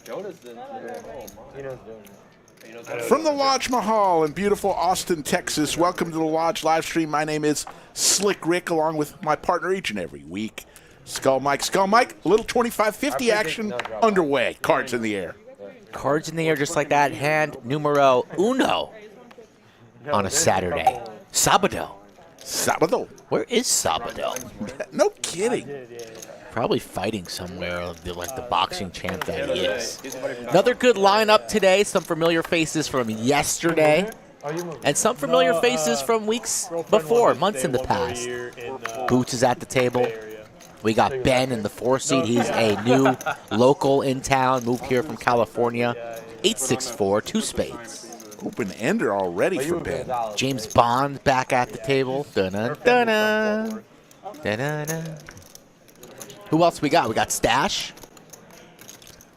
Jonas did. From the Lodge Mahal in beautiful Austin, Texas, welcome to the Lodge live stream. My name is Slick Rick, along with my partner each and every week, Skull Mike. Skull Mike, a little 25-50 action underway. Cards in the air. Cards in the air just like that. Hand numero uno on a Saturday. Sabado. Sabado. Where is Sabado? No kidding. Probably fighting somewhere, like the boxing champ that he is. Another good lineup today. Some familiar faces from yesterday. And some familiar faces from weeks before, months in the past. Boots is at the table. We got Ben in the 4 seat. He's a new local in town, moved here from California. 8'6", 2 spades. Open ender already for Ben. James Bond back at the table. Dun-dun, dun-dun. Dun-dun-dun. Who else we got? We got Stache.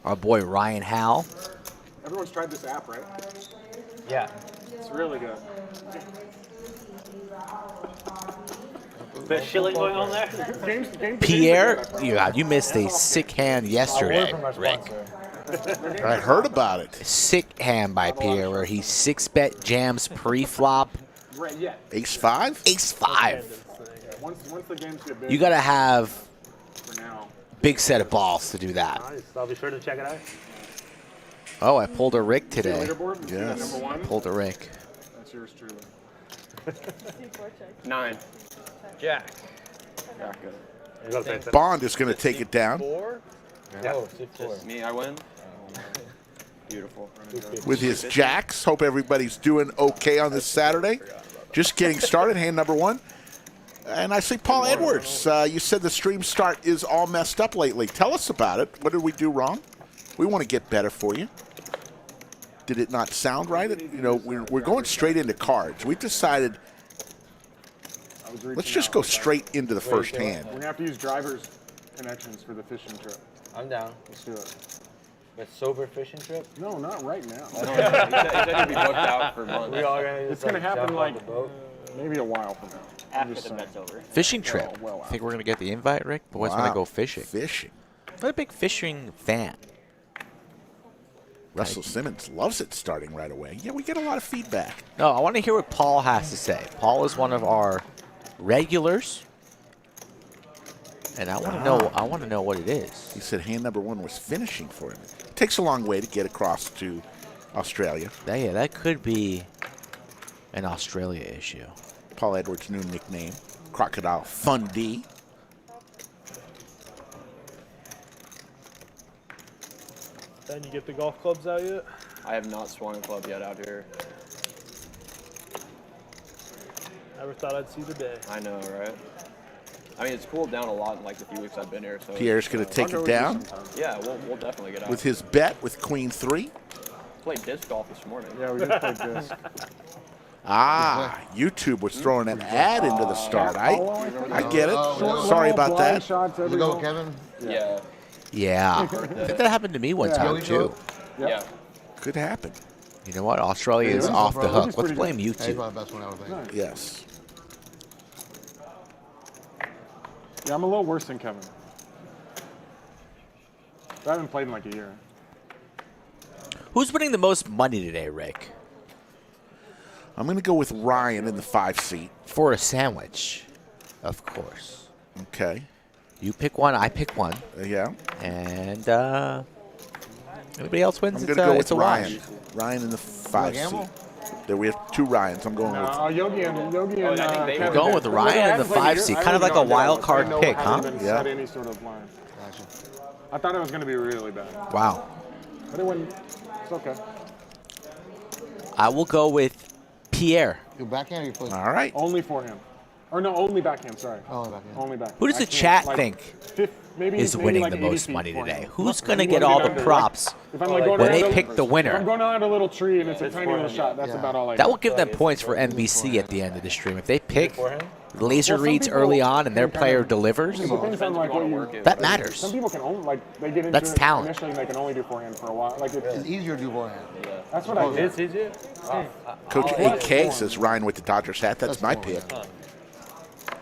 Our boy Ryan Howell. Everyone's tried this app, right? Yeah. It's really good. Bit shilling going on there? Pier, you missed a sick hand yesterday, Rick. I heard about it. Sick hand by Pier where he 6-bet jams pre-flop. Right, yeah. Ace-5? Ace-5. Once the games get big, You got to have for now. big set of balls to do that. Nice. I'll be sure to check it out. Oh, I pulled a Rick today. Leaderboard? Yes. Number 1? Pulled a Rick. That's yours truly. 9. Jack. Yeah, good. Bond is going to take it down Me, I win. Beautiful. with his jacks. Hope everybody's doing okay on this Saturday. Just getting started, hand number 1. And I see Paul Edwards. You said the stream start is all messed up lately. Tell us about it. What did we do wrong? We want to get better for you. Did it not sound right? You know, we're going straight into cards. We've decided let's just go straight into the first hand. We're going to have to use driver's connections for the fishing trip. I'm down. Let's do it. But sober fishing trip? No, not right now. He said he'd be booked out for months. We all gonna It's going to happen like maybe a while from now. After the bet's over. Fishing trip. Well, Think we're going to get the invite, Rick? Boys want to go fishing. Fishing. I'm a big fishing fan. Russell Simmons loves it starting right away. Yeah, we get a lot of feedback. No, I want to hear what Paul has to say. Paul is one of our regulars. And I want to know. I want to know what it is. He said hand number 1 was finishing for him. It takes a long way to get across to Australia. Yeah, that could be an Australia issue. Paul Edwards' new nickname, Crocodile Fundy. Ben, you get the golf clubs out yet? I have not swung a club yet out here. Never thought I'd see the day. I know, right? I mean, it's cooled down a lot in like the few weeks I've been here. So Pierre's going to take it down yeah, we'll definitely get out. with his bet with Queen 3. Played disc golf this morning. Yeah, we just played this. YouTube was throwing an ad into the start. I get it. Sorry about that. Shots You go, Kevin? Yeah. Yeah. I think that happened to me one time, too. Yeah. Could happen. You know what? Australia is off the hook. Let's blame He's YouTube. probably the best one I would think. Yes. Yeah, I'm a little worse than Kevin. I haven't played in like a year. Who's winning the most money today, Rick? I'm going to go with Ryan in the 5 seat. For a sandwich, of course. Okay. You pick one, I pick one. Yeah. And anybody else wins? I'm going to go with it's a Ryan. wash. Ryan in the 5 seat. There we have 2 Ryans. I'm going with. Yogi and Kevin. We're going with Ryan in the 5 seat. Kind of like a wild card pick, huh? Yeah. Any sort of line. I thought it was going to be really bad. Wow. But it wouldn't. It's okay. I will go with Pier. You backhand or you flip? All right. Only for him. Or no, only backhand, sorry. Only backhand. Only backhand. Who does I the can't, chat like, think maybe winning like the 80 most feet money for today? him. Who's going to You get wanna all get the under, props If I'm like going when they around pick the winner? If I'm going around a little tree and it's a tiny little shot, that's about all I That got. will give them points for NBC at the end of the stream. If they pick laser Well, some reads people early on and their can player kind of- delivers, It depends on like what you. that matters. Some people can only like they get into That's it talent. initially and they can only do forehand for a while. Like It's easier to do forehand. that's what I did. It's easier. Coach AK says Ryan with the Dodgers hat. That's my pick.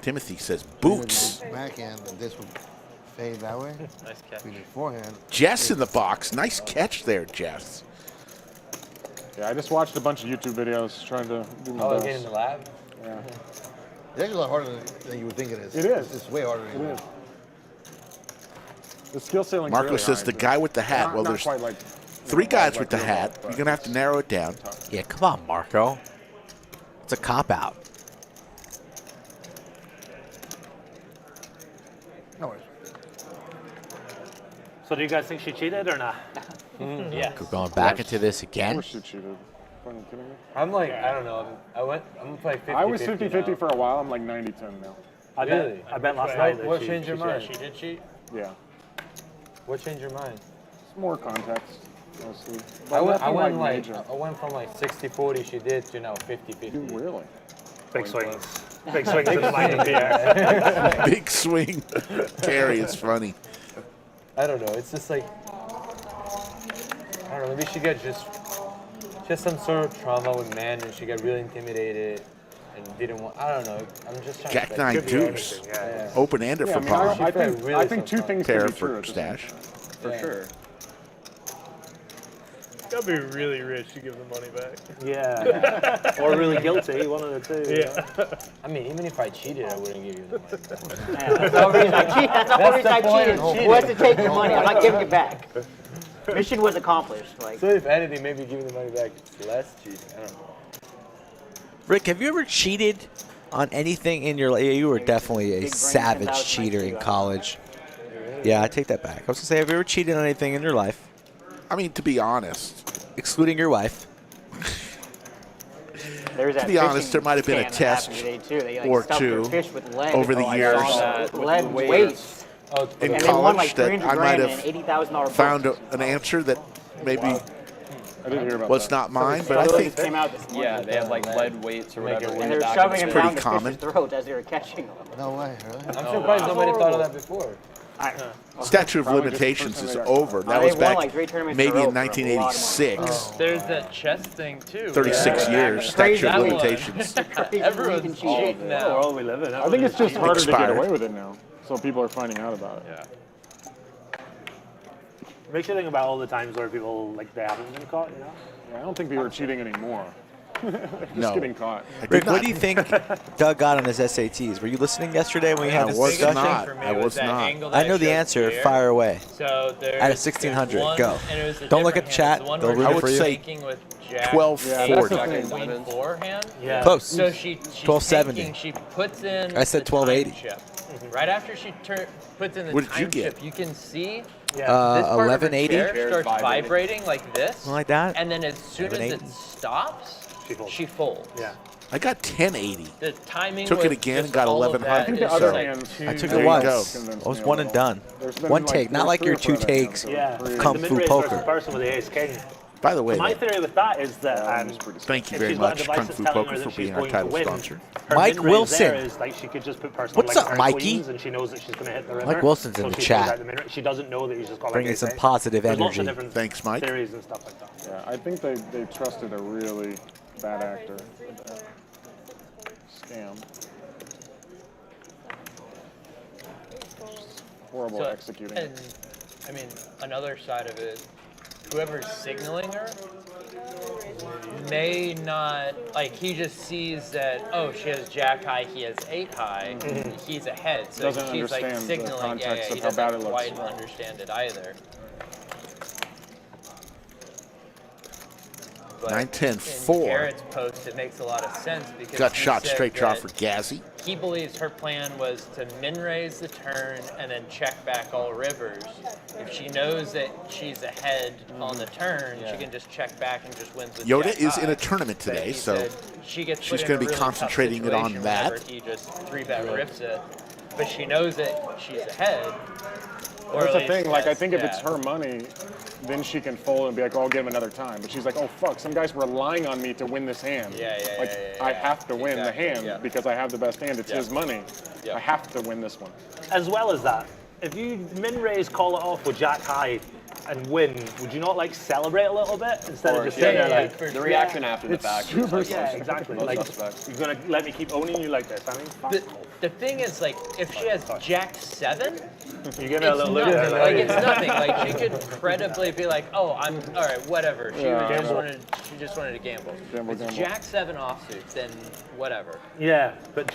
Timothy says boots. Backhand and this one. Fade that way. Nice catch. We need forehand. Jess in the box. Nice catch there, Jess. Yeah, I just watched a bunch of YouTube videos trying to do my Oh, best. getting in the lab? Yeah. It's actually a lot harder than you would think it is. It is. It's way harder than you It is. The skill ceiling. Marco really says high, the but guy with the hat. not- Well, not there's quite like, 3 guys like with the real hat. golf, but You're going to have to narrow it down. Yeah, come on, Marco. It's a cop-out. No worries. So do you guys think she cheated or not? Yeah. We're going back into this Of again. course you cheated. Fucking kidding me? I'm like, I don't know. I'm gonna play 50-50. I was 50-50 for a while. I'm like 90-10 now. Really? I bet last night that What she- changed your she- mind? She did cheat. Yeah. What changed your mind? It's more context, mostly. I But went, nothing major. I went from like 60-40 she did to now 50-50. Really? Big swings. Big swings in the mind of Pier. Big swing. Carry is funny. I don't know. It's just like, I don't know. Maybe she got just some sort of trauma with men, and she got really intimidated and didn't want. I don't know. I'm just trying Jack to. 9 Could be deuce. anything, yeah. Open-ender Yeah, for I mean, Paul. I think, really I think two some things Pair can be for true. at the same Stache. time. For Yeah. sure. Gotta be really rich to give the money back. Yeah. Or really guilty, one of the two. Yeah. I mean, even if I cheated, I wouldn't give you the money. Yeah, that's the whole reason I cheat. That's the whole reason I cheated. Who has to take your money? I'm not giving it back. Mission was accomplished. Like, So if anything, maybe giving the money back is less cheating. I don't know. Rick, have you ever cheated on anything in your life? You were definitely a Big brain, savage 10,000 cheater in IQ. college. Yeah, I take that back. I was going to say, have you ever cheated on anything in your life, I mean, to be honest, excluding your wife? there was that To be honest, fishing there might have been a scam that happened test today, too. They, like, or stuffed their two fish with lead. over the Oh, I years saw that. with Lead the weights. weights. Oh, in And they won like college that 300 I might grand and have an $80,000 found book. an answer that maybe I did hear about was that. not mine, but So I those think came out this morning. Yeah, they had like lead weights or whatever in And the they were back of shoving the him fish. down the common. fish's throat as they were catching them. No way, really? I'm surprised nobody thought of that before. statute of Probably just limitations the is person that got over. Oh, That they was won, back like, 3 tournaments maybe in a in row for a lot of 1986. There's that chess thing too. 36 years, statute of Crazy. limitations. Everyone's cheating Oh, now. world we live in. I think it's just harder to Expired. get away with it now, so people are finding out about it. Yeah. Makes you think about all the times where people, like, they haven't been caught, you know? Yeah, I don't think people are cheating anymore. Just No. getting caught. I did Rick, what not. do you think Doug got on his SATs? Were you listening yesterday when we had I this was discussion? not. For me I was was that not. angle that I know the showed answer. Pier. Fire away. So there's At a 1600, one, go. and it was a Don't look at different chat. hand. It's the one They'll where ruin she it for was you. taking with Jack 1240. Jack Jack Queen diamonds. forehand. Yeah. Close. So she's 1270. taking, she puts in I said the 1280. time chip. Right after she puts in the What did you time get? chip, you can see Yeah. this part of her 1180. chair Chair's starts vibrating. vibrating like this. Something like that. And then as soon as it 1180. stops, She folds. she folds. Yeah. I got 1080. The timing Took it was again and just got all of 1100. that I think the is other like hands- too- I took There it you once. go. I was one and done. There's been One like take, not there's like 3 your or 4 two other hands, takes. so Yeah. three. Kung The Fu mid-range poker. versus person with the ace king. By the way, My theory with that is that thank you if very she's got a much, device Kung that's Fu telling Poker, her for that she's being our going to title win, sponsor. her Mike mid-range Wilson. there is like she could just put personal What's like up, turn Mikey? queens and she knows that she's going to hit the river. Mike Wilson's in so the she chat. plays out the mid-range. She doesn't know that he's just got like Bringing ace some eight. positive There's lots of energy. different Thanks, Mike. theories and stuff like that. Yeah, I think they trusted a really bad actor with that scam. Just horrible So, executing. And I mean, another side of it, whoever's signaling her may not, like, he just sees that, oh, she has jack high, he has 8 high, he's ahead. So Doesn't she's like understand the signaling, yeah, context he of how bad doesn't it looks. quite understand it either. But 9-10-4. in Garrett's post, it makes a lot of sense because Gut he shot said straight draw that for Gazzy. he believes her plan was to min-raise the turn and then check back all rivers. If she knows that she's ahead on the turn, she can just check back and just wins with Yoda jack is in high. a tournament But today, he so said she gets she's going to be concentrating it on that. He just 3-bet rips it, but she knows that she's ahead. Or That's at the least thing, like I that's- think if it's yeah. her money, then she can fold and be like, oh, I'll give him another time. But she's like, oh fuck, some guy's relying on me to win this hand. Yeah, yeah, Like yeah, I yeah. have to win Exactly, the hand yeah. because I have the best hand. It's Yeah. his money. Yeah. I have to win this one. As well as that, if you min-raise, call it off with jack high and win, would you not like celebrate a little bit instead of just sitting there like, for The sure. reaction after the It's fact. super is yeah, like exactly. most Like, suspect. you're gonna let me keep owning you like this? I mean, fuck The, off. the thing is, like, if she has Jack 7, You give it a it's little nothing. look. Like, it's nothing. Like, she could credibly be like, oh, I'm all right, whatever. She just wanted to gamble. It's Jack 7 offsuit, then whatever. Yeah, but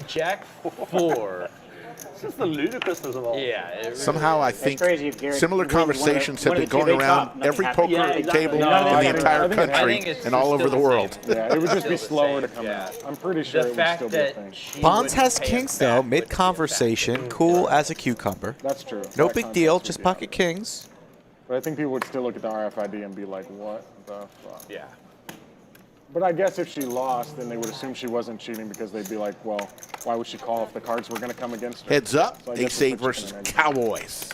Jack 4. It's just the ludicrousness of all. Yeah. It really Somehow I think crazy if Garrett similar wins one of the- conversations have one been of the two going big around top, every nothing poker happens. table No, in I the think entire it's- I country think it's and all over still the the world. same. Yeah, it would just Still be the slower to same, come yeah. out. I'm pretty sure The it would fact still be a that thing. she Bonds wouldn't has pay kings us though, back would be a mid-conversation, cool as a cucumber. That's true. No That big context deal, would just be pocket out. kings. But I think people would still look at the RFID and be like, what the fuck? Yeah. But I guess if she lost, then they would assume she wasn't cheating because they'd be like, well, why would she call if the cards were going to come against her? Heads up, So I guess ace it's a 8 chicken versus and egg. Cowboys.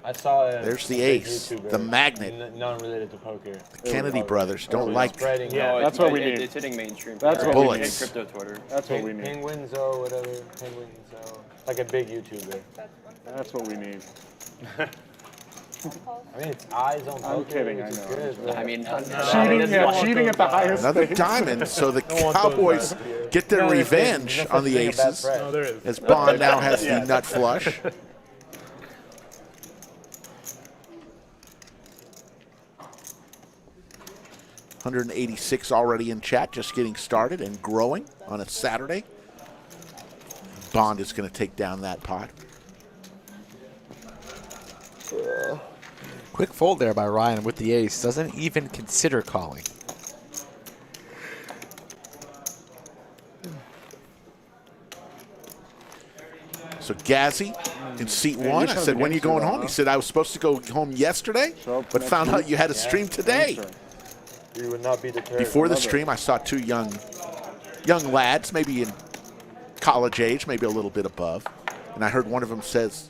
I saw it. There's the ace, the magnet. Non-related to poker. The Kennedy brothers don't like Spreading. Yeah, that's what we need. It's hitting mainstream. That's what Bullets. we need. Crypto Twitter. That's what we need. Penguinzo, whatever. Penguinzo. Like a big YouTuber. That's what we need. I mean, it's eyes on poker. I'm kidding, I which is know. good, but- I mean, Cheating at the highest Another stakes. diamond, so the want those Cowboys guys. get their No, there's revenge no on such the thing as bad aces, press. there is. as Bond now has the nut flush. $186 already in chat, just getting started and growing on a Saturday. Bond is going to take down that pot. Quick fold there by Ryan with the ace. Doesn't even consider calling. So Gazzy in seat one. I said, when are you going home? He said, I was supposed to go home yesterday, but found out you had a stream today. You would not be deterred. Before the stream, I saw two young lads, maybe in college age, maybe a little bit above. And I heard one of them says,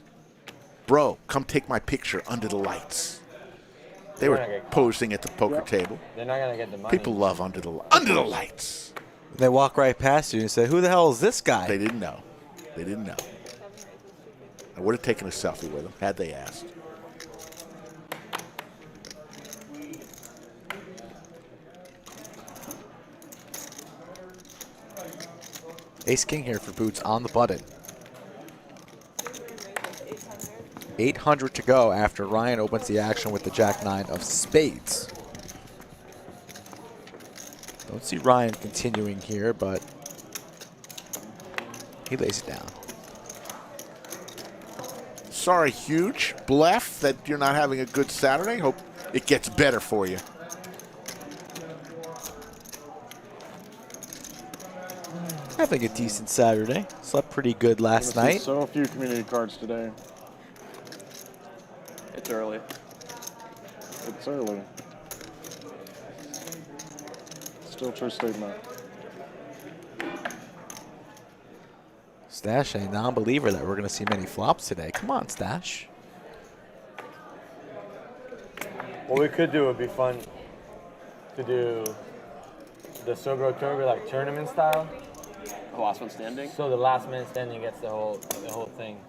bro, come take my picture under the lights. They were posing at the poker table. They're not gonna get the money. People love under the lights. They walk right past you and say, who the hell is this guy? They didn't know. They didn't know. I would have taken a selfie with them had they asked. Ace king here for Boots on the button. 800 to go after Ryan opens the action with the Jack 9 of spades. Don't see Ryan continuing here, but he lays it down. Sorry, huge bluff that you're not having a good Saturday. Hope it gets better for you. Having a decent Saturday. Slept pretty good last night. So few community cards today. It's early. It's early. Still true statement. Stache, a non-believer that we're going to see many flops today. Come on, Stache. What we could do would be fun to do the Sober October like tournament style. The last one standing. So the last man standing gets the whole thing.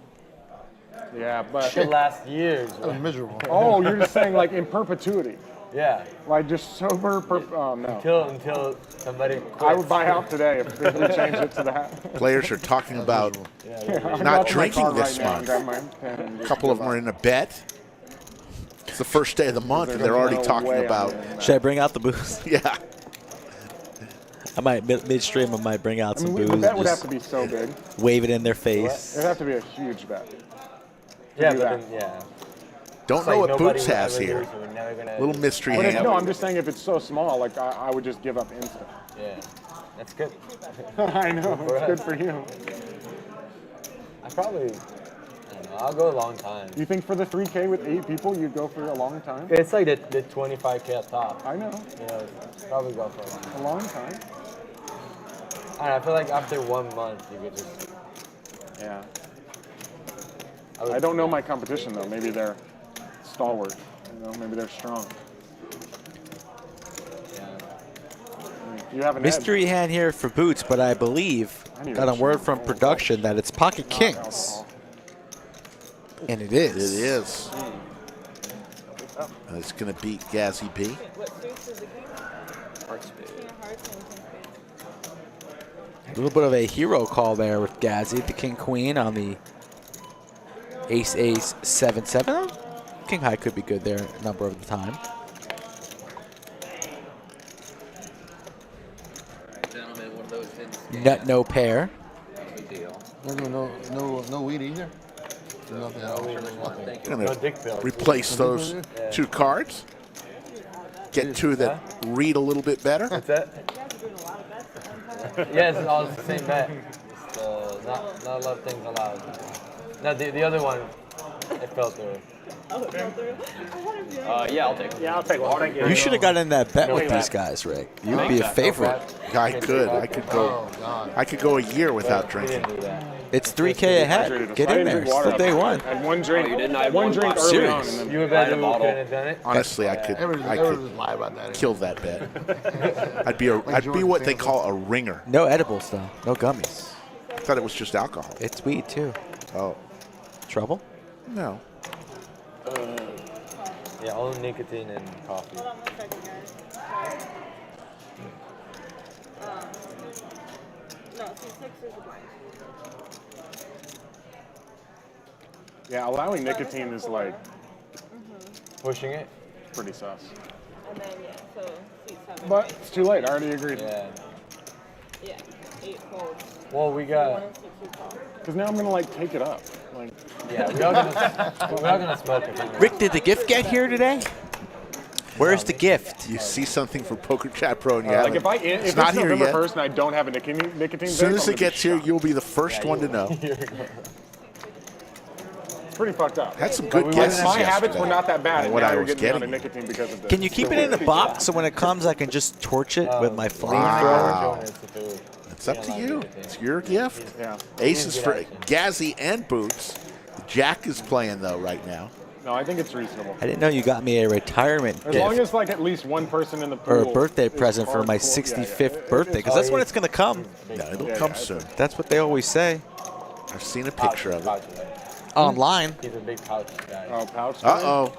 Yeah, but Should last years. Right? Miserable. oh, you're just saying like in perpetuity, Yeah. like just sober. Oh no. Until somebody quits. I would buy out today if we change it to that. Players are talking about I'm not out to my drinking car this right now month. and grab my pen and A just couple of give them are up. in a bet. It's the first day of the month, and There's they're already no talking way I'm about, doing that. Should I bring out the booze? yeah. I might, midstream, I might bring out I some mean, booze. that would have Just to be so big. wave it in their face. It'd have to be a huge bet. Yeah, do but that. then, yeah. Don't It's know like what nobody Boots would has ever here. lose, so we're never gonna- Little mystery But hand. no, I'm just saying if it's so small, like I would just give up instant. Yeah. That's good. I know, it's good for you. I probably, I don't know, I'll go a long time. You think for the 3K with 8 people, you'd go for a long time? It's like the 25K up top. I know, You know, probably go for a long time. a long time. I don't know, I feel like after 1 month, you could just, Yeah. would- I don't know my competition though. Maybe they're stalwart. You know, maybe they're strong. yeah. You have an Mystery hand here for Boots, but I believe, I need got a a word shot. from production that it's pocket kings. alcohol. And it is. It is. And it's going to beat Gazzy B. Heart spade. A little bit of a hero call there with Gazzy, the king queen on the ace 7-7. King high could be good there a number of the time. Nut no pair. No weed either. Nothing else. Gonna replace those 2 cards. Get 2 that read a little bit better. What's that? Yeah, it's all the same bet. Not a lot of things allowed. No, the other one, it fell through. Yeah, I'll take it. Yeah, I'll take one. Thank you. You should have gotten in that bet with these guys, Rick. You'd be a favorite. I could. I could go a year without drinking. It's 3K ahead. Get in there. Still day one. And one drink. You didn't. I had one one drink bottle. early on. Serious? And then You were better who couldn't have done it? Honestly, I could lie about that. kill that bet. I'd be what they call a ringer. No edibles, though. No gummies. I thought it was just alcohol. It's weed, too. Oh, Trouble? no. Yeah, only nicotine and coffee. Hold on 1 second, guys. No, C6 is a blind. yeah, allowing nicotine is like Pushing it? pretty sus. And then, yeah, so C7. But it's too late. I already agreed. Yeah. Yeah, 8 folds. Well, we 1 got. and 6 you call. Because now I'm gonna like take it up. Like, Yeah, we are gonna smoke it. Rick, did the gift get here today? Where's the gift? You see something from Poker Chat Pro and you like haven't. if it's not here November yet. 1st and I don't have a nicotine As soon vape, as I'm it gets gonna here, be you'll be the first one to know. shocked. It's pretty fucked up. Had some good My guesses habits yesterday were not that bad, on and what now I you're was getting me on a getting. nicotine because of this. Can you keep it in a box so when it comes, I can just torch it with my flamethrower? Wow. It's up to you. It's your gift. Yeah. Aces for Gazzy and Boots. Jack is playing, though, right now. No, I think it's reasonable. I didn't know you got me a retirement As long gift as like at least one person in the pool or a birthday is present for my hardcore- 65th birthday, because that's when it's going to come. No, it'll Yeah, come yeah, soon. That's what they always say. I've seen a picture of it. Online. He's a big pouch guy. Oh, pouch. Uh-oh.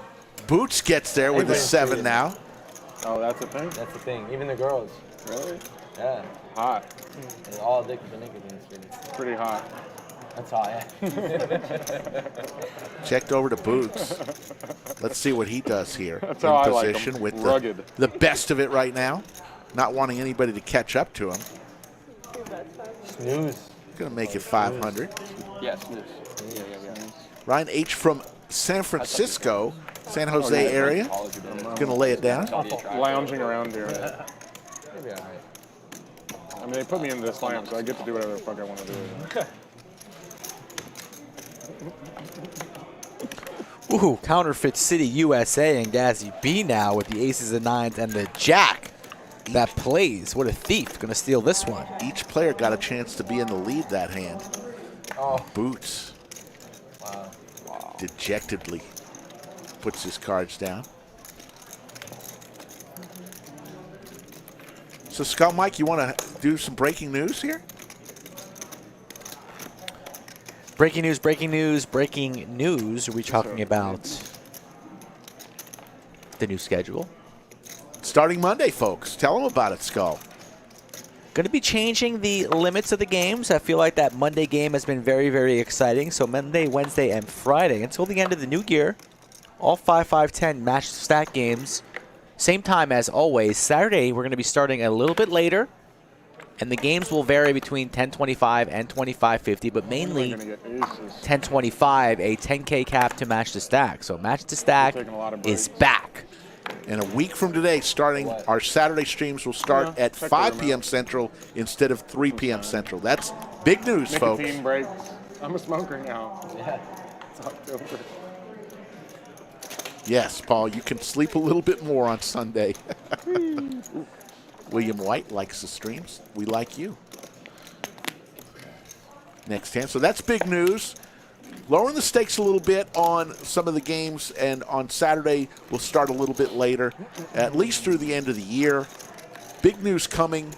Boots gets there with the 7 now. Oh, that's a thing. That's the thing. Even the girls. Really? Yeah. Hot. They're all addicted to nicotine. Pretty hot. That's hot, yeah. Checked over to Boots. Let's see what he does here. That's in how I like him. position with Rugged. the best of it right now. Not wanting anybody to catch up to him. Snooze. Going to make it 500. Yes, yes. Ryan H. from San Francisco, San Jose area. Going to lay it down. Lounging around here. Maybe all right. I mean, they put me into this slam, so I get to do whatever the fuck I want to do. Ooh, Counterfeit City, USA, and Gazzy B now with the aces and 9s and the jack that plays. What a thief. Going to steal this one. Each player got a chance to be in the lead that hand. Oh. Boots dejectedly puts his cards down. So, Skull Mike, you want to do some breaking news here? Breaking news, breaking news, breaking news. Are we talking about the new schedule? Starting Monday, folks. Tell them about it, Skull. Going to be changing the limits of the games. I feel like that Monday game has been very, very exciting. So Monday, Wednesday, and Friday until the end of the new year. All 5, 5, 10 match stack games. Same time as always. Saturday, we're going to be starting a little bit later. And the games will vary between 10:25 and 25:50, but mainly 10:25, a 10K cap to match the stack. So match the stack is back. And a week from today, starting our Saturday streams will start at 5 p.m. Central instead of 3 p.m. Central. That's big news, folks. Nicotine breaks. I'm a smoker now. Yeah. It's October. Yes, Paul, you can sleep a little bit more on Sunday. William White likes the streams. We like you. Next hand. So that's big news. Lowering the stakes a little bit on some of the games, and on Saturday we'll start a little bit later, at least through the end of the year. Big news coming.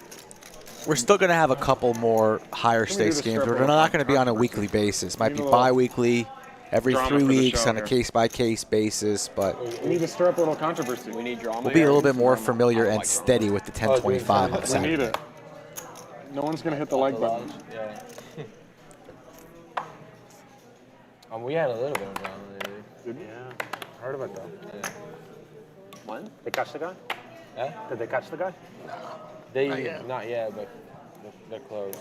We're still going to have a couple more higher stakes games, but they're not going to be on a weekly basis. Might be bi-weekly, every 3 weeks on a case-by-case basis, but We need to stir up a little controversy. We need drama. we'll be a little bit more familiar and steady with the 1025 on We need Saturday. it. No one's gonna hit the like button. Yeah. We had a little bit of drama lately. Yeah. Heard about that. Yeah. When? They catch the guy? Yeah? Did they catch the guy? They not yet, but they're close.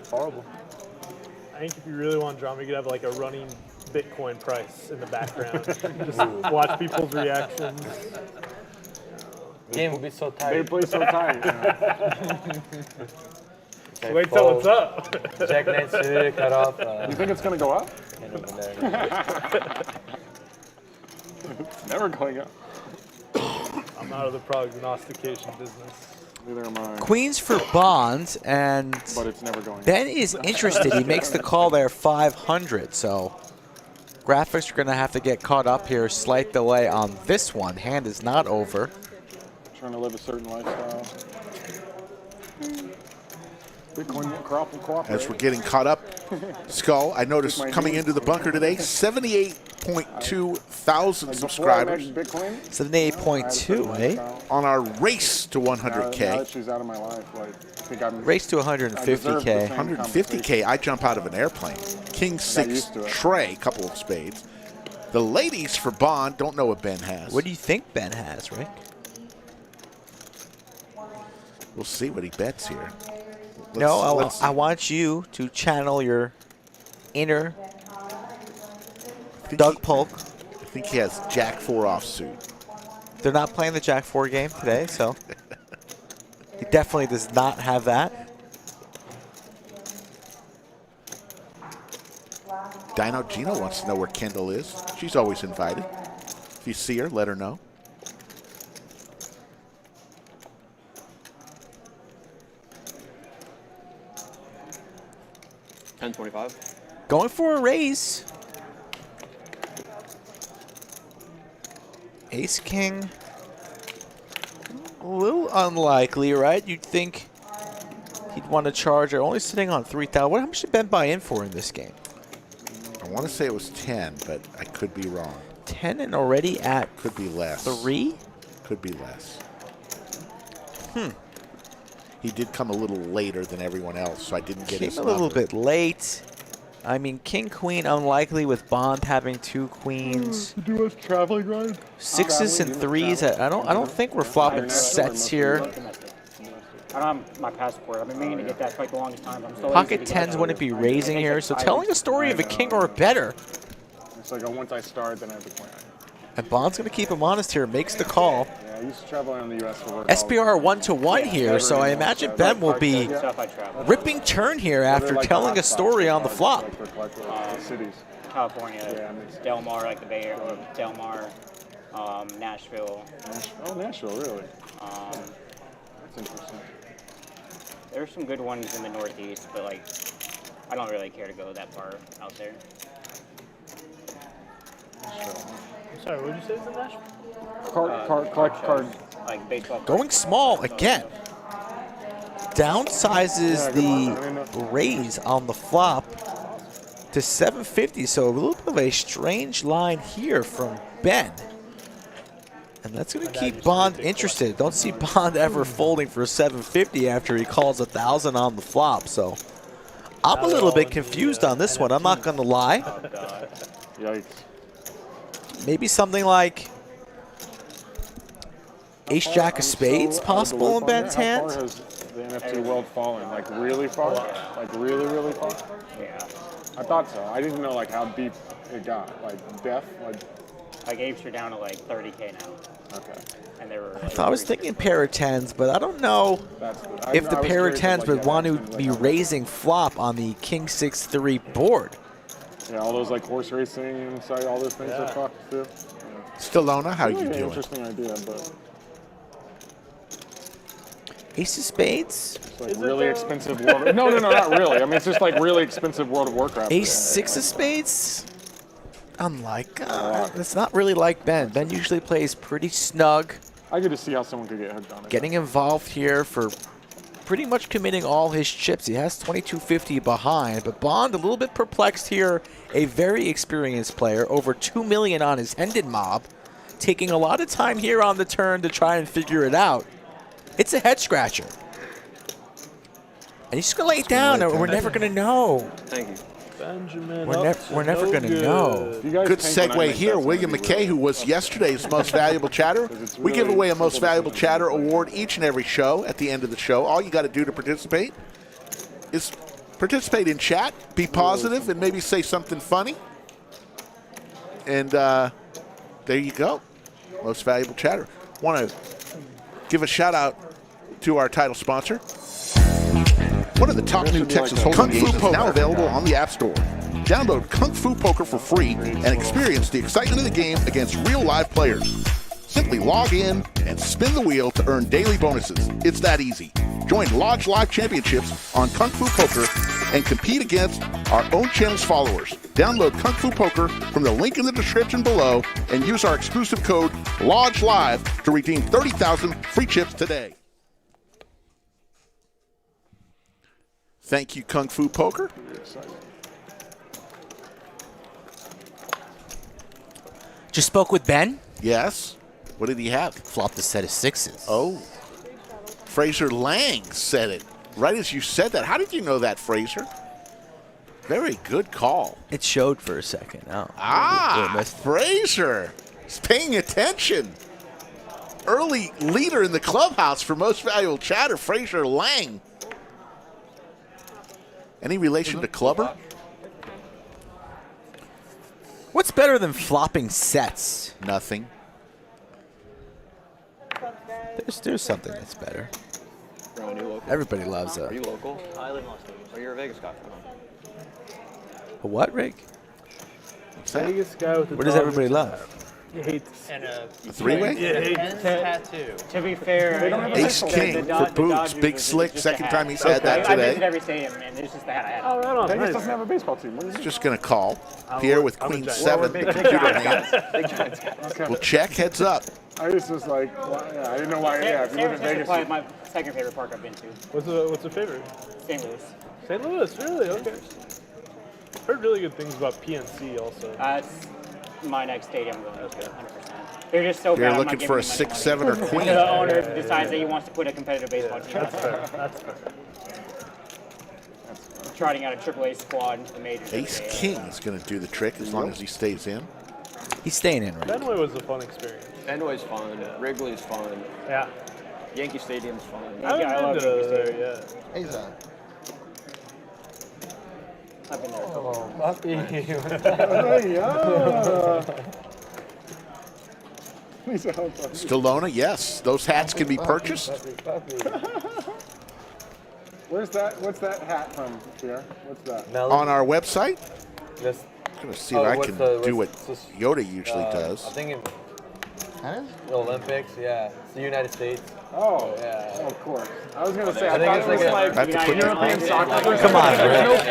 Horrible. I think if you really want drama, you could have like a running Bitcoin price in the background. Just watch people's reactions. Game will be so tight. They play so tight. Wait till it's up. Jack Knight suited, cut off. You think it's gonna go up? It's never going up. I'm out of the prognostication business. Neither am I. Queens for Bond, and But it's never going Ben is interested. He makes the call there 500, so graphics are going to have to get caught up here. Slight delay on this one. Hand is not over. Trying to live a certain lifestyle. Bitcoin cooperate. As we're getting caught up, Skull, I noticed coming into the bunker today, 78.2 thousand subscribers. 78.2, eh? On our race to Now 100K. that she's out of my life, like, I think I'm Race to 150K. 150K, I jump out of an airplane. King 6 used to it. tray, couple of spades. The ladies for Bond don't know what Ben has. What do you think Ben has, Rick? We'll see what he bets here. I want you to channel your inner Doug Polk. I think he has Jack 4 offsuit. They're not playing the Jack 4 game today, so he definitely does not have that. Dino Gino wants to know where Kendall is. She's always invited. If you see her, let her know. $10.25. Going for a raise. Ace King. A little unlikely, right? You'd think he'd want to charge. They're only sitting on 3,000. How much did Ben buy in for in this game? I want to say it was 10, but I could be wrong. 10 and already at Could be less. 3? Could be less. He did come a little later than everyone else, so I didn't get his Came a little number. bit late. I mean, King, Queen, unlikely with Bond having 2 queens. Do us traveling ride? 6s and 3s. I don't think we're flopping sets here. I don't have my passport. I've been meaning to get that for like the longest time. I'm so Pocket lazy to get 10s that. wouldn't be raising here, so telling a story of a king or better. It's like once I start, then I have to plan. And Bond's going to keep him honest here, makes the call. Yeah, I used to travel around the U.S. for work. SPR 1-1 here, so I imagine Ben will be ripping turn here after telling a story on the flop. Cities. California, Del Mar, like the Bay Area, or Del Mar, Nashville. Oh, Nashville, really? That's interesting. There's some good ones in the Northeast, but like, I don't really care to go that far out there. Sorry, what did you say is in Nashville? Collect card. Like baseball. Going small again. Downsizes the raise on the flop to 750, so a little bit of a strange line here from Ben. And that's going to keep Bond interested. Don't see Bond ever folding for 750 after he calls 1,000 on the flop. So I'm a little bit confused on this one. I'm not going to lie. Yikes. Maybe something like Ace Jack of Spades possible in Ben's hand. How far has the NFT world fallen? Like really far? Like really, really far? Yeah. I thought so. I didn't know like how deep it got. Like death? Like apes are down to like 30K now. Okay. And they were. I was thinking pair of 10s, but I don't know if the pair of 10s would want to be raising flop on the King 6-3 board. Yeah, all those like horse racing and all those things are fucked too. Yeah. Stallona, how you Really doing? Interesting idea, but Ace of Spades. it's like really expensive World. No, not really. I mean, it's just like really expensive World of Warcraft. Ace 6 of Spades. Unlike, it's not really like Ben. Ben usually plays pretty snug. I get to see how someone could get hooked on it. Getting involved here for pretty much committing all his chips. He has 2250 behind, but Bond a little bit perplexed here. A very experienced player, over 2 million on his Hendon mob, taking a lot of time here on the turn to try and figure it out. It's a head scratcher. And he's just going to lay it down, and we're never going to know. Thank you. Benjamin. We're never going to know. Good segue here. William McKay, who was yesterday's Most Valuable Chatter. We give away a Most Valuable Chatter award each and every show at the end of the show. All you got to do to participate is participate in chat, be positive, and maybe say something funny. And there you go. Most Valuable Chatter. Want to give a shout out to our title sponsor. One of the top new Texas Hold'em games is now available on the App Store. Download Kung Fu Poker for free and experience the excitement of the game against real live players. Simply log in and spin the wheel to earn daily bonuses. It's that easy. Join Lodge Live Championships on Kung Fu Poker and compete against our own channel's followers. Download Kung Fu Poker from the link in the description below and use our exclusive code LODGELIVE to redeem 30,000 free chips today. Thank you, Kung Fu Poker. Just spoke with Ben. Yes. What did he have? Flopped a set of sixes. Oh. Fraser Lang said it. Right as you said that. How did you know that, Fraser? Very good call. It showed for a second. Oh, Fraser is paying attention. Early leader in the clubhouse for Most Valuable Chatter, Fraser Lang. Any relation to Clubber? What's better than flopping sets? Nothing. There's something that's better. Are you local? Everybody loves Are a you local? I live in Las Vegas. Oh, you're a Vegas guy. what, Rick? Vegas guy with the What does everybody love? He hates And a three-way? tattoo. To be fair, Ace King for Boots. Big Slick. Second time he's had that I visit today. every stadium, and it's just the hat I had. Oh, right on. Vegas Nice. doesn't have a baseball team. What is it? Just going to call. Pier with I'm a Queen Giants. 7. The computer hand. Okay. We'll check heads up. I was just like, well, yeah, I didn't know why. Yeah, if you live in Vegas, Probably my second favorite park I've been to. What's the favorite? St. Louis. St. Louis, really? Okay. Heard really good things about PNC also. It's my next stadium going to, 100%. They're just so You're bad. looking for a 6, 7, or queen. The owner decides that he wants to put a competitive baseball team. That's fair. That's fair. Trotting out a AAA squad into the majors. Ace King is going to do the trick as long as he stays in. He's staying in, right? Fenway was a fun experience. Fenway's fun. Wrigley's fun. Yeah. Yankee Stadium's fun. I haven't been to there yet. Hey, Zach. I've been there. Oh, puppy. Stallona, yes. Those hats can be purchased. where's that? What's that hat from, Pier? What's that? On our website. This, I'm going to see if I can do what Yoda usually does. I'm thinking the Olympics, yeah. It's the United States. Oh, yeah. Of course. I was going to say, I I think thought it's it was like like I have to put European the, soccer. Come on, Rick.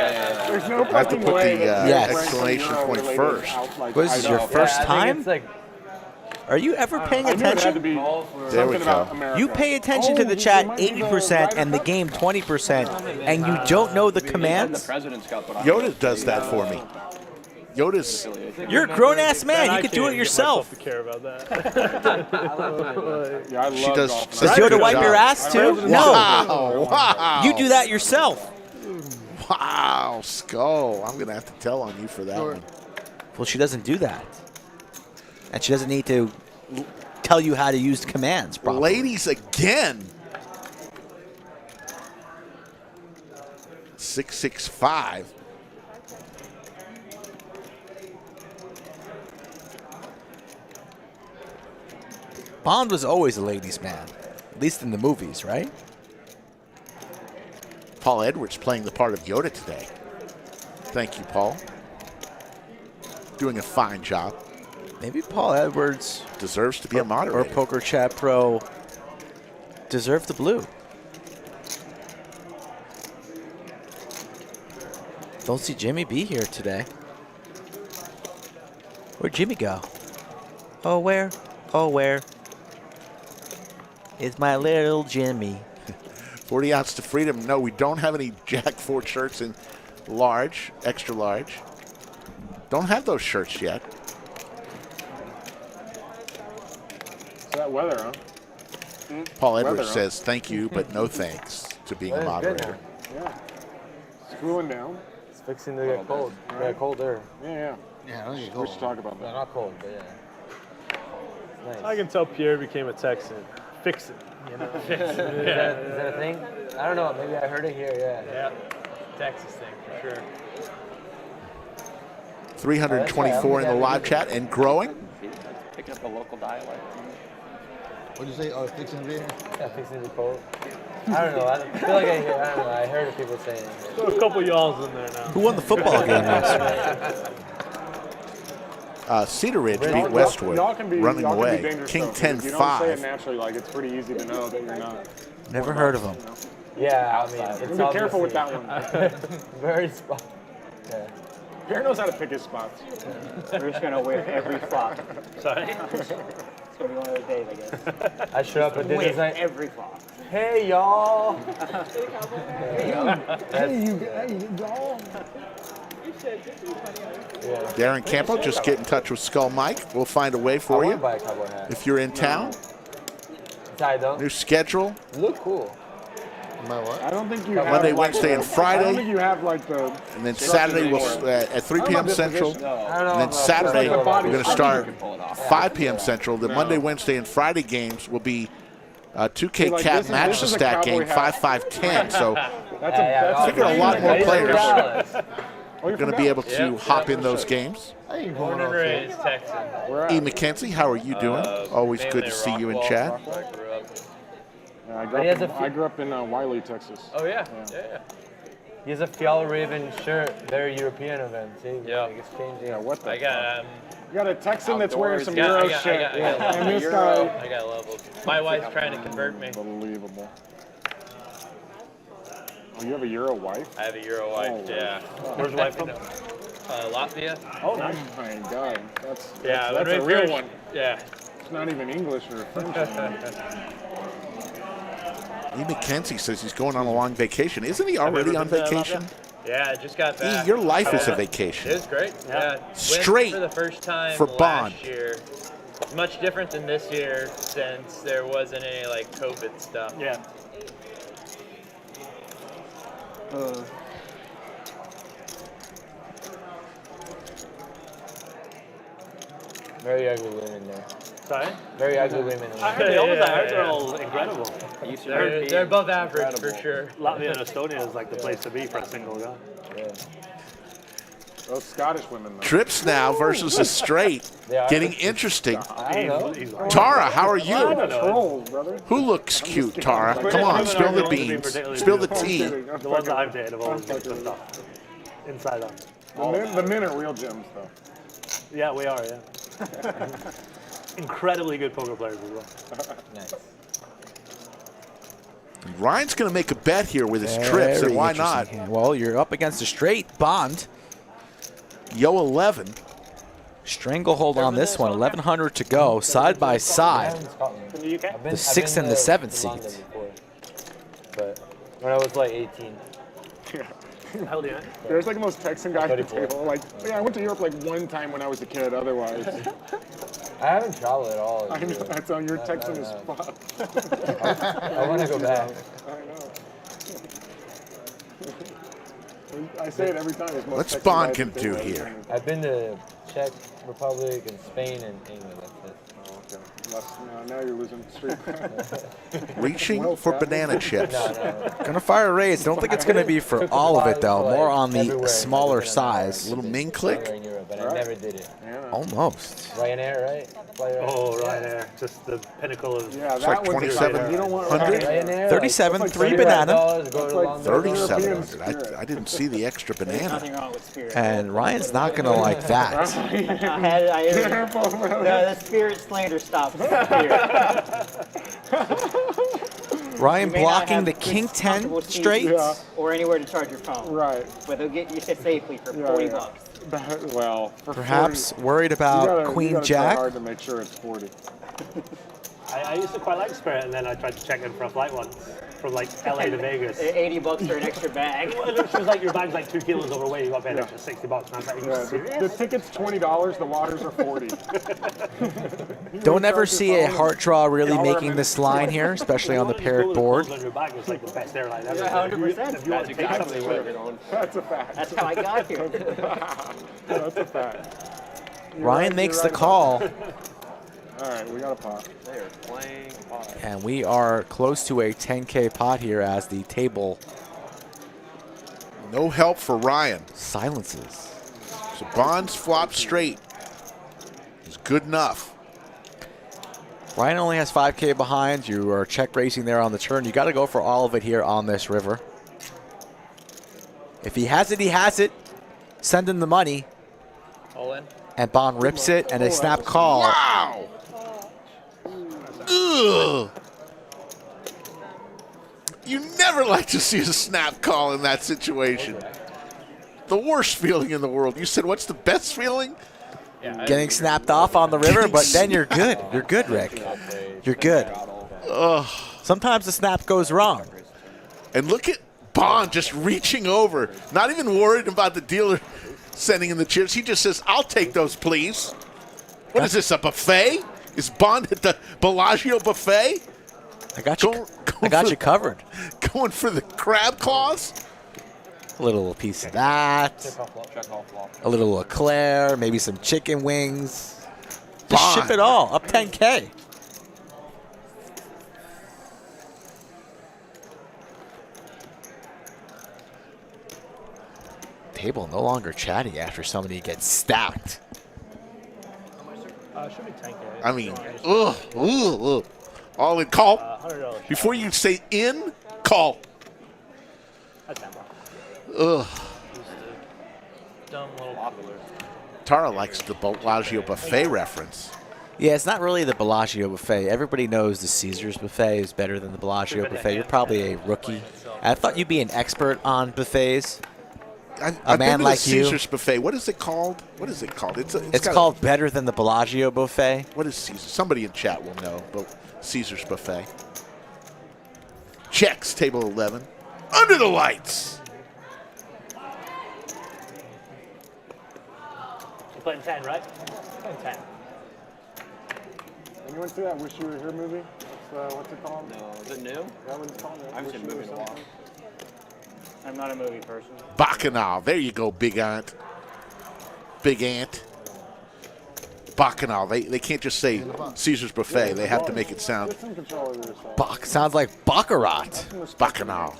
There's no I have to fucking put way the that Yes. exclamation point related first. out, like, What is this, your I first I time? think it's like, Are you ever paying knew it had to attention? be There we something about go. America. You pay attention to the chat 80% and the game 20%, and you don't know the The commands? President's Cup, but Yoda does that for me. Yoda's. You're a grown-ass man. You could do it Get yourself. myself to care about that. Yeah, I love She does. golf. Does such a Yoda good wipe job. your ass too? No. Wow. You do that yourself. Wow, Skull. I'm going to have to tell on you for that one. Well, she doesn't do that. And she doesn't need to tell you how to use the commands properly. Ladies again. 665. Bond was always a ladies' man, at least in the movies, right? Paul Edwards playing the part of Yoda today. Thank you, Paul. Doing a fine job. Maybe Paul Edwards Deserves to be a or moderator. Poker Chat Pro deserve the blue. Don't see Jimmy B here today. Where'd Jimmy go? Oh, where? Oh, where is my little Jimmy? 40 ounce to freedom. No, we don't have any Jack 4 shirts in large, extra large. Don't have those shirts yet. It's that weather, huh? Paul Edwards Weather, huh? says thank you, but no thanks to being a moderator. Yeah. It's cooling down. It's fixing to get cold. Yeah, colder. Yeah. Yeah, I don't get We cold. should talk about No, that. not cold, but yeah. It's nice. I can tell Pierre became a Texan. Fix it, you know. Is that a thing? I don't know. Maybe I heard it here. Yeah. Yeah. Texas thing for sure. 324 in the live chat and growing. Picking up the local dialect. What'd you say? Oh, fixing the beer? Yeah, fixing the cold. I don't know. I feel like I don't know. I heard people saying it. So a couple y'alls in there now. Who won the football game last week? Cedar Ridge Y'all- beat Westwood, y'all can be, running y'all can be away. dangerous, King though, 'cause if you don't say it 10-5. naturally, like it's pretty easy to know that you're not. Never heard of him. Yeah, I mean, it's Be careful with that obviously one. very spot. Yeah. Pierre knows how to pick his spots. We're just gonna win every flop. Sorry? It's gonna be one of those days, I guess. I show up at dinner Win night. every flop. Hey y'all. Darren Campo, just get in touch with Skull Mike. We'll find a way I for want you to buy a cowboy hat. if you're in town. Tie though. New schedule. You look cool. My what? I don't think you have Monday, like Wednesday, and I don't Friday. think you have like the. And then Saturday we'll at 3 p.m. Central. I don't know. And then Saturday we're going to start 5 p.m. Central. The No. Monday, Wednesday, and Friday games will be 2K like, Cat this Match the is a Stack cowboy game, hat. 5-5-10. So That's a. figure a lot more players are are going to be able to hop in those games. I ain't Born going and on raised Texan. E. McKenzie, how are you doing? Always good to see you in chat. I grew up in Wiley, Texas. Oh yeah. Yeah. He has a Fjallraven shirt. Very European event. See? Yeah. Like it's changing. Yeah, what the? I got You got a Texan that's wearing some I Euro got- shit. I got And this Euro. guy. I got levels. My wife's trying to convert me. Unbelievable. Oh, you have a Euro wife? I have a Euro wife. Oh, Yeah. Where's your wife from? Latvia. Oh, nice. Oh my God, that's Yeah. that's when a we real first- one. Yeah. It's not even English or French. E. McKenzie says he's going on a long vacation. Isn't he already on vacation? Yeah, I just got E, back. your life is a It vacation. was great. Yeah. Went Straight for the first time for last Bond. year. Much different than this year since there wasn't any like COVID stuff. Yeah. Very ugly women there. Sorry? Very ugly women. I heard the opposite. I heard they're all incredible. They're above average for sure. Latvia and Estonia is like the place to be for a single guy. Yeah. Those Scottish women, though. Trips now versus a straight. They are. Getting interesting. I don't know. He's like, Tara, how are I'm you? a troll, brother. Who looks cute, Tara? Come on, spill the beans. Spill the tea. the ones that I've dated have always been good stuff. Inside out. The men are real gems, though. Yeah, we are, yeah. Incredibly good poker players as well. Nice. Ryan's going to make a bet here with his Very trips, and why interesting not? hand. Well, you're up against a straight Bond. Yo 11. Stranglehold on this one. 1,100 to go, side by side. From the UK? The 6th and the 7th seeds. But when I was like 18. Hell yeah. There's like the most Texan guy at the 34. table. Like, yeah, I went to Europe like one time when I was a kid. Otherwise, I haven't traveled at all. I know that's on your Texan as fuck. I want to go back. I know. I say it every time. It's most What's Texan Bond guys can at the do table. here? I've been to Czech Republic and Spain and England. That's it. Oh, okay. Now you're losing street. Reaching for banana chips. Gonna fire a raise. Don't think it's gonna be for all of it though. More on the Everywhere. smaller I've been in America. size. Little Ming click. Everywhere in Europe, but I never did it. Almost. Ryanair, right? Oh, Ryanair. Just the pinnacle of. Yeah, It's like that one's 2700. You don't want Ryanair, 37, like, 3 $35 banana. go to like London. 3,700. I didn't see the extra Nothing banana. wrong with Spirit. And Ryan's not gonna like that. No, the Spirit slander stops at Spirit. Ryan You may not blocking have the good, King 10 comfortable seats straight. or anywhere to charge your phone. Right. But they'll get you sit safely for Yeah, 40 yeah. bucks. Well, for Perhaps 40, worried you about gotta Queen try Jack. hard to make sure it's 40. I used to quite like Spirit, and then I tried to check in for a flight once. from like LA to Vegas. $80 for an extra bag. She was like, your bag's like 2 kilos overweight. You got to pay an extra $60. And I was like, Yeah, the ticket's $20. The waters are $40. Don't ever see a heart draw really making this line here, especially on the paired board. On your bag is like the best airline ever. 100%. If you want to take something with it. That's a fact. That's how I got here. That's a fact. Ryan makes the call. All right, we got a pot. They are playing pot. And we are close to a 10K pot here as the table No help for Ryan. silences. So Bonds flop straight is good enough. Ryan only has 5K behind. You are check raising there on the turn. You got to go for all of it here on this river. If he has it, he has it. Send him the money. All in. And Bond rips it, and a snap call. Wow! Ugh. You never like to see a snap call in that situation. The worst feeling in the world. You said, what's the best feeling? Yeah, Getting snapped off on the river, but then you're good. You're good, Rick. You're good. Ugh. Sometimes the snap goes wrong. And look at Bond just reaching over, not even worried about the dealer sending in the chips. He just says, I'll take those, please. What is this, a buffet? Is Bond at the Bellagio buffet? I got you. I got you covered. Going for the crab claws? A little piece of that. A little eclair, maybe some chicken wings. Just ship it all. Up 10K. Table no longer chatty after somebody gets stacked. Should be 10K. I mean, ugh, ugh, ugh. All in call. $100. Before you say in, call. That's $10. Ugh. Dumb little popular. Tara likes the Bellagio buffet reference. Yeah, it's not really the Bellagio buffet. Everybody knows the Caesars buffet is better than the Bellagio buffet. You're probably a rookie. I thought you'd be an expert on buffets. I've man been to like the you. Caesars buffet. What is it called? What is it called? It's got called better than the Bellagio buffet. What is Caesars? Somebody in chat will know. But Caesars buffet. Checks, table 11. Under the lights. You're playing 10, right? Playing 10. Anyone see that Wish You Were Here movie? What's it called? No, is it new? That one's called? I haven't seen a movie in a while. I'm not a movie person. Bacchanal. There you go, big aunt. Big aunt. Bacchanal. They can't just say Caesars buffet. They have to make it sound. Get some control over yourself. Sounds like Baccarat. Bacchanal.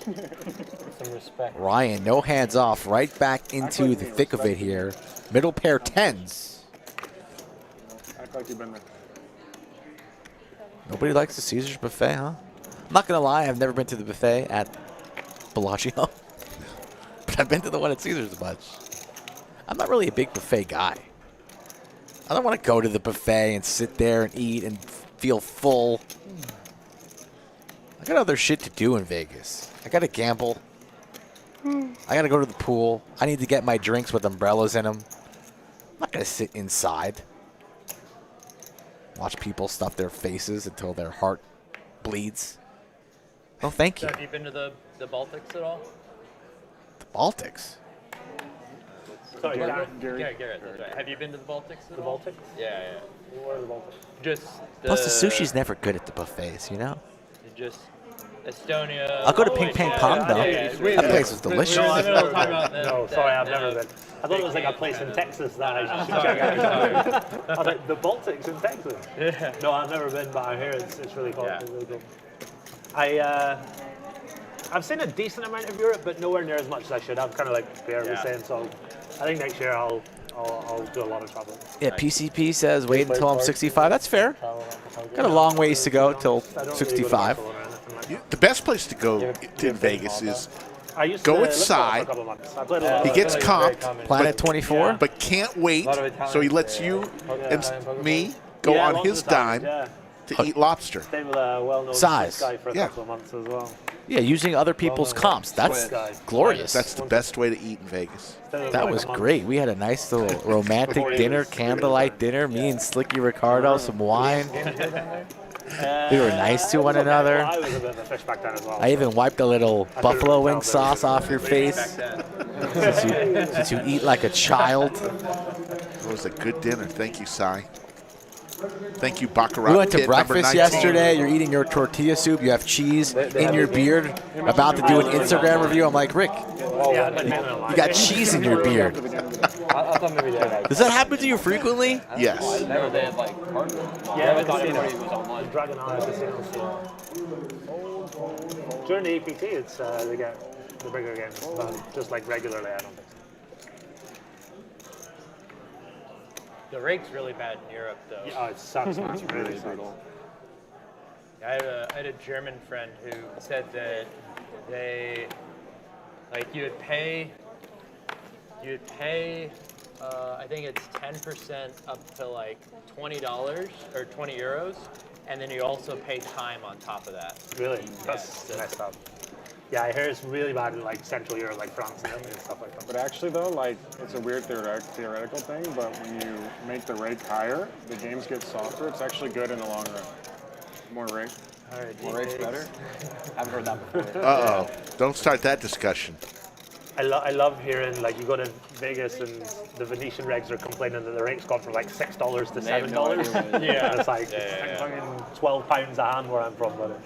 Some respect. Ryan, no hands off, right back into the thick of it here. Middle pair 10s. Act like you've been there. Nobody likes the Caesars buffet, huh? I'm not going to lie, I've never been to the buffet at Bellagio. But I've been to the one at Caesars a bunch. I'm not really a big buffet guy. I don't want to go to the buffet and sit there and eat and feel full. I got other shit to do in Vegas. I got to gamble. I got to go to the pool. I need to get my drinks with umbrellas in them. I'm not going to sit inside. Watch people stuff their faces until their heart bleeds. Oh, thank you. So have you been to the Baltics at all? The Baltics? Sorry, Garrett. Gary. Garrett, that's right. Have you been to the Baltics at The all? Baltics? Yeah, What are the Baltics? yeah. Just Plus, the sushi's never good at the buffets, you know? Just Estonia. I'll go to Ping Pang Pong, though. That place was delicious. No, I know what I'm talking about. No, sorry, I've never been. I thought it was like a place in Texas that I should check out. I was like, the Baltics in Texas? Yeah. No, I've never been, but I hear it's really cool. Yeah. It's really cool. I've seen a decent amount of Europe, but nowhere near as much as I should. I'm kind of like Pier was saying, so I think next year I'll do a lot of traveling. Yeah, PCP says wait until I'm 65. That's fair. Got a long ways to go till 65. The best place to go in Vegas is I used go to with live there for a Cy. couple of months. I played a lot He of- gets comped, Planet 24. but can't wait, so he lets you and me go Yeah, on lots his of the time, dime yeah. to eat lobster. Stayed with a well-known Size. guy for a Yeah. couple of months as well. Yeah, using other people's comps. That's glorious. That's the best way to eat in Vegas. That was great. We had a nice little romantic dinner, candlelight dinner. Me and Slicky Ricardo, some wine. We were nice to one another. I was a bit of a fish back then as well. I even wiped a little buffalo wing tell sauce off your face since you eat like a child. It was a good dinner. Thank you, Cy. Thank you, Baccarat. We went to Kid number breakfast 19. yesterday. You're eating your tortilla soup. You have cheese in your beard. About to do an Instagram review. I'm like, Rick, you got cheese in your beard. I thought maybe that. Does that happen to you frequently? Yes. Never they had like hard. Yeah, I thought everybody was online. Dragon Eye Casino. During the EPT, it's they get the bigger games, but just like regularly, I don't think. The rake's really bad in Europe, though. Yeah, it sucks, man. It's really sucks. I had a German friend who said that they, like, you would pay, I think it's 10% up to like $20 or 20 euros, and then you also pay time on top of that. Really? That's messed up. Yeah, I hear it's really bad in like Central Europe, like France and Italy and stuff like that. But actually, though, like it's a weird theoretical thing. But when you make the rake higher, the games get softer. It's actually good in the long run. More rake. All right, More rake's better. Haven't heard that before. Uh-oh. Don't start that discussion. I love hearing, like, you go to Vegas and the Venetian regs are complaining that the rake's gone from like $6 to They have $7. no idea what it is. Yeah, and it's like fucking £12 a hand where I'm from, but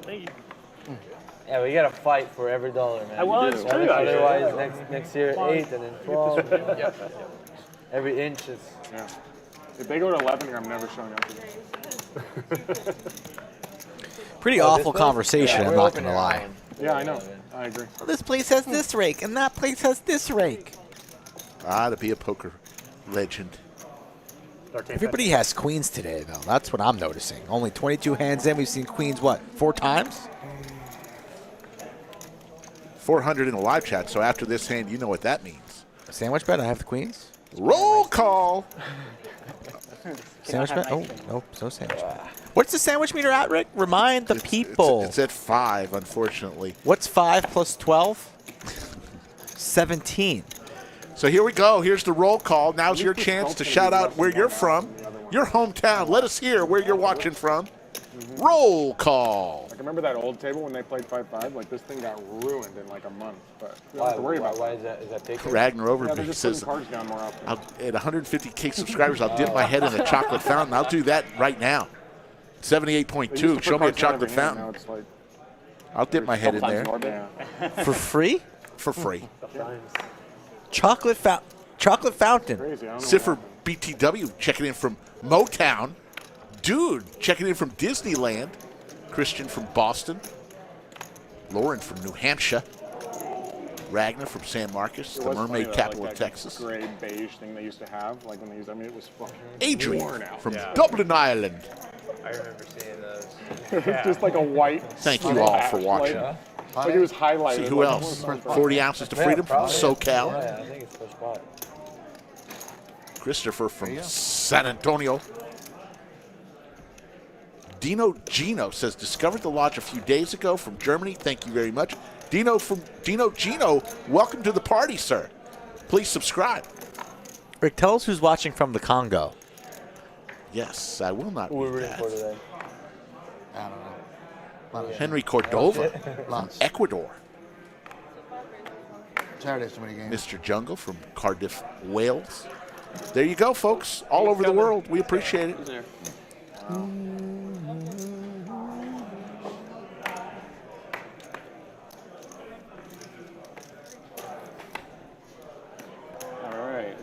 Yeah, we gotta fight for every dollar, man. well, it's true. Otherwise, next year 8 and then 12. Every inch is. Yeah. If they go to 11 here, I'm never showing up again. Pretty awful conversation, I'm not going to lie. Yeah, I know. I agree. Well, this place has this rake, and that place has this rake. To be a poker legend. Everybody has queens today, though. That's what I'm noticing. Only 22 hands in. We've seen queens, what, 4 times? 400 in the live chat, so after this hand, you know what that means. Sandwich bet, I have the queens. Roll call. Sandwich bet? Oh, no, no sandwich bet. What's the sandwich meter at, Rick? Remind the people. It's at 5, unfortunately. What's 5 plus 12? 17. So here we go. Here's the roll call. Now's your chance to shout out where you're from, your hometown. Let us hear where you're watching from. Roll call. Like, remember that old table when they played 5-5? Like, this thing got ruined in like a month. But you don't have to worry about Why is that taken? Ragnar Yeah, they're Overby just says, putting cards down more often. at 150K subscribers, I'll dip my head in a chocolate fountain. I'll do that right now. 78.2. Show me a chocolate fountain. I'll dip my head in there. For free? For free. Chocolate fountain. Cipher BTW checking in from Motown. Dude checking in from Disneyland. Christian from Boston. Lauren from New Hampshire. Ragnar from San Marcos, the mermaid capital of Texas. Gray beige thing they used to have, like when they used. I mean, it was fucking Adrian worn out. from Dublin, Ireland. I remember seeing those. Just like a white. Thank you all for watching. Like it was highlighted. See who else? 40 ounces to freedom from SoCal. Yeah, I think it's first spot. Christopher from San Antonio. Dino Gino says, discovered the lodge a few days ago from Germany. Thank you very much. Dino Gino, welcome to the party, sir. Please subscribe. Rick, tell us who's watching from the Congo. Yes, I will not Who we're read rooting that. for today? I don't know. Henry Cordova Lots. from Ecuador. Saturday, so many games. Mr. Jungle from Cardiff, Wales. There you go, folks. All over the world. We appreciate it. All right.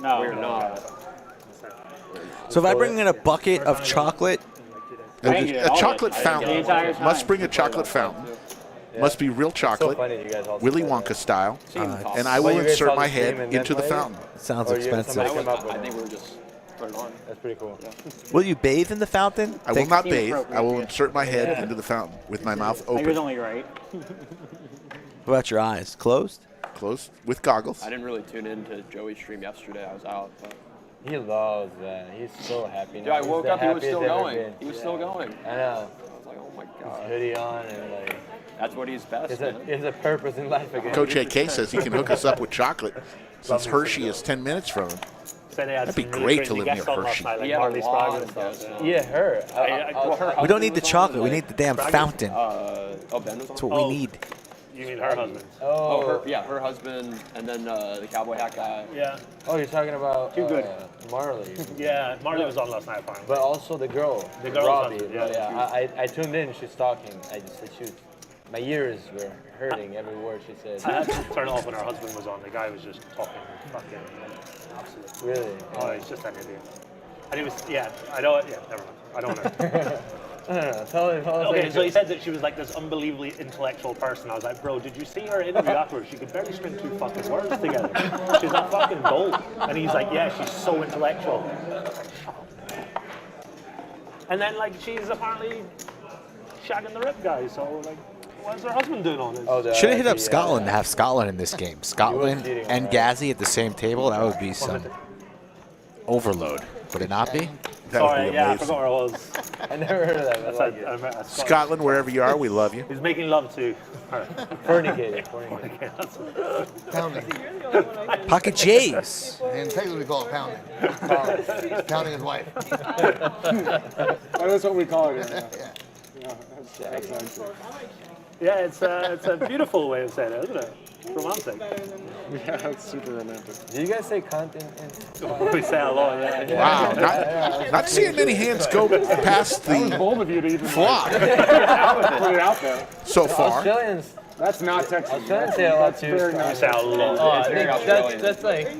No, we're not. So if I bring in a bucket of chocolate, A chocolate fountain. Must bring a chocolate fountain. Must be real chocolate, Willy Wonka style, and I will insert my head into the fountain. Sounds expensive. I think we were just put it on. That's pretty cool. Will you bathe in the fountain? I will not bathe. I will insert my head into the fountain with my mouth I was open. only right. What about your eyes? Closed? Closed with goggles. I didn't really tune into Joey's stream yesterday. I was out. But He loves that. He's so happy now. Dude, I He's woke the up, he was happiest still ever going. been. He was still going. I know. I was like, oh my His god. hoodie on and like. That's what he's best. Man. It's a purpose in life again. Coach AK says he can hook us up with chocolate since Hershey is 10 minutes from him. Said they had That'd be some really great to crazy live near guests on last Hershey. night, like Yeah, Marley a lot Sprague and of stuff. guests, Yeah, her. We don't need the chocolate. We need the damn Sprague- fountain. Oh, Ben was on? That's what we need. You mean her husband? Oh, her husband, and then the cowboy hat guy. Yeah. Oh, you're talking about Too good. Marley. Yeah, Marley was on last night, apparently. But also the girl. The girl's Robbie. husband, yeah. Yeah, I tuned in. She's talking. I just said, shoot. My ears were hurting every word she said. I had to turn it off when her husband was on. The guy was just talking fucking absolute. Really? Oh, he's just an idiot. And he was, yeah, I don't, yeah, never mind. I don't know. Tell us Okay, so he said that she was like this unbelievably intellectual person. I was like, bro, did you see her interview afterwards? She could barely string 2 fucking words together. She's a fucking gold. And he's like, yeah, she's so intellectual. And then, like, she's apparently shagging the Rip guy, so, like, what's her husband doing on this? Should have hit up Scotland to have Scotland in this game. Scotland and Gazzy at the same table. That would be some overload. Would it not be? That would Sorry, be yeah, I amazing. forgot where I was. I never heard of that. That's I I met a Scottish- Scotland, wherever you are, we love you. He's making love to her. Fornicated. Pounding. Pocket J's. In Texas, we call it pounding. Pounding his wife. Oh, that's what we call it. Yeah. Yeah. That's actually. Yeah, it's a beautiful way of saying it, isn't it? Romantic. Yeah, it's super romantic. Do you guys say content? We say a lot, yeah. Wow, not seeing many hands go past That was the bold of you to even flop put it out there. so far. Australians. That's not Texas. Australians say a lot That's too. very We not say a lot. Oh, I think that's like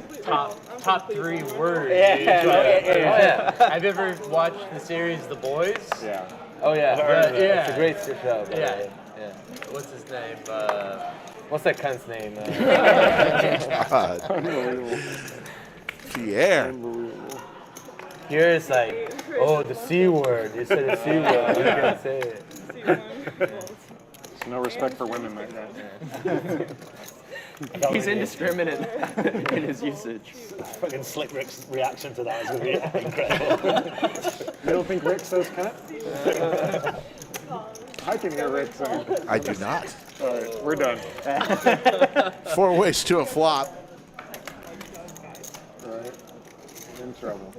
top 3 words. Yeah. Oh yeah. Have you ever watched the series The Boys? Yeah. Oh yeah. Yeah. It's a great show. by the Yeah. way. Yeah. What's his name? What's that cunt's name? God. Unbelievable. Pierre. Unbelievable. Here it's like, oh, the C word. You said the C word. You can't say it. There's no respect for women like that. He's indiscriminate in his usage. Fucking Slick Rick's reaction to that is going to be incredible. You don't think Rick says cunt? I can hear Rick saying. I do not. All right, we're done. 4 ways to a flop. All right. In trouble.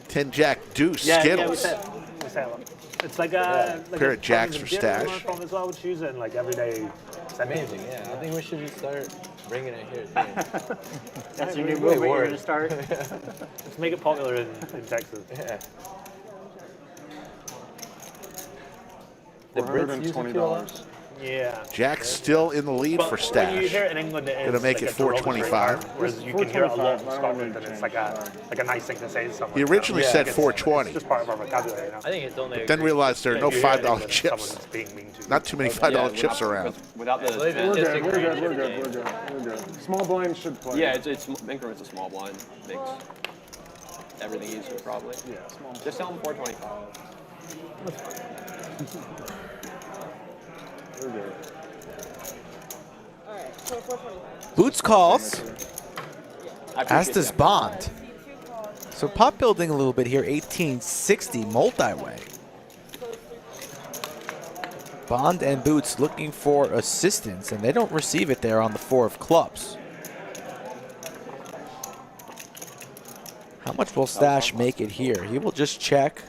10 Jack Deuce Yeah, we Skittles. say a lot. It's like a Pair of jacks for Stache. From as well, would choose it in like everyday. It's amazing. Yeah, I think we should just start bringing it here. That's your new move. Where you're going to start? Let's make it popular in Texas. Yeah. The Brits use it $420. Yeah. Jack's still in the lead But for when you hear Stache. it in England, it is Gonna make like it a derogatory $4.25. term, Whereas you can hear it a lot in $4.25, Scotland, and it's like a nice thing to say to someone. He originally Yeah, said it's $4.20. just part of our vocabulary, you know? I think it's only. Then realized there are no If you hear it in $5 England, it's someone chips. that's being mean to you. Not too many $5 chips around. Without the We're We're good. We're disagreeing good. in We're the good. game. We're good. We're good. Small blind should play. Yeah, it's increments a small blind makes everything easier probably. Yeah. Small. Just tell him 425. We're good. All right, so 425. Boots calls, I as appreciate does that. Bond. So pot building a little bit here, 1860 multi-way. Bond and Boots looking for assistance, and they don't receive it there on the 4 of clubs. How much will Stache make it here? He will just check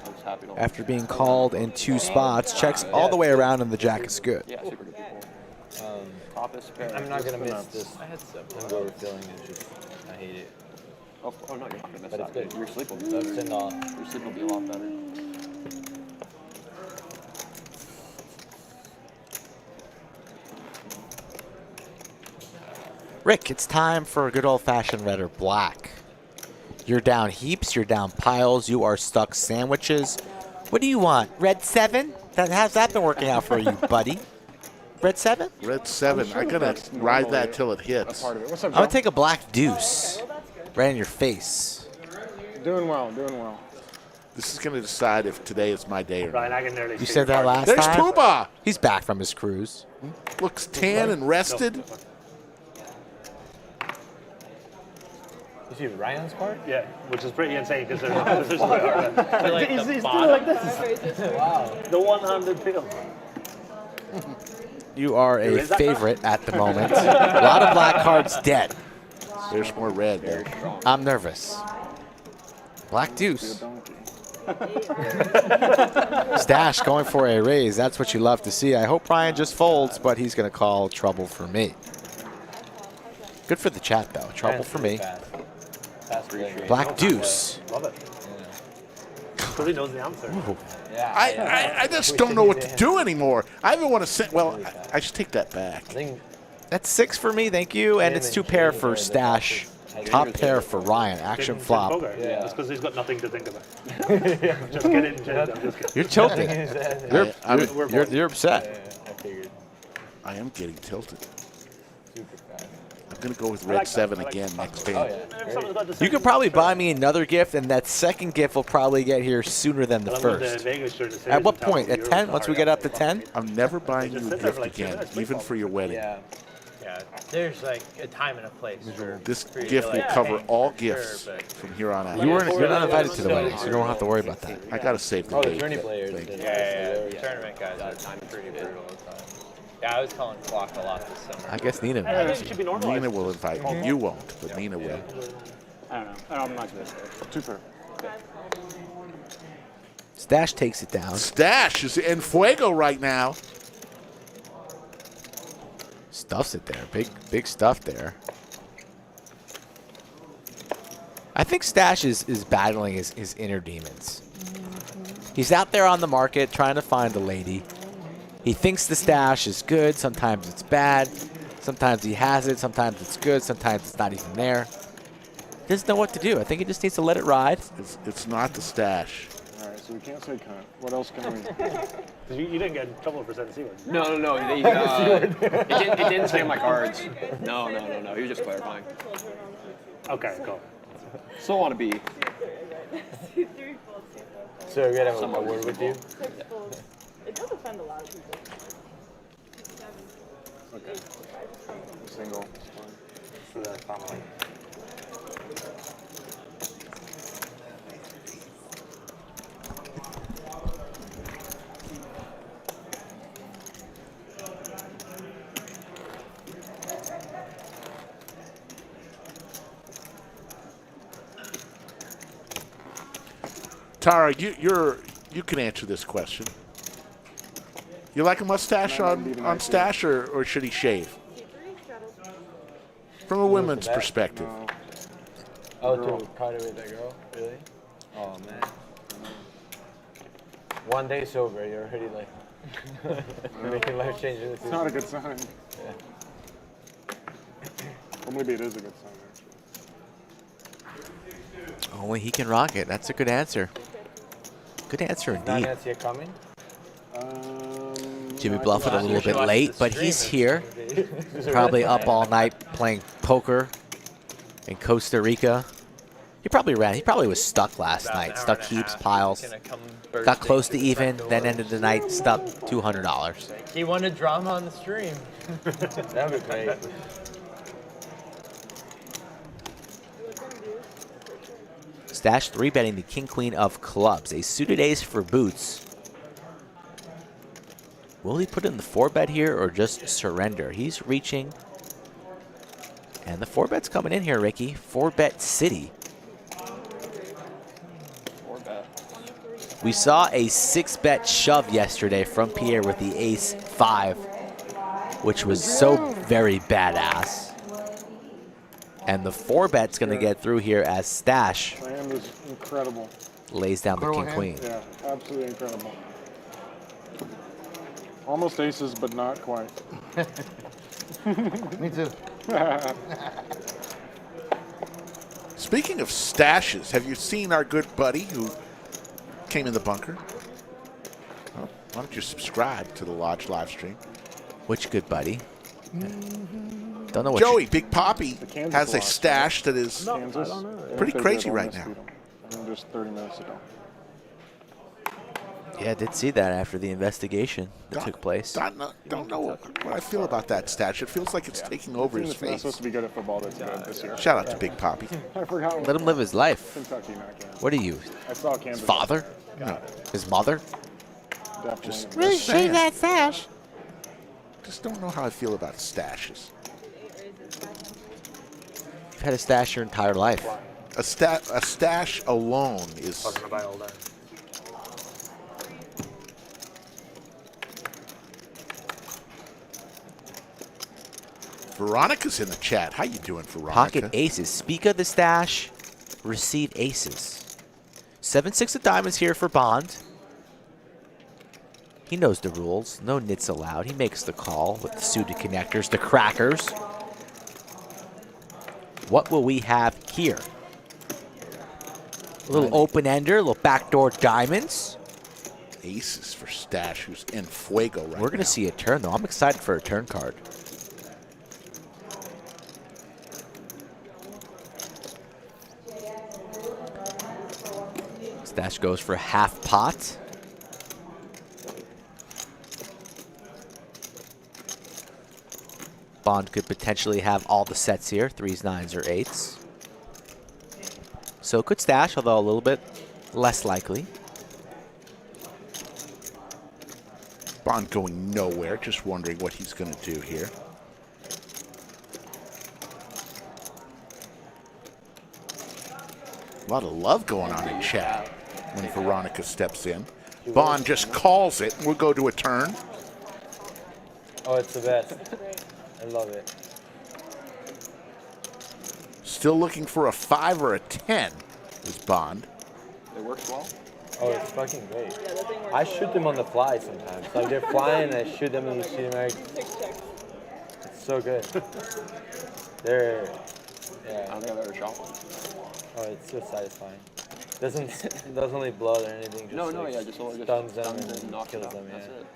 after being called in 2 spots. Checks all the way around, and the jack is good. Yeah, super good people. Top is pair. I'm not gonna miss this. Hungover feeling. It's just, I hate it. Oh, no, you're not gonna miss But that. it's good. Your sleep will be So better. send off. Your sleep will be a lot better. Rick, it's time for a good old-fashioned red or black. You're down heaps, you're down piles, you are stuck sandwiches. What do you want? Red 7? How's that been working out for you, buddy? Red 7? Red 7. I'm going to ride that till it hits. Part of it. What's I'm up, going Joe? to take a black deuce right in your face. Doing well. Doing well. This is going to decide if today is my day or not. Brian, I can nearly You see said the that card. last There's time? Poobah. He's back from his cruise. Looks tan and rested. You see Ryan's card? Yeah, which is pretty insane because there's so hard. like He's the doing bottom? like this. Wow. The one-handed peel. You are a Is that favorite at the moment. A lot of black cards dead. There's more red there. I'm nervous. Black deuce. Stache going for a raise. That's what you love to see. I hope Ryan just folds, but he's going to call trouble for me. Good for the chat, though. Trouble for me. Black deuce. Love it. Because he knows the answer. I just don't know what to do anymore. I even want to say, well, I should take that back. That's 6 for me, thank you, and it's 2 pair for Stache. Top pair for Ryan. Action flop. That's because he's got nothing to think about. Just get it, Jed. I'm just kidding. You're tilting. You're upset. I am getting tilted. I'm going to go with red 7 again next game. You could probably buy me another gift, and that second gift will probably get here sooner than the first. At what point? At 10? Once we get up to 10? I'm never buying you a gift again, even for your wedding. Yeah, there's like a time and a place. This gift will cover all gifts from here on out. You're not invited to the wedding, so you don't have to worry about that. I got to save the date. Tournament guys are pretty brutal. Yeah, I was calling clock a lot this summer. I guess Nina will. Nina will invite you. You won't, but Nina will. I don't know. I'm not going to say. 2 pair. Stache takes it down. Stache is in fuego right now. Stuffs it there. Big stuff there. I think Stache is battling his inner demons. He's out there on the market trying to find a lady. He thinks the stash is good. Sometimes it's bad. Sometimes he has it. Sometimes it's good. Sometimes it's not even there. He doesn't know what to do. I think he just needs to let it ride. It's not the stash. All right, so we can't say cunt. What else can we? You didn't get in trouble for saying the C word. No. It didn't say on my cards. No. He was just clarifying. Okay, cool. Still want to be. So we're going to have a word with you? It does offend a lot of people. Okay. Single. For the family. Tara, you can answer this question. You like a mustache on Stache, or should he shave? From a women's perspective. Oh, to party with that girl? Really? Oh, man. One day sober, you're already like making life changes. It's not a good sign. Yeah. Or maybe it is a good sign, actually. Only he can rock it. That's a good answer. Good answer indeed. Nancy coming? Jimmy Bluff it a little bit late, but he's here. Probably up all night playing poker in Costa Rica. He probably ran. He probably was stuck last night. Stuck heaps, piles. Got close to even, then ended the night stuck $200. He wanted drama on the stream. That would be great. Stache 3-betting the king queen of clubs. A suited ace for boots. Will he put in the 4-bet here or just surrender? He's reaching. And the 4-bet's coming in here, Ricky. 4-bet city. 4-bet. We saw a 6-bet shove yesterday from Pier with the ace-5, which was so very badass. And the 4-bet's going to get through here as Stache Hand is incredible. lays down the king-queen. Yeah, absolutely incredible. Almost aces, but not quite. Me too. Speaking of stashes, have you seen our good buddy who came in the bunker? Well, why don't you subscribe to the Lodge live stream? Which good buddy? Don't know what Joey, Big Poppy, Kansas has a Lodge. stash that is Kansas. pretty crazy right now. Just 30 minutes ago. Yeah, I did see that after the investigation that took place. Don't know what I feel about that stash. It feels like it's taking over his It's not face. supposed to be good at football that's good this year. Shout out to Big Poppy. I forgot. Let him live his life. Kentucky, not Kansas. What are you? I saw His Kansas. father? No. His mother? Definitely. Really shave that stash. Just don't know how I feel about stashes. You've had a stash your entire life. A stash alone is. Fucking to buy all that. Veronica's in the chat. How you doing, Veronica? Pocket aces. Speak of the stash, receive aces. 7-6 of diamonds here for Bond. He knows the rules. No nits allowed. He makes the call with the suited connectors, the crackers. What will we have here? A little open-ender, a little backdoor diamonds. Aces for Stache, who's in fuego right now. We're going to see a turn, though. I'm excited for a turn card. Stache goes for half pot. Bond could potentially have all the sets here, 3s, 9s, or 8s. So could Stache, although a little bit less likely. Bond going nowhere, just wondering what he's going to do here. A lot of love going on in chat when Veronica steps in. Bond just calls it. We'll go to a turn. Oh, it's the best. I love it. Still looking for a 5 or a 10 is Bond. It works well. Oh, it's fucking great. I shoot them on the fly sometimes. Like they're flying, and I shoot them and you see them like. It's so good. They're. Yeah. I don't think I've ever shot one. Oh, it's so satisfying. Doesn't leave blood or anything. Just No, like, yeah, just stuns them stuns and knocks kills it out. them. That's Yeah. it.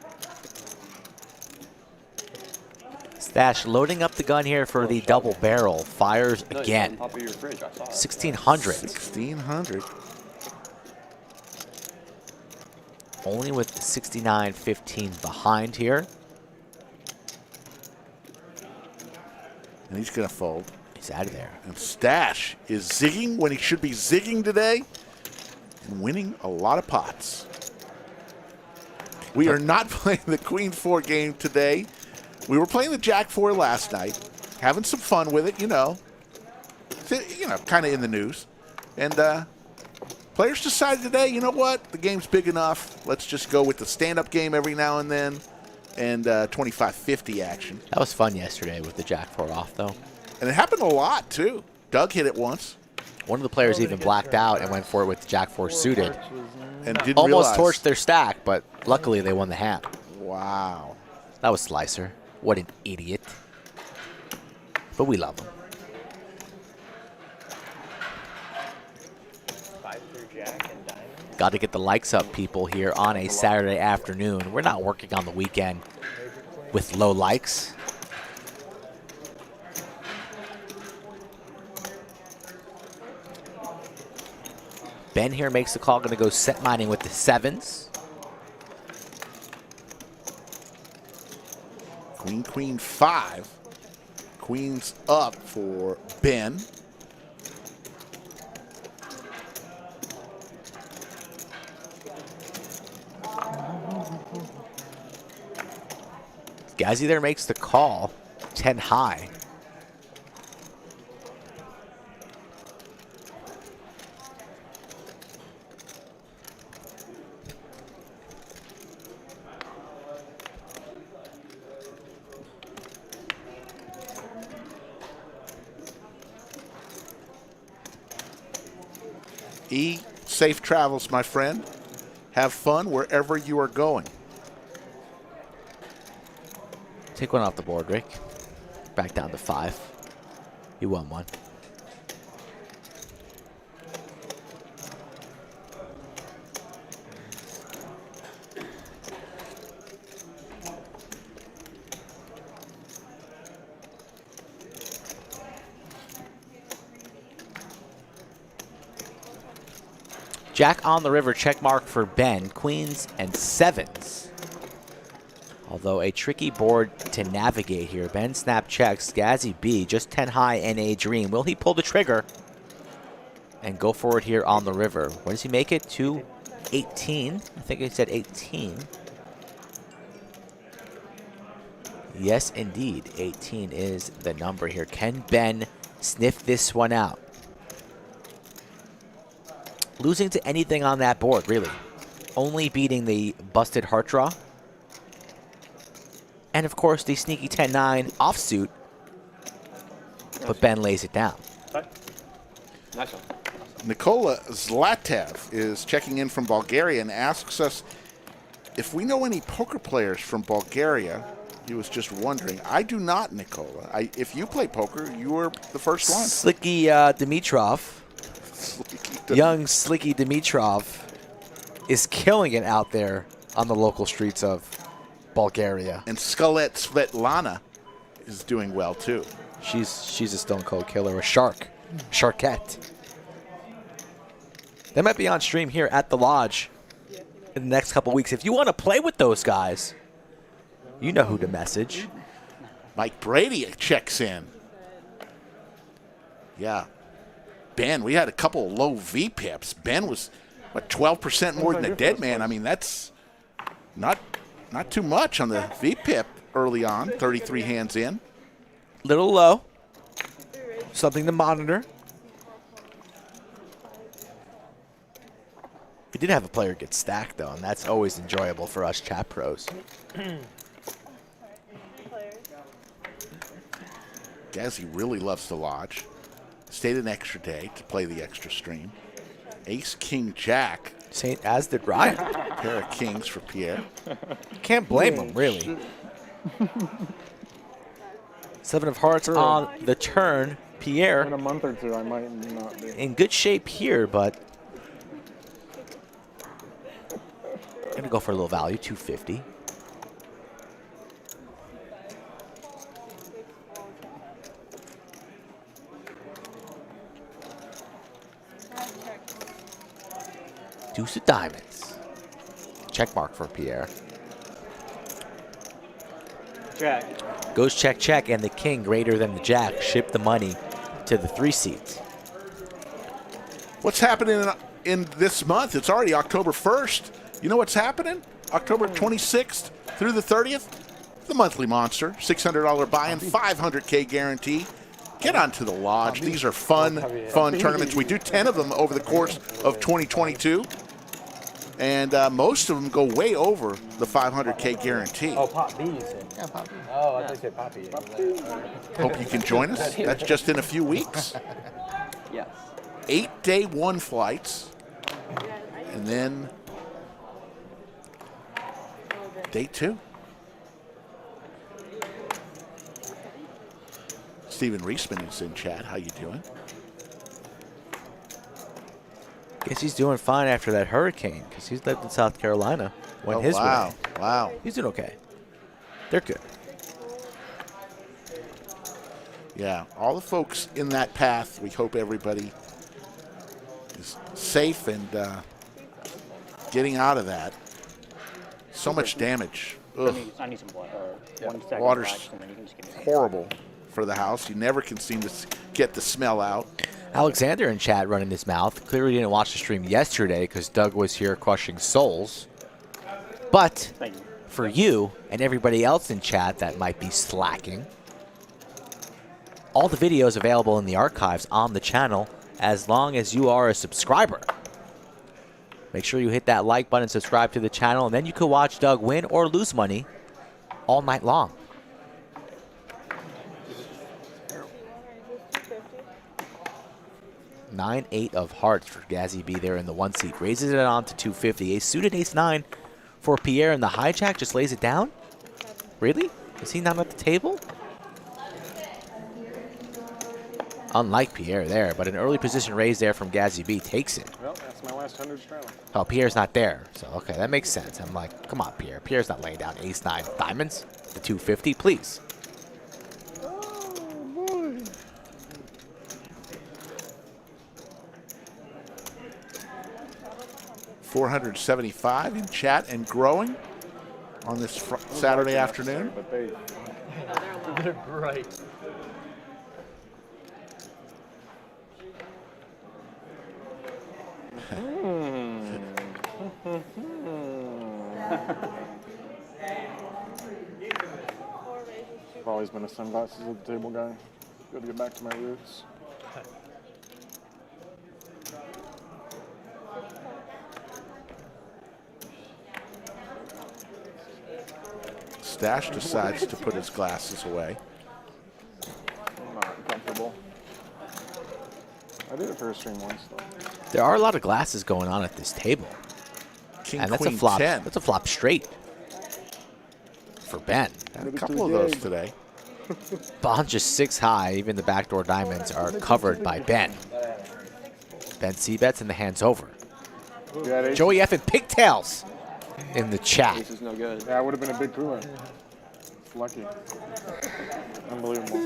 Stache loading up the gun here for the double barrel. Fires No, again. on top of your fridge, I saw it. 1600. 1600. Only with 69.15 behind here. And he's going to fold. He's out of there. And Stache is zigging when he should be zigging today and winning a lot of pots. We are not playing the Queen 4 game today. We were playing the Jack 4 last night, having some fun with it, you know. Kind of in the news. And players decided today, you know what, the game's big enough. Let's just go with the stand-up game every now and then and 25-50 action. That was fun yesterday with the Jack 4 off, though. And it happened a lot, too. Doug hit it once. One of the players even blacked out and went for it with the Jack 4 suited. And didn't almost realize. torched their stack, but luckily they won the hand. Wow. That was Slicer. What an idiot. But we love him. 5 through Jack and diamond. Got to get the likes up, people, here on a Saturday afternoon. We're not working on the weekend with low likes. Ben here makes the call, going to go set mining with the 7s. Queen, Queen 5. Queen's up for Ben. Gazzy there makes the call, 10 high. E, safe travels, my friend. Have fun wherever you are going. Take one off the board, Rick. Back down to 5. You won one. Jack on the river, check mark for Ben. Queens and 7s. Although a tricky board to navigate here. Ben snap checks. Gazzy B, just 10 high and a dream. Will he pull the trigger and go forward here on the river? What does he make it to? 18. I think he said 18. Yes, indeed. 18 is the number here. Can Ben sniff this one out? losing to anything on that board, really. Only beating the busted heart draw. And, of course, the sneaky 10-9 offsuit. But Ben lays it down. Nice one. Nikola Zlatev is checking in from Bulgaria and asks us if we know any poker players from Bulgaria. He was just wondering. I do not, Nikola. If you play poker, you were the first one. Slicky Dimitrov. Young Slicky Dimitrov is killing it out there on the local streets of Bulgaria. And Skullet Svetlana is doing well, too. She's a stone cold killer, a sharkette. They might be on stream here at the Lodge in the next couple weeks. If you want to play with those guys, you know who to message. Mike Brady checks in. Yeah. Ben, we had a couple of low V-pips. Ben was, what, 12% more than the dead man? I mean, that's not too much on the V-pip early on, 33 hands in. Little low. Something to monitor. We did have a player get stacked, though, and that's always enjoyable for us chat pros. Gazzy really loves the Lodge. Stayed an extra day to play the extra stream. Ace, King, Jack. As did Ryan. Pair of kings for Pierre. Can't blame him, really. 7 of hearts on the turn. Pierre. In a month or two, I might not be. In good shape here, but gonna go for a little value, 250. Deuce of diamonds. Check mark for Pierre. Check. Goes check, check, and the king greater than the jack. Ship the money to the 3 seats. What's happening in this month? It's already October 1st. You know what's happening? October 26th through the 30th? The monthly monster, $600 buy-in, $500K guarantee. Get onto the Lodge. These are fun tournaments. We do 10 of them over the course of 2022. And most of them go way over the $500K guarantee. Oh, Pop B, you said. Yeah, Poppy. Oh, I thought you said Poppy. Hope you can join us. That's just in a few weeks. Yes. 8 day 1 flights. And then day 2. Steven Reisman is in chat. How you doing? Guess he's doing fine after that hurricane because he's lived in South Carolina. Went his way. Wow. He's doing okay. They're good. Yeah, all the folks in that path, we hope everybody is safe and getting out of that. So much damage. Ugh. I need some water. 1 second. Water's relax, and then you can just give me horrible for the house. You never can seem to get the smell out. Alexander in chat running his mouth. Clearly didn't watch the stream yesterday because Doug was here crushing souls. But Thank you. for you and everybody else in chat that might be slacking, all the videos available in the archives on the channel as long as you are a subscriber. Make sure you hit that like button, subscribe to the channel, and then you can watch Doug win or lose money all night long. 9-8 of hearts for Gazzy B there in the 1 seat. Raises it on to 250. A suited ace-9 for Pierre, and the hijack just lays it down? Really? Is he not at the table? Unlike Pierre there, but an early position raise there from Gazzy B takes it. Well, that's my last 100 straddle. Oh, Pierre's not there. So, okay, that makes sense. I'm like, come on, Pierre. Pierre's not laying down ace-9 diamonds. The 250, please. $475 in chat and growing on this Saturday afternoon. But they, They're bright. I've always been a sunglasses at the table guy. Got to get back to my roots. Stache decides to put his glasses away. I'm not comfortable. I did it for a stream once, though. There are a lot of glasses going on at this table. King, and that's queen, a flop. 10. That's a flop straight for Ben. Had a couple of those today. Bond just 6 high. Even the backdoor diamonds are covered by Ben. Ben C-bets and the hand's over. Joey F and Pigtails in the chat. This is no good. Yeah, it would have been a big cooler. It's lucky. Unbelievable.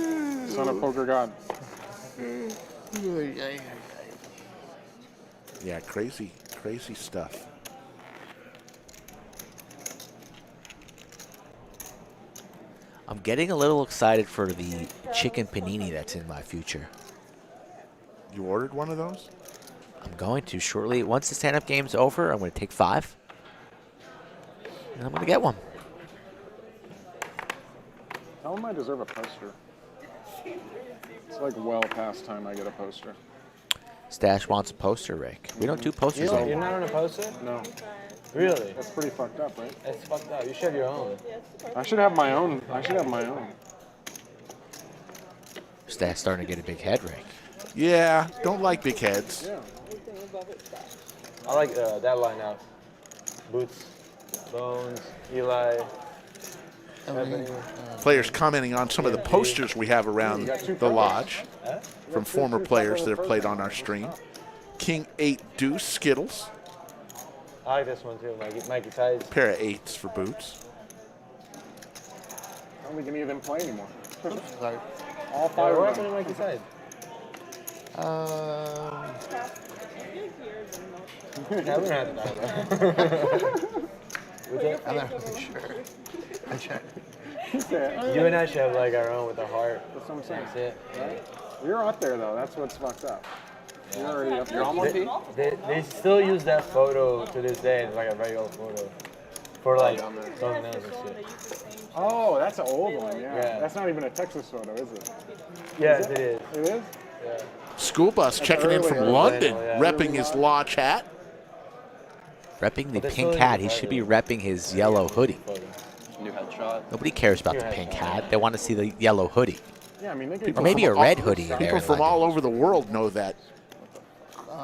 Son of poker god. Yeah, crazy, crazy stuff. I'm getting a little excited for the chicken panini that's in my future. You ordered one of those? I'm going to shortly. Once the stand-up game's over, I'm going to take 5. And I'm going to get one. Tell him I deserve a poster. It's like well past time I get a poster. Stache wants a poster, Rick. We don't do posters You're anymore. not on a poster? No. Really? That's pretty fucked up, right? It's fucked up. You should have your own. I should have my own. I should have my own. Stache starting to get a big head, Rick. Yeah, don't like big heads. Yeah. I like that lineup. Boots, Bones, Eli, Ebony. Players commenting on some of the posters we have around the lodge from former players that have played on our stream. King 8 Deuce Skittles. I like this one too, Mikey Ties. Pair of 8s for Boots. I don't think any of them play anymore. Sorry. All 5 What of happened to them. Mikey Ties? Yeah, we don't have to talk about it. I'm not really sure. I checked. You and I should have like our own with the heart. That's what I'm saying. That's it. Right? You're up there, though. That's what's fucked up. You're already up there. You're on one, Pete? They still use that photo to this day. It's like a very old photo. For like something else and shit. Oh, that's an old one, yeah. Yeah. That's not even a Texas photo, is it? Yes, it is. It is? Yeah. School bus checking in from early. London, Yeah. repping his lodge hat. Repping the But they're pink still hat. in He the should be photo. repping his yellow hoodie. New headshot. Nobody cares about the pink hat. They want to see the yellow hoodie. Yeah, I mean, they could Or maybe a from all- red hoodie there. People in from London. all over the world know that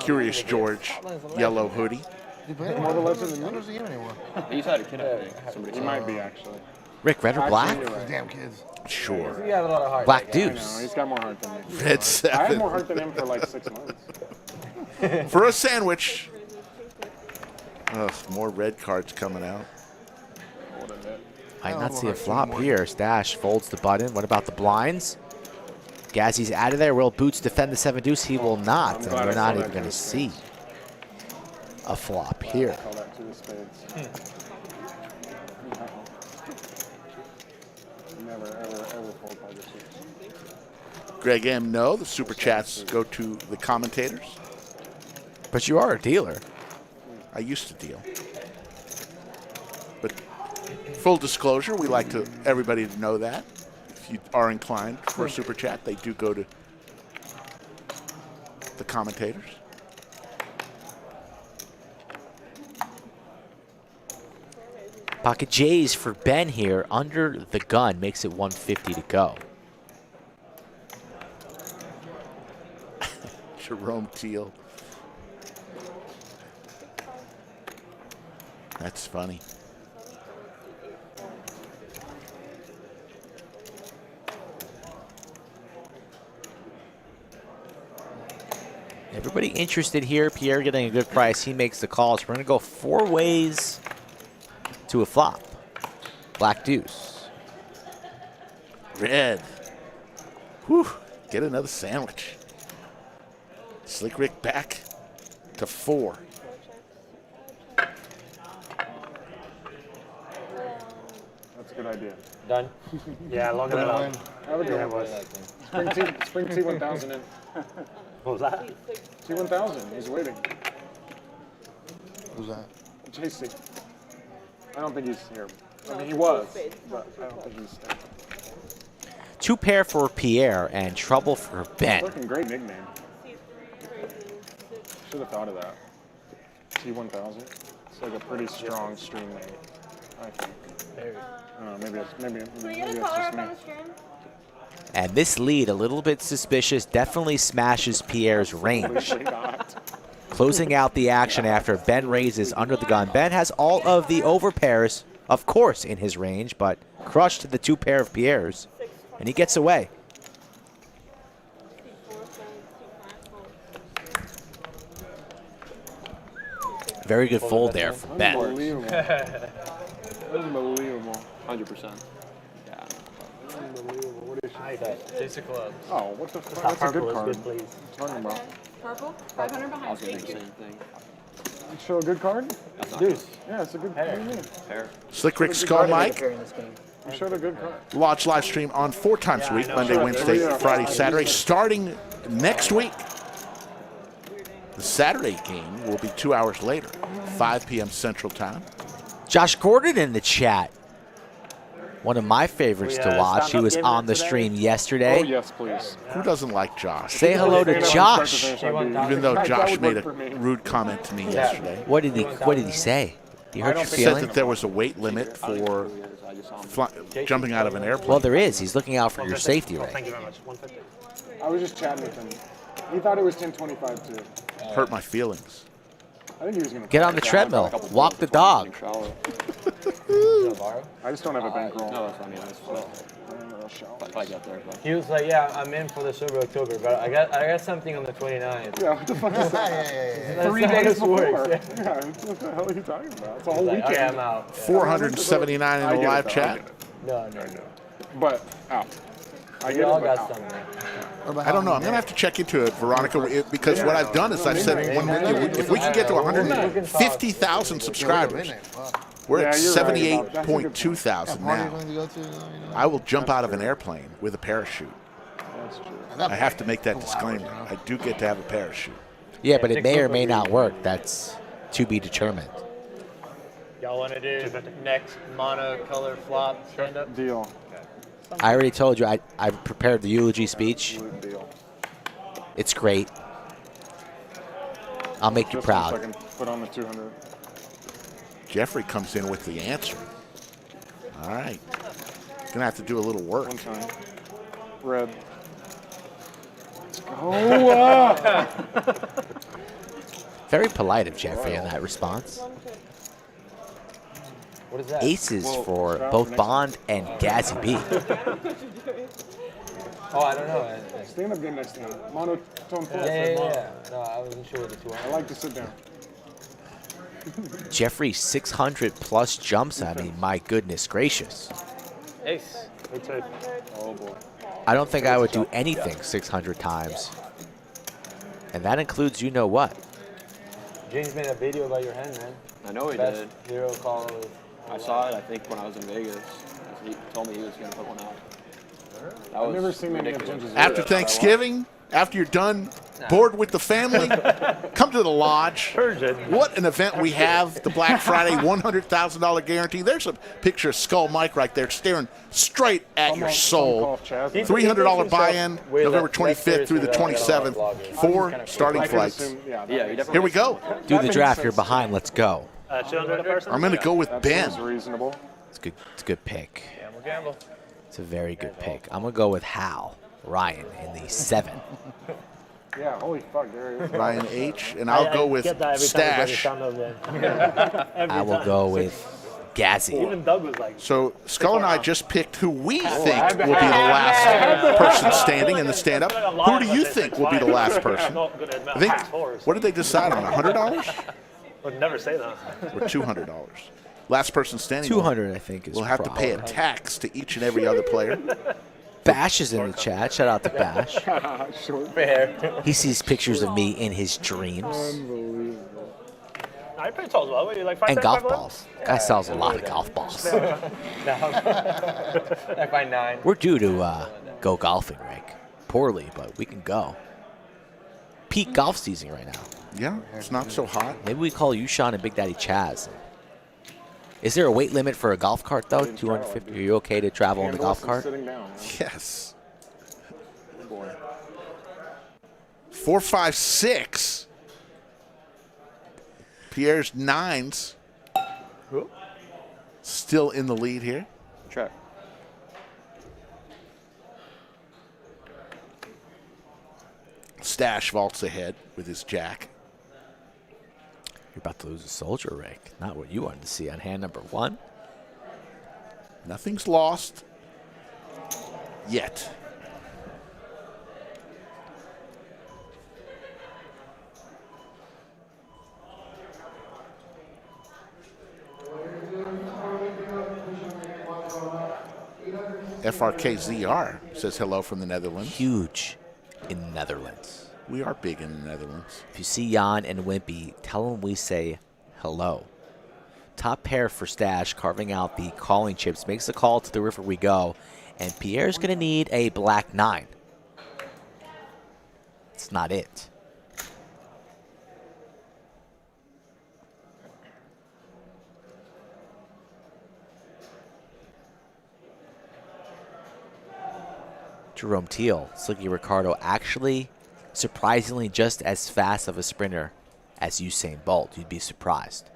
Curious George yellow hoodie. You play More the legend than What me. does the game anymore? He's had a kid, I think. Somebody He might be, actually. Rick, red or black? Actually, you're Those right. damn kids. Sure. You have a lot of heart. Black that guy. I know, Deuce. he's got more heart than me. Red I had 7. more heart than him for like 6 months. For a sandwich. Ugh, more red cards coming out. Might not see a flop here. Stache folds the button. What about the blinds? Gazzy's out of there. Will Boots defend the 7 deuce? He will not. And glad we're I not saw even that going to too. see a flop here. Call that to the spades. Never, ever fold by the suits. Greg M. No, the super chats go to the commentators. But you are a dealer. I used to deal. But full disclosure, we like to everybody to know that. If you are inclined for a super chat, they do go to the commentators. Pocket J's for Ben here. Under the gun makes it 150 to go. Jerome Teal. That's funny. Everybody interested here. Pierre getting a good price. He makes the calls. We're going to go 4 ways to a flop. Black deuce. Red. Whew. Get another sandwich. Slick Rick back to 4. That's a good idea. Done. Yeah, long Put it enough. in. Have a good Yeah, one. it was. Spring T1000 in. What was that? T1000, he's waiting. Who's that? JC. I don't think he's here. I mean, he was, but I don't think he's here. 2 pair for Pierre and trouble for Ben. Fucking great nickname. Should have thought of that. T1000. It's like a pretty strong stream name, I think. Maybe Can we maybe get a it's caller just up me. on the stream? And this lead, a little bit suspicious, definitely smashes Pierre's range. Absolutely not. Closing out the action after Ben raises under the gun. Ben has all of the overpairs, of course, in his range, but crushed the 2 pair of Pierres, and he gets away. Very good fold there from Ben. Unbelievable. Unbelievable. 100%. Yeah. Unbelievable. What is she? Ace of clubs. Oh, what the fuck? That's a good card. Good, please. What are you talking about? Purple, 500 I behind. was going to do the same thing. You show a good card? That's not Deuce. Yeah, it's a good card. fair. Slick Rick Skull Mike. You showed a good card. Lodge live stream on 4 times a week, Monday, Wednesday, Friday, Saturday. Starting next week, the Saturday game will be 2 hours later, 5 p.m. Central Time. Josh Gordon in the chat. One of my favorites to watch. He was on the stream yesterday. Oh, yes, please. Who doesn't like Josh? Say hello to Josh. Even though Josh made a rude comment to me yesterday. What did he say? You hurt your Said feeling? that there was a weight limit for jumping out of an airplane. Well, there is. He's looking out for your safety, Oh, right? thank you very much. 150. I was just chatting with him. He thought it was 1025 too. Hurt my feelings. I think he was going to Get on the treadmill. Walk the dog. I just don't have a bankroll. No, that's what I mean. If I get there, but. He was like, yeah, I'm in for the sober October, but I got something on the 29th. Yeah, what the fuck is that? That's 3 how days this before. works. Yeah, what the hell are you talking about? It's a whole Like, weekend. okay, I'm out. 479 in I the get it, live though, I chat. get it. No. But out. I We get all it, but got out. something. I don't know. I'm going to have to check into it, Veronica, because what I've done is I've said if we can get to 150,000 subscribers, we're at 78.2 thousand now. I will jump out of an airplane with a parachute. I have to make that disclaimer. I do get to have a parachute. Yeah, but it may or may not work. That's to be determined. Y'all want to do next mono-color flop stand-up? Deal. I already told you I prepared the eulogy speech. Deal. It's great. I'll make you Just proud. 1 second. Put on the 200. Jeffrey comes in with the answer. All right. Gonna have to do a little work. One time. Red. Let's go. Very polite of Jeffrey in that response. What is that? Aces for both Bond and Gazzy B. Oh, I don't know. Stand up game next time. Monotone full. Yeah. No, I wasn't sure what the 200. I like to sit down. Jeffrey 600 plus jumps. I mean, my goodness gracious. Ace. Oh boy. I don't think I would do anything 600 times. And that includes you know what. James made a video about your hand, man. I know he Best did. hero call. I saw it, I think, when I was in Vegas. He told me he was going to put one out. That I've never was seen many of ridiculous. Ginger's After Thanksgiving, after you're done, bored with the family, come to the lodge. What an event we have, the Black Friday $100,000 guarantee. There's a picture of Skull Mike right there staring straight at your soul. $300 buy-in, November 25th through the 27th, 4 starting flights. Here we go. Do the draft. You're behind. Let's go. 200 a person? I'm going to go with Ben. Reasonable. It's good. It's a good pick. Gamble, gamble. It's a very good pick. I'm going to go with Hal Ryan in the 7. Yeah, holy fuck, there he is. Ryan H. And I'll go with Stache. I will go with Gazzy. Even Doug was like, So Skull and I just picked who we think will be the last person standing in the stand-up. Who do you think will be the last person? I think, what did they decide on, $100 would never say that. or $200? Last person standing. 200, I think, is We'll have to pay a proper. tax to each and every other player. Bash is in the chat. Shout out to Bash. Short Fair. He sees pictures of me in his dreams. Unbelievable. I pretty tall as well. What are you, like 5'10", And golf 5'11"? balls. Guy sells a lot of golf balls. I find 9. We're due to go golfing, Rick. Poorly, but we can go. Peak golf season right now. Yeah, it's not so hot. Maybe we call you, Sean, and Big Daddy Chaz. Is there a weight limit for a golf cart, though? 250. Are you okay to travel in the golf cart? Sitting down. Yes. 4, 5, 6. Pierre's 9s. still in the lead here. Check. Stache vaults ahead with his jack. You're about to lose a soldier, Rick. Not what you wanted to see on hand number 1. Nothing's lost yet. FRKZR says hello from the Netherlands. Huge in the Netherlands. We are big in the Netherlands. If you see Jan and Wimpy, tell them we say hello. Top pair for Stache, carving out the calling chips. Makes the call to the river we go. And Pierre's going to need a black 9. It's not it. Jerome Teal, Slicky Ricardo, actually surprisingly just as fast of a sprinter as Usain Bolt. You'd be surprised.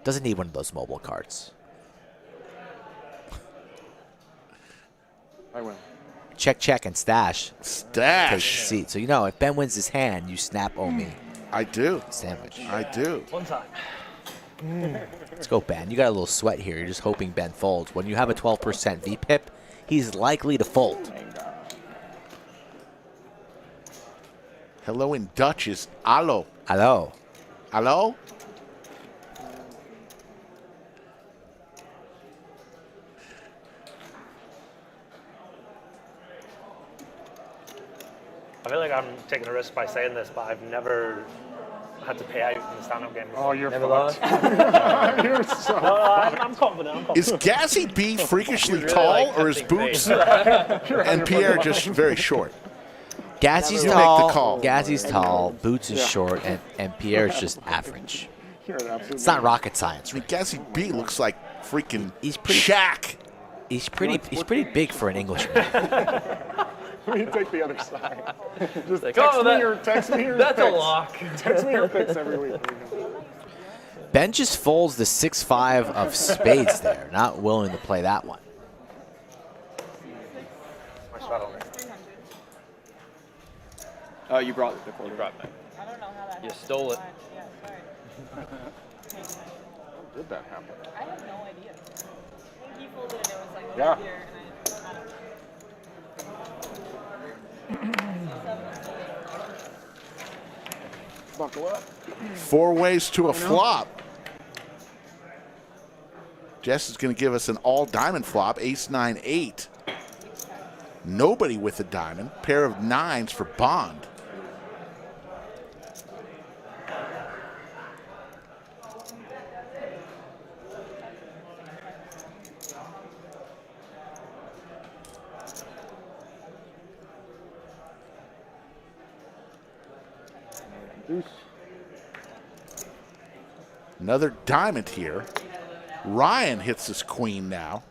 Doesn't need one of those mobile cards. I win. Check, check, and Stache. Stache. Takes the seat. So, you know, if Ben wins his hand, you snap me. I do. Sandwich. I do. One time. Let's go, Ben. You got a little sweat here. You're just hoping Ben folds. When you have a 12% VPIP, he's likely to fold. Hello in Dutch is allo. Hello. Hello? I feel like I'm taking a risk by saying this, but I've never had to pay out in the stand-up game before. Oh, you're Never fucked. lost? You're so No, I'm confident. Is Gazzy B freakishly Really tall, like or is tempting Boots fate. and Pierre just very short? Gazzy's You tall. make the call. Gazzy's tall. Boots is short, and Pierre's just average. You're an absolute It's not rocket science. I mean, Gazzy B looks like freaking He's pretty- Shaq. He's pretty big for an Englishman. Let me take the other side. Just Like, text oh, me your that's a picks. lock. Text me your picks every week. Ben just folds the 6-5 of spades there. Not willing to play that one. My shot over. Oh, you brought the quarter. Brought back. I don't know how that You happened. stole it. Yeah, sorry. Did that happen? I have no idea. I think he folded and it was like over Yeah. here and I don't know. Buckle up. 4 ways to a flop. Jess is going to give us an all-diamond flop, ace-9-8. Nobody with a diamond. Pair of 9s for Bond. Another diamond here. Ryan hits his queen now.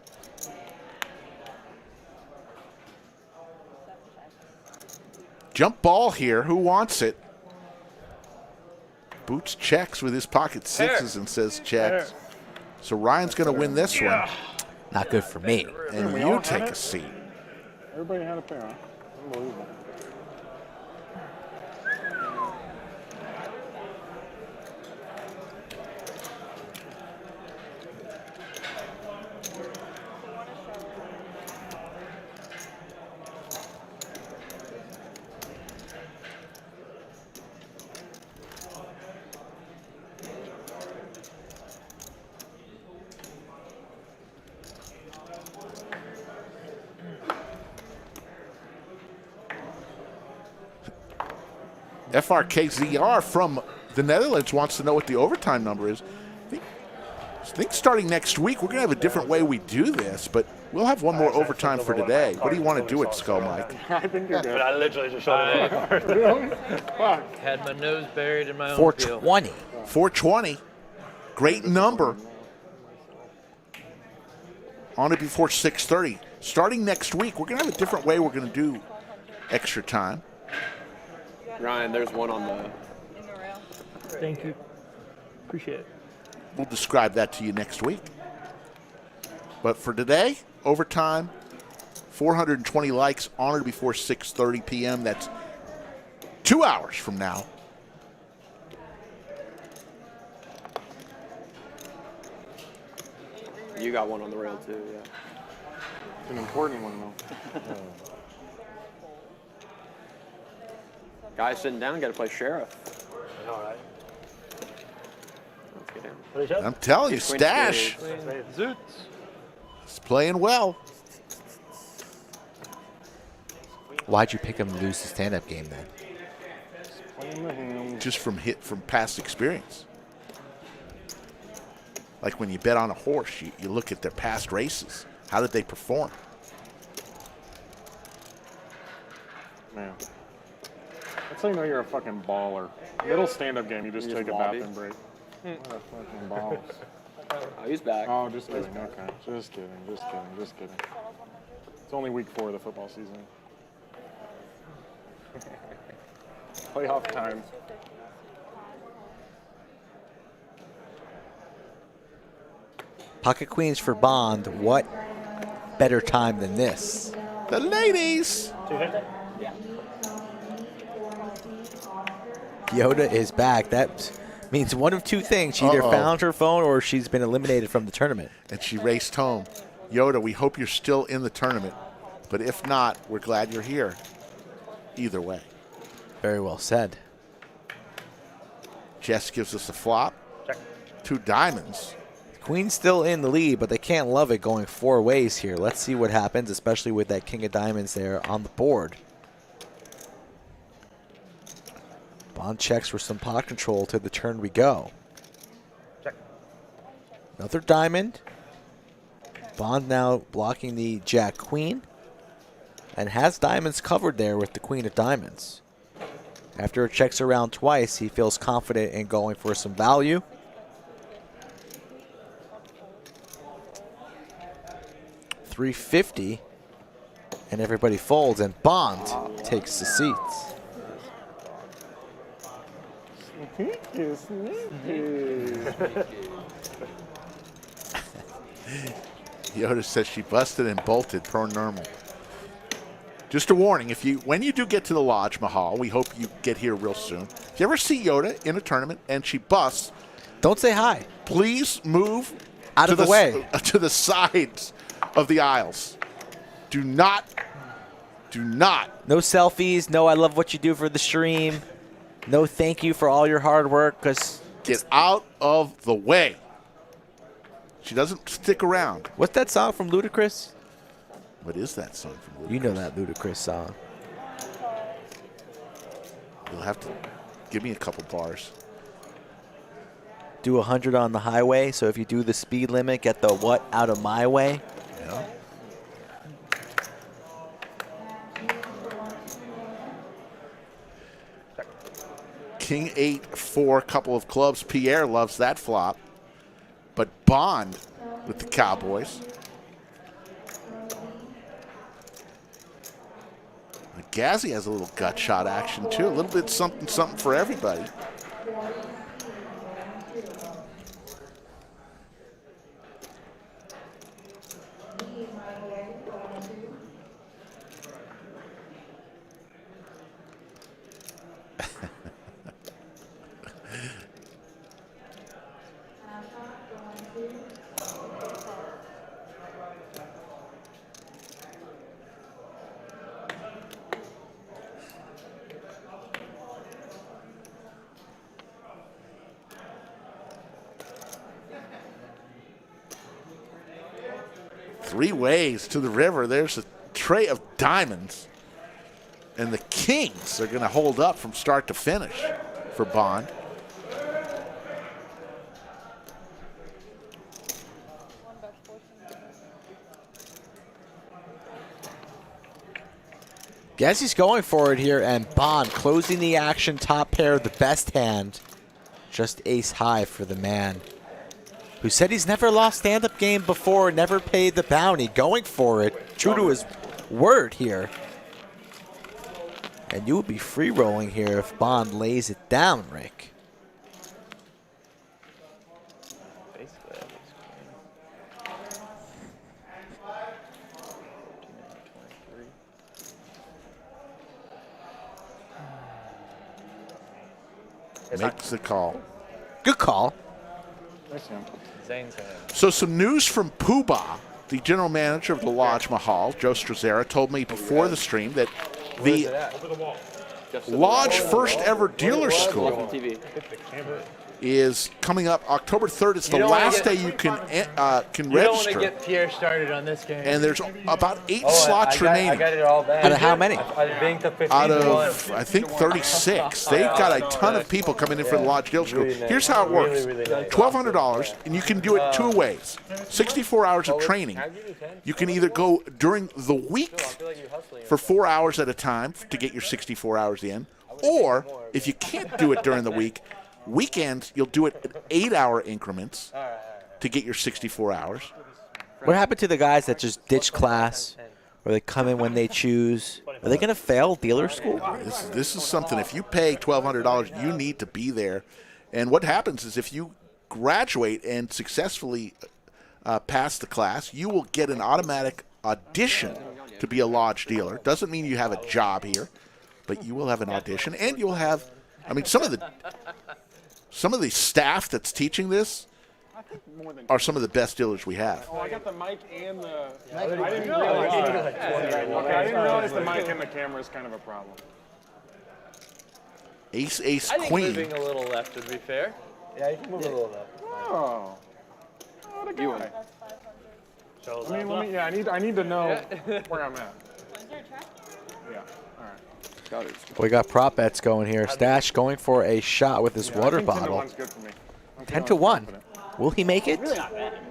Jump ball here. Who wants it? Boots checks with his pocket sixes and says checks. So Ryan's going to win this one. Not good for me. And We you all take had a it? seat. Everybody had a pair, huh? Unbelievable. FRKZR from the Netherlands wants to know what the overtime number is. I think starting next week, we're going to have a different way we do this, but we'll have one more overtime for today. What do you want to do at Skull Mike? I think you're But good. I literally just shot it. Really? Fuck. Had my nose buried in my own peel. 420. 420. Great number. On it before 6:30. Starting next week, we're going to have a different way we're going to do extra time. Ryan, there's one on the. In the rail. Thank you. Appreciate it. We'll describe that to you next week. But for today, overtime, 420 likes, honored before 6:30 p.m. That's 2 hours from now. You got one on the rail too, yeah. It's an important one, though. Guys sitting down, got to play sheriff. All right. Let's get him. What is that? I'm telling you, Queen Stache Zoots. is playing well. Why'd you pick him to lose the stand-up game then? Just from past experience. Like when you bet on a horse, you look at their past races. How did they perform? Man. That's how you know you're a fucking baller. Middle stand-up game, you just take a bathroom break. What a fucking balls. Oh, he's back. Oh, just kidding. Okay. Just kidding. It's only week 4 of the football season. Playoff time. Pocket queens for Bond. What better time than this? The ladies. 250? Yeah. Yoda is back. That means one of two things. She either found her phone or she's been eliminated from the tournament. And she raced home. Yoda, we hope you're still in the tournament. But if not, we're glad you're here. Either way. Very well said. Jess gives us a flop. Check. 2 diamonds. Queen's still in the lead, but they can't love it going 4 ways here. Let's see what happens, especially with that king of diamonds there on the board. Bond checks for some pot control to the turn we go. Check. Another diamond. Bond now blocking the jack queen and has diamonds covered there with the queen of diamonds. After it checks around twice, he feels confident in going for some value. $350, and everybody folds, and Bond takes the seats. Yoda says she busted and bolted pro normal. Just a warning, when you do get to the lodge, Mahal, we hope you get here real soon. If you ever see Yoda in a tournament and she busts, don't say hi. Please move out of the way to the sides of the aisles. Do not. No selfies. No, I love what you do for the stream. No, thank you for all your hard work. Get out of the way. She doesn't stick around. What's that song from Ludacris? What is that song from Ludacris? You know that Ludacris song. You'll have to give me a couple bars. Do 100 on the highway. So if you do the speed limit, get the what out of my way. Yeah. King 8-4, couple of clubs. Pier loves that flop. But Bond with the Cowboys. Gazzy has a little gut shot action too. A little bit something for everybody. Three ways to the river. There's a tray of diamonds. And the kings are going to hold up from start to finish for Bond. Gazzy's going for it here, and Bond closing the action, top pair, the best hand. Just ace high for the man who said he's never lost stand-up game before, never paid the bounty, going for it, true to his word here. And you would be free rolling here if Bond lays it down, Rick. makes the call. Good call. Nice hand. Zane's hand. So some news from Poobah, the general manager of the Lodge Mahal, Joe Strazzera, told me before the stream that the Lodge first ever dealer school is coming up October 3rd. It's the last day you can register. You don't want to get Pier started on this game. And there's about 8 slots remaining. I got it all back. Out of how many? Out of, I think, 36. They've got a ton of people coming in for the Lodge Dealer School. Here's how it works. $1,200, and you can do it 2 ways. 64 hours of training. You can either go during the week for 4 hours at a time to get your 64 hours in, or if you can't do it during the week, weekends, you'll do it at 8-hour increments to get your 64 hours. What happened to the guys that just ditch class, or they come in when they choose? Are they going to fail dealer school? This is something, if you pay $1,200, you need to be there. And what happens is if you graduate and successfully pass the class, you will get an automatic audition to be a Lodge dealer. Doesn't mean you have a job here, but you will have an audition, and you'll have, I mean, some of the staff that's teaching this are some of the best dealers we have. Oh, I got the mic and the... I didn't realize the mic and the camera is kind of a problem. Ace, I think queen. moving a little left would be fair. Yeah, you can move a little left. Oh. What a guy. I mean, I need to know where I'm at. Yeah, all right. Got it. We got prop bets going here. Stache going for a shot with his water bottle. 10 to 1's good for me. 10-1. Will he make it?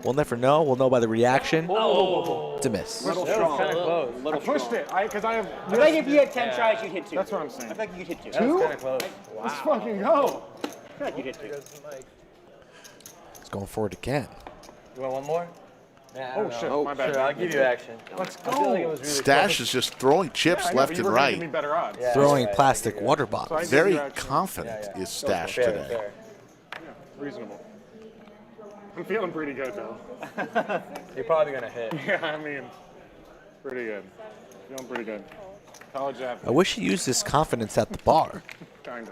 We'll never know. We'll know by the reaction. Oh. It's a miss. Little strong. Kind of close. I pushed it because I have. I think if you had 10 tries, you'd hit 2. That's what I'm saying. I think you'd hit 2. Two? Kind of close. Wow. Let's fucking go. I feel like you'd hit 2. He's going for it again. You want one more? Yeah, Oh shit, my bad. Sure, I'll give you action. Let's I feel like it go. was really Stache is just throwing chips left and right. Me better odds. Yeah, Throwing right. plastic water bottles. Very confident is Stache Fair, today. fair. Yeah, reasonable. I'm feeling pretty good though. You're probably gonna hit. Yeah, I mean, pretty good. Feeling pretty good. College I athlete. wish he used his confidence at the bar Kinda.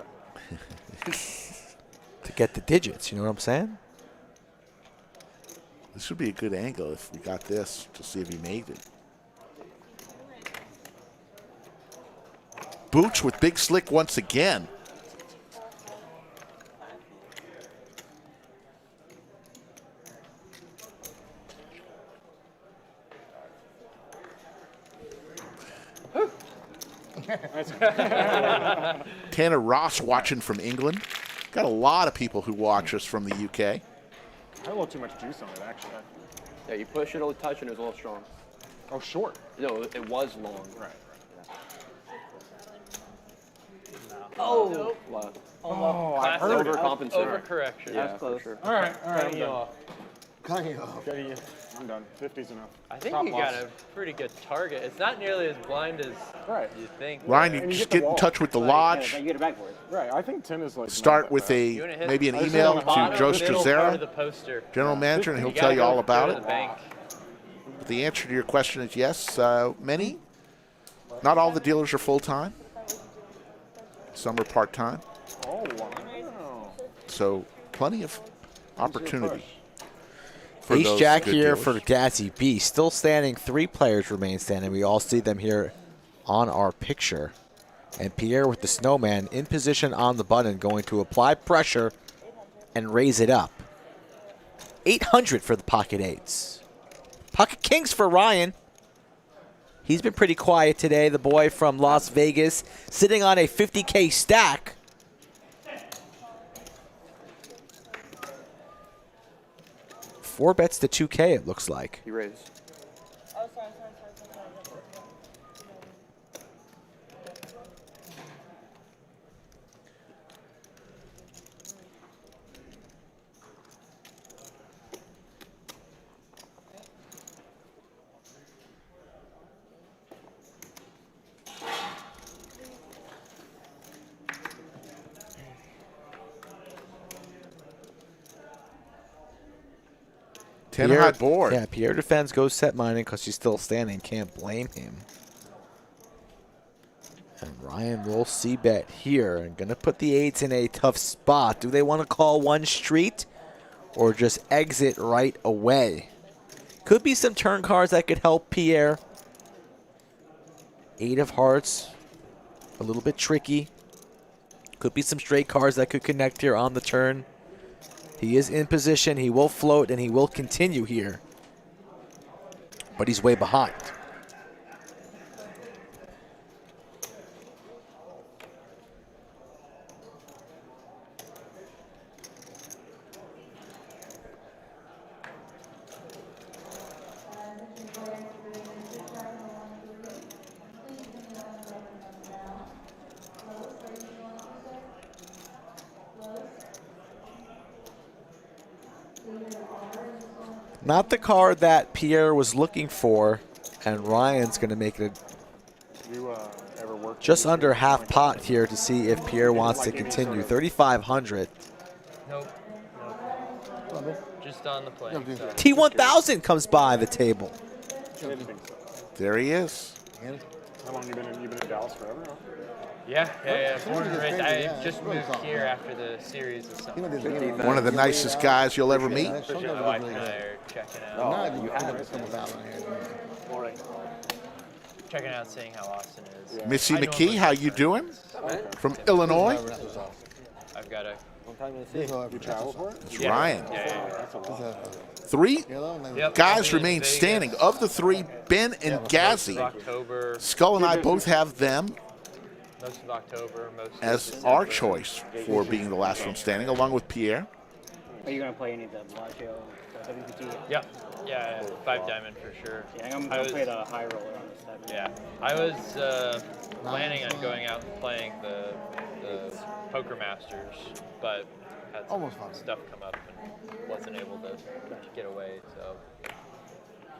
to get the digits. You know what I'm saying? This would be a good angle if we got this to see if he made it. Booch with Big Slick once again. Tanner Ross watching from England. Got a lot of people who watch us from the UK. I had a little too much juice on it, actually. Yeah, you push it a little touch and it was a little strong. Oh, short. No, it was long. Right. Oh. What? Oh, I heard it. Overcompensate. Overcorrection. Yeah, for sure. All right, Cutting you I'm done. off. Cutting you off. Cutting you. I'm done. 50's enough. I think Stop you loss. got a pretty good target. It's not nearly as blind as you think. Ryan, you And you just get the get in wall. touch with the Yeah, lodge. you get it back for it. Right, I think 10 is like. Start not with that a wanna hit- maybe an I just email hit on the to Joe bottom middle part of the Strazzera, poster. general manager, and he'll You tell gotta you all go about to it. the bank. But the answer to your question is yes. Many, not all the dealers are full-time. Some are part-time. Oh, wow. So plenty of opportunity. for Ace those Jack good here dealers. for Gazzy B. Still standing. 3 players remain standing. We all see them here on our picture. And Pierre with the snowman in position on the button, going to apply pressure and raise it up. 800 for the pocket 8s. Pocket kings for Ryan. He's been pretty quiet today. The boy from Las Vegas sitting on a 50K stack. Four bets to 2K, it looks like. He raised. Oh, sorry. 10 high board. Yeah, Pierre defends, goes set mining because he's still standing. Can't blame him. And Ryan will see bet here and going to put the 8s in a tough spot. Do they want to call one street or just exit right away? Could be some turn cards that could help Pier. 8 of hearts, a little bit tricky. Could be some straight cards that could connect here on the turn. He is in position. He will float and he will continue here. But he's way behind. Not the card that Pierre was looking for, and Ryan's going to make it just under half pot here to see if Pierre wants to continue. 3,500. Nope. Just on the plane. T1000 comes by the table. There he is. How long you been in Dallas forever? Yeah. Born and raised. I just moved here after the series of summer. One of the nicest guys you'll ever meet. My wife and I are checking out. Checking out, seeing how Austin is. Missy McKee, how you doing? From Illinois. I've got a. You travel for it? It's Ryan. Yeah. 3 guys remain standing. Of the 3, Ben and Gazzy. Skull and I both have them Most of October, as our choice for being the last one standing, along with Pierre. Are you going to play any of the Bellagio, WPT? Yeah, 5 diamond for sure. Yeah, I'm going to play the high roller on this type. Yeah, I was planning on going out and playing the Poker Masters, but had some stuff come up and wasn't able to get away, so.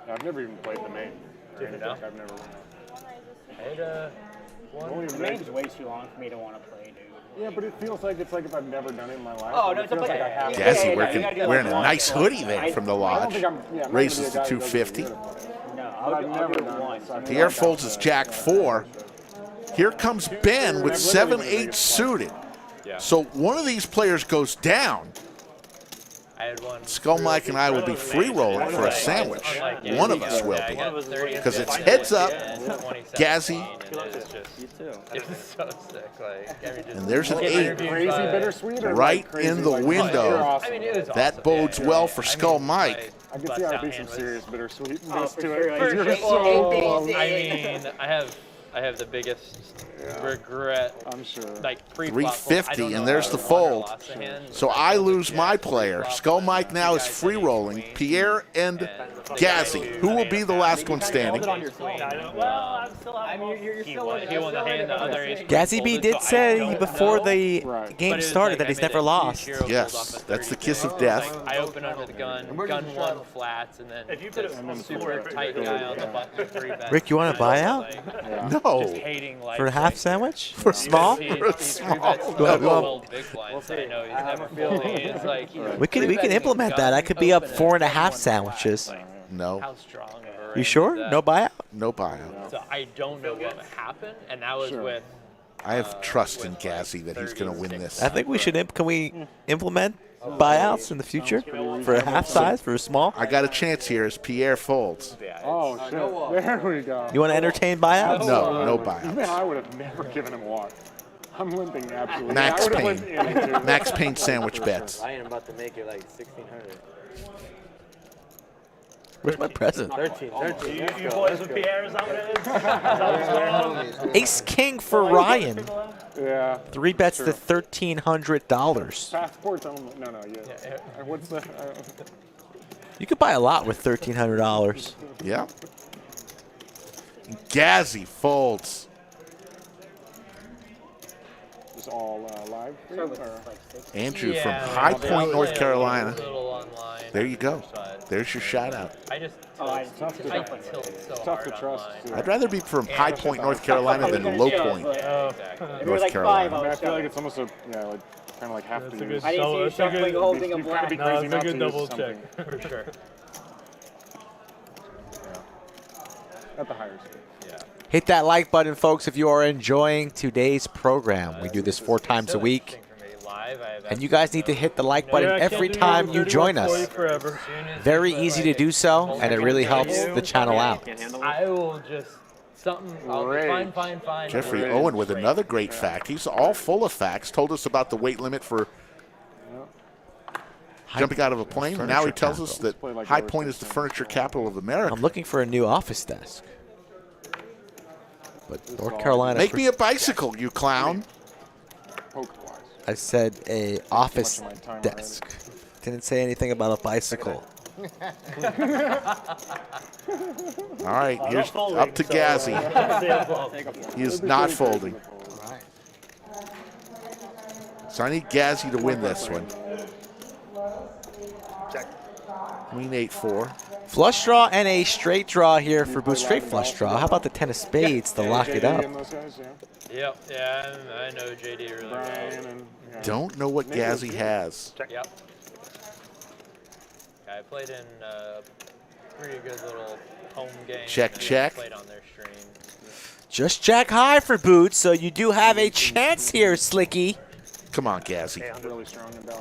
I've never even played the main. Did you know? I've never. I had The main's way too long for me to want to play, dude. Yeah, but it feels like it's like if I've never done it in my life. Oh, no, it feels like I have. Gazzy wearing a nice hoodie there from the lodge. Raises to 250. No, I've never done it. Pierre folds his Jack 4. Here comes Ben with 7-8 suited. So one of these players goes down. I had one. Skull Mike and I will be free rolling for a sandwich. One of us will be. Because it's heads up, Gazzy. It's so sick. And there's an 8 right in the window. That bodes well for Skull Mike. I can see how it'd be some serious bittersweetness to it. I mean, I have the biggest regret. I'm sure. Like 350, and there's the fold. So I lose my player. Skull Mike now is free rolling. Pierre and Gazzy. Who will be the last one standing? Gazzy B did say before the game started that he's never lost. Yes, that's the kiss of death. I open under the gun 1 flats, and then the super tight guy on the button 3 bets. Rick, you want a buyout? No. For a half sandwich? For small? For small. We can implement that. I could be up 4.5 sandwiches. No. You sure? No buyout? No buyout. So I don't know what happened, and that was with. I have trust in Gazzy that he's going to win this. I think we should. Can we implement buyouts in the future for a half size, for a small? I got a chance here as Pierre folds. Oh, shit. There we go. You want to entertain buyouts? No, no buyouts. Man, I would have never given him a walk. I'm limping absolutely. Max Payne. Max Payne sandwich bets. I am about to make it like 1,600. Where's my present? 13. You boys with Pierre, is that what it is? Ace King for Ryan. Yeah. 3 bets to $1,300. Passports on no, yeah. What's the? You could buy a lot with $1,300. Yeah. Gazzy folds. Just all live. Andrew from High Point, North Carolina. There you go. There's your shout out. It's tough to trust. I'd rather be from High Point, North Carolina than Low Point, North Carolina. I feel like it's almost a kind of like have to use. I didn't see you shuffling the whole thing of black. No, it's a good double check for sure. At the higher speed. Hit that like button, folks, if you are enjoying today's program. We do this 4 times a week. And you guys need to hit the like button every time you join us. Very easy to do so, and it really helps the channel out. I will just something. Fine. Jeffrey Owen with another great fact. He's all full of facts. Told us about the weight limit for jumping out of a plane. Now he tells us that High Point is the furniture capital of America. I'm looking for a new office desk. But North Carolina. Make me a bicycle, you clown. I said a office desk. Didn't say anything about a bicycle. All right, here's up to Gazzy. He is not folding. So I need Gazzy to win this one. Queen 8-4. Flush draw and a straight draw here for Boots. Straight flush draw. How about the 10 of spades to lock it up? Yep, yeah, I know JD really well. Don't know what Gazzy has. Yep. I played in a pretty good little home game. Check. Played on their stream. Just jack high for Boots, so you do have a chance here, Slicky. Come on, Gazzy.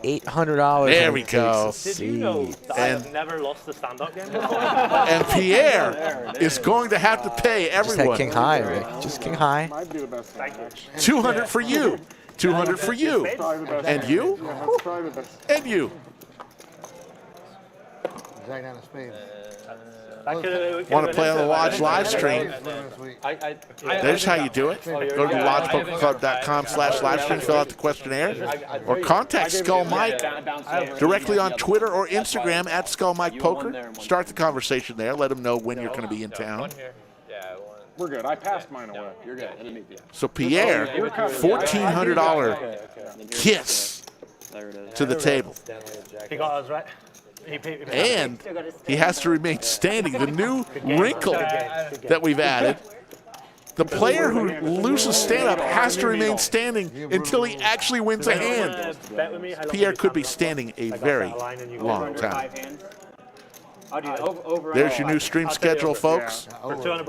$800. There we go. Did you know that I have never lost a stand-up game? And Pierre is going to have to pay everyone. Just had king high, Rick. Just king high. 200 for you. 200 for you. And you? And you. Jack down a spade. Want to play on the Lodge live stream? There's how you do it. Go to lodgepokerclub.com/livestream, fill out the questionnaire, or contact Skull Mike directly on Twitter or Instagram at Skull Mike Poker. Start the conversation there. Let them know when you're going to be in town. We're good. I passed mine away. You're good. So Pierre, $1,400 kiss to the table. He got us right. And he has to remain standing. The new wrinkle that we've added. The player who loses stand-up has to remain standing until he actually wins a hand. Pierre could be standing a very long time. There's your new stream schedule, folks.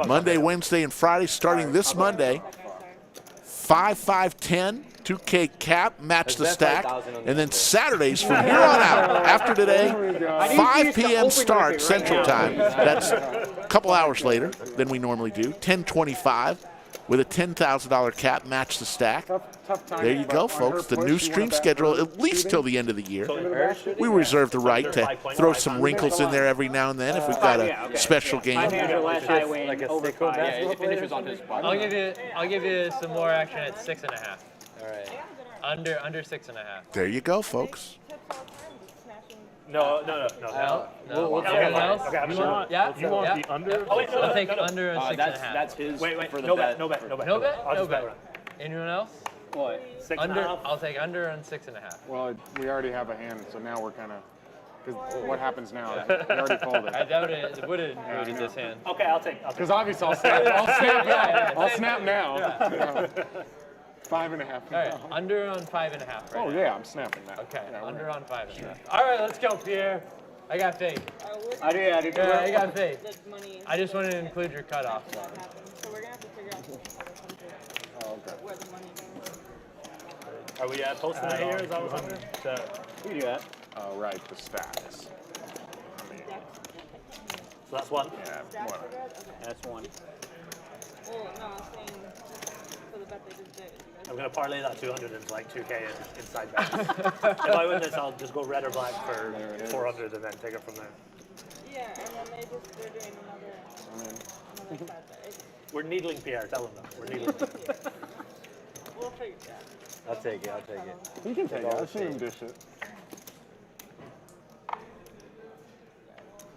Monday, Wednesday, and Friday, starting this Monday. 5-5-10. 2K cap, match the stack, and then Saturdays from here on out, after today, 5 p.m. start Central Time. That's a couple hours later than we normally do, 10:25, with a $10,000 cap, match the stack. There you go, folks. The new stream schedule, at least till the end of the year. We reserve the right to throw some wrinkles in there every now and then if we've got a special game. I'll give you some more action at 6.5. All right. Under 6.5. There you go, folks. No. We'll take it else. Okay, You want the under? Oh, wait, no, I'll take under and 6.5. That's his. Wait, for the no bet. bet. No bet. Anyone else? What? Under. I'll take under and 6.5. Well, we already have a hand, so now we're kind of. Because what happens now? We already called it. I doubt it would have included this hand. Okay, I'll take. Because obviously I'll snap now. I'll snap now. 5.5. All right, under on 5.5. Right Oh now. yeah, I'm snapping that. Okay, under on 5.5. All right, let's go, Pierre. I got faith. I do. Yeah, I got faith. I just wanted to include your cutoff. So we're gonna have to figure out where the money goes. Are we posting it here? Is that what's under? We do that. Oh right, the stacks. So that's one. Yeah, whatever. That's one. Well, no, I'm saying for the bet they just did. I'm going to parlay that 200 into like 2K inside bets. If I win this, I'll just go red or black for 400 and then take it from there. Yeah, and then they're doing another bet. We're needling Pierre. Tell him that. We're needling. We'll figure it out. I'll take it. You can take it. I've seen him dish it.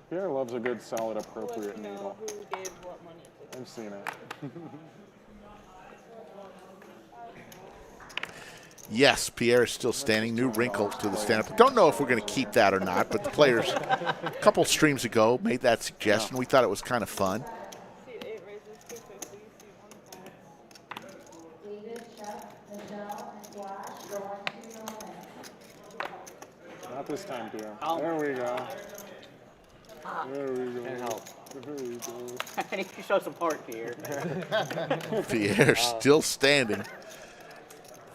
Pierre loves a good, solid, appropriate needle. Who gave what money? I've seen it. Yes, Pierre is still standing. New wrinkle to the stand-up. Don't know if we're going to keep that or not, but the players a couple streams ago made that suggestion. We thought it was kind of fun. Not this time, Pierre. There we go. There we go. Can't help. There we go. I need to show some heart, Pierre. Pierre still standing.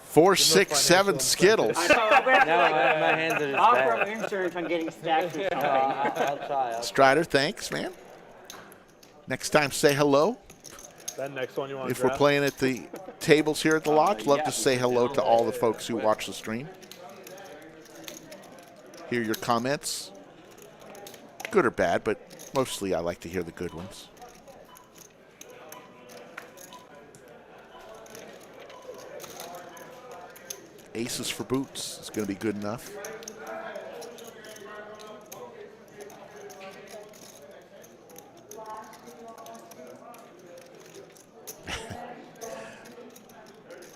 4, 6, 7 Skittles. I know, I'm gonna have my hands are just I'll bad. throw insurance on getting Stache or something. I'll try. Strider, thanks, man. Next time, say hello. That next one you want to If we're playing at the tables here at the lodge, love to say hello to all the folks who watch the stream. Hear your comments, good or bad, but mostly I like to hear the good ones. Aces for boots is going to be good enough.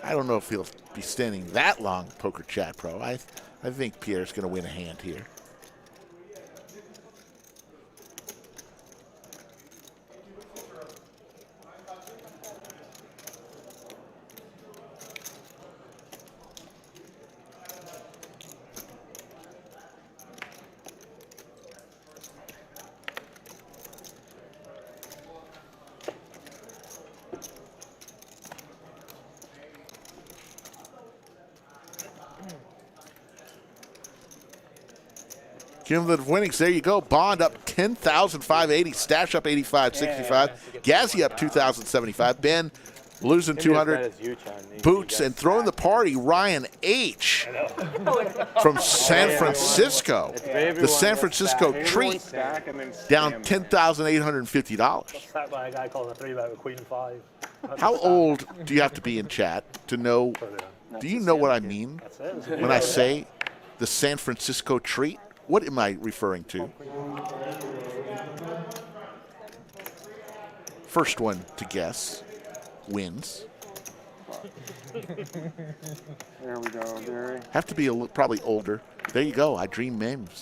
I don't know if he'll be standing that long, Poker Chat Pro. I think Pierre's going to win a hand here. Cumulative winnings, there you go. Bond up 10,580. Stache up 85.65. Gazzy up 2,075. Ben losing 200. Boots and throwing the party, Ryan H. from San Francisco. The San Francisco treat down $10,850. Sat by a guy calling a 3-bet with Queen 5. How old do you have to be in chat to know? Do you know what I mean when I say the San Francisco treat? What am I referring to? First one to guess wins. There we go, Gary. Have to be probably older. There you go. I dream memes.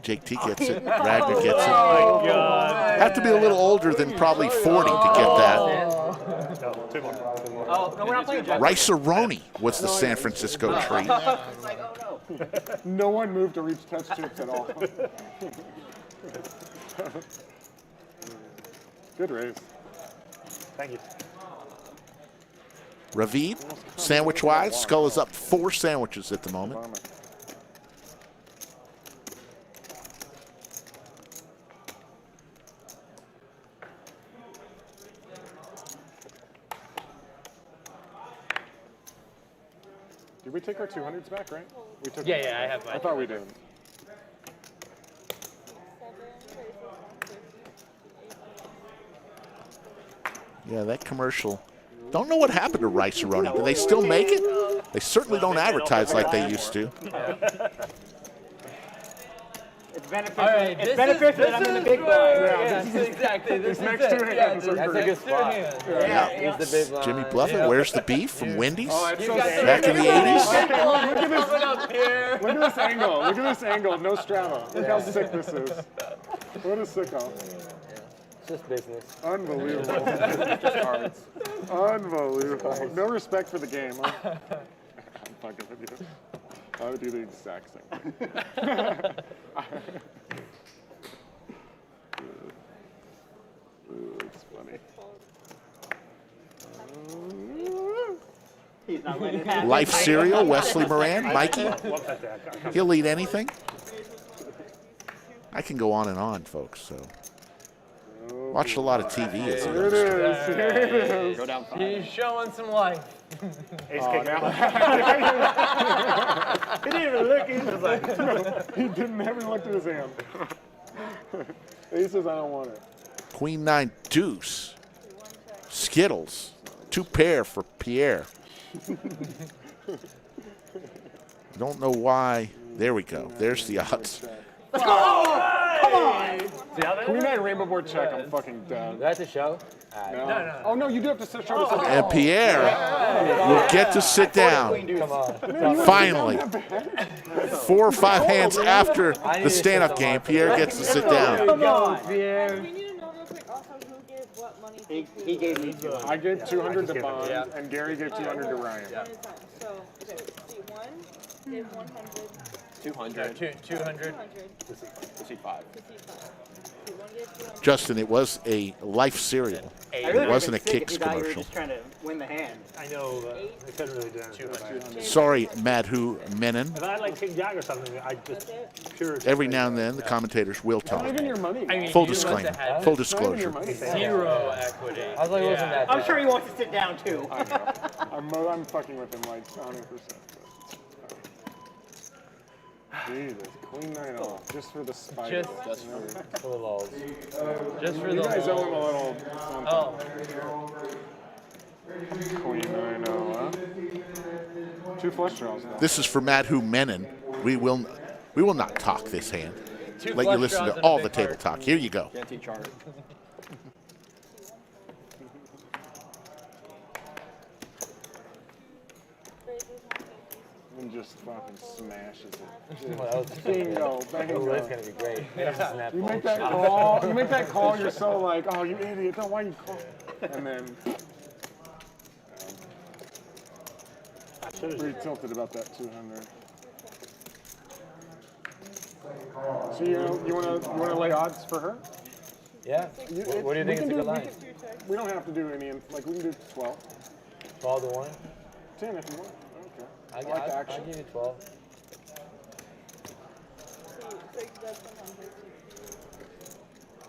Jake T gets it. Ragnar gets it. Oh my God. Have to be a little older than probably 40 to get that. Oh, no, we're not playing Jack. Rice-A-Roni was the San Francisco treat. No one moved to reach touch chips at all. Good raise. Thank you. Ravid, sandwich-wise, Skull is up 4 sandwiches at the moment. Did we take our 200s back, right? We took Yeah, I have mine. I thought we did. Yeah, that commercial. Don't know what happened to Rice-A-Roni. Do they still make it? They certainly don't advertise like they used to. It's beneficial that I'm in the big blind. Exactly. These next two hands are That's a great. good spot. Yeah. He's the big line. Jimmy Bluffett, where's the beef from Wendy's? Oh, it's so Back in the 80s? Okay, look at this. Look at this angle. Look at this angle. No Strava. Look how sick this is. What a sicko. It's just business. Unbelievable. Just cards. Unbelievable. No respect for the game. Huh? I'm fucking with you. I would do the exact same thing. It's funny. He's not letting it happen. Life Cereal, Wesley Moran, Mikey. He'll eat anything. I can go on and on, folks. So watched a lot of TV as a Here it is. Here it is. Go down 5. He's showing some life. Ace king out. He didn't even look. He was just like, No, he didn't ever look at his hand. He says, I don't want it. Queen 9 deuce. Skittles. 2 pair for Pierre. Don't know why. There we go. There's the odds. oh, come on. Queen 9 rainbow board check. I'm fucking dead. That's a show? No. Oh, no, you do have to show to sit down. And Pierre will get to sit down. Come on. Finally. 4 or 5 hands after the stand-up game, Pierre gets to sit down. Come on, Pierre. We need to know real quick also who gave what money. He gave me 200. I gave 200 to Bond, and Gary gave 200 to Ryan. So, okay, see, 1, 200. 200. To see 5. Justin, it was a life cereal. It wasn't a Kicks commercial. Just trying to win the hand. I know, but I couldn't really do anything. Sorry, Madhu Menon. If I had like King Jack or something, I just pure. Every now and then, the commentators will talk. Not even your money. I mean, Full you must have disclaimer. had Full disclosure. 0 equity. I was like, it wasn't that I'm bad. sure he wants to sit down too. I know. I'm fucking with him like 100%. Jesus, Queen 9 off, just for the spite. Just For the lulls. Just for You the guys owe him a lulz. little something. Oh, Queen 9 huh? 2 flush draws now. This is for Madhu Menon. We will not talk this hand. 2 Let you flush listen draws to and a all big the table card. talk. Here you go. Guaranteed chart. And just fucking smashes it. Well, that was Bingo, bingo. It's gonna be great. It's a snap You ball. make that call. You make that call. You're so like, oh, you idiot! Don't why you call? And then pretty tilted about that 200. So you wanna lay odds for her? Yeah. What do you think is a good line? We don't have to do any. Like we can do 12, 12 to 1. 10 if you want. Okay. I like I'll action. give you 12.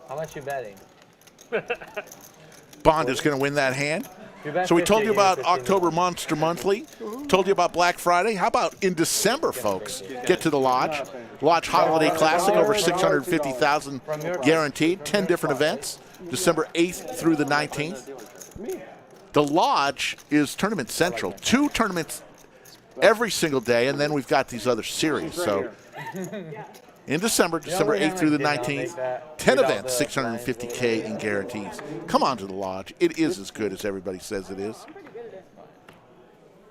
How much you betting? Bond is going to win that hand. You bet So we 50, told you I'll give about 15. October Monster Monthly. Told you about Black Friday. How about in December, folks? Get to the Lodge. Lodge Holiday Classic, over 650,000 guaranteed. 10 different events. December 8th through the 19th. The Lodge is Tournament Central. 2 tournaments every single day, and then we've got these other series. So in December 8th through the 19th, 10 events, 650K in guarantees. Come on to the Lodge. It is as good as everybody says it is.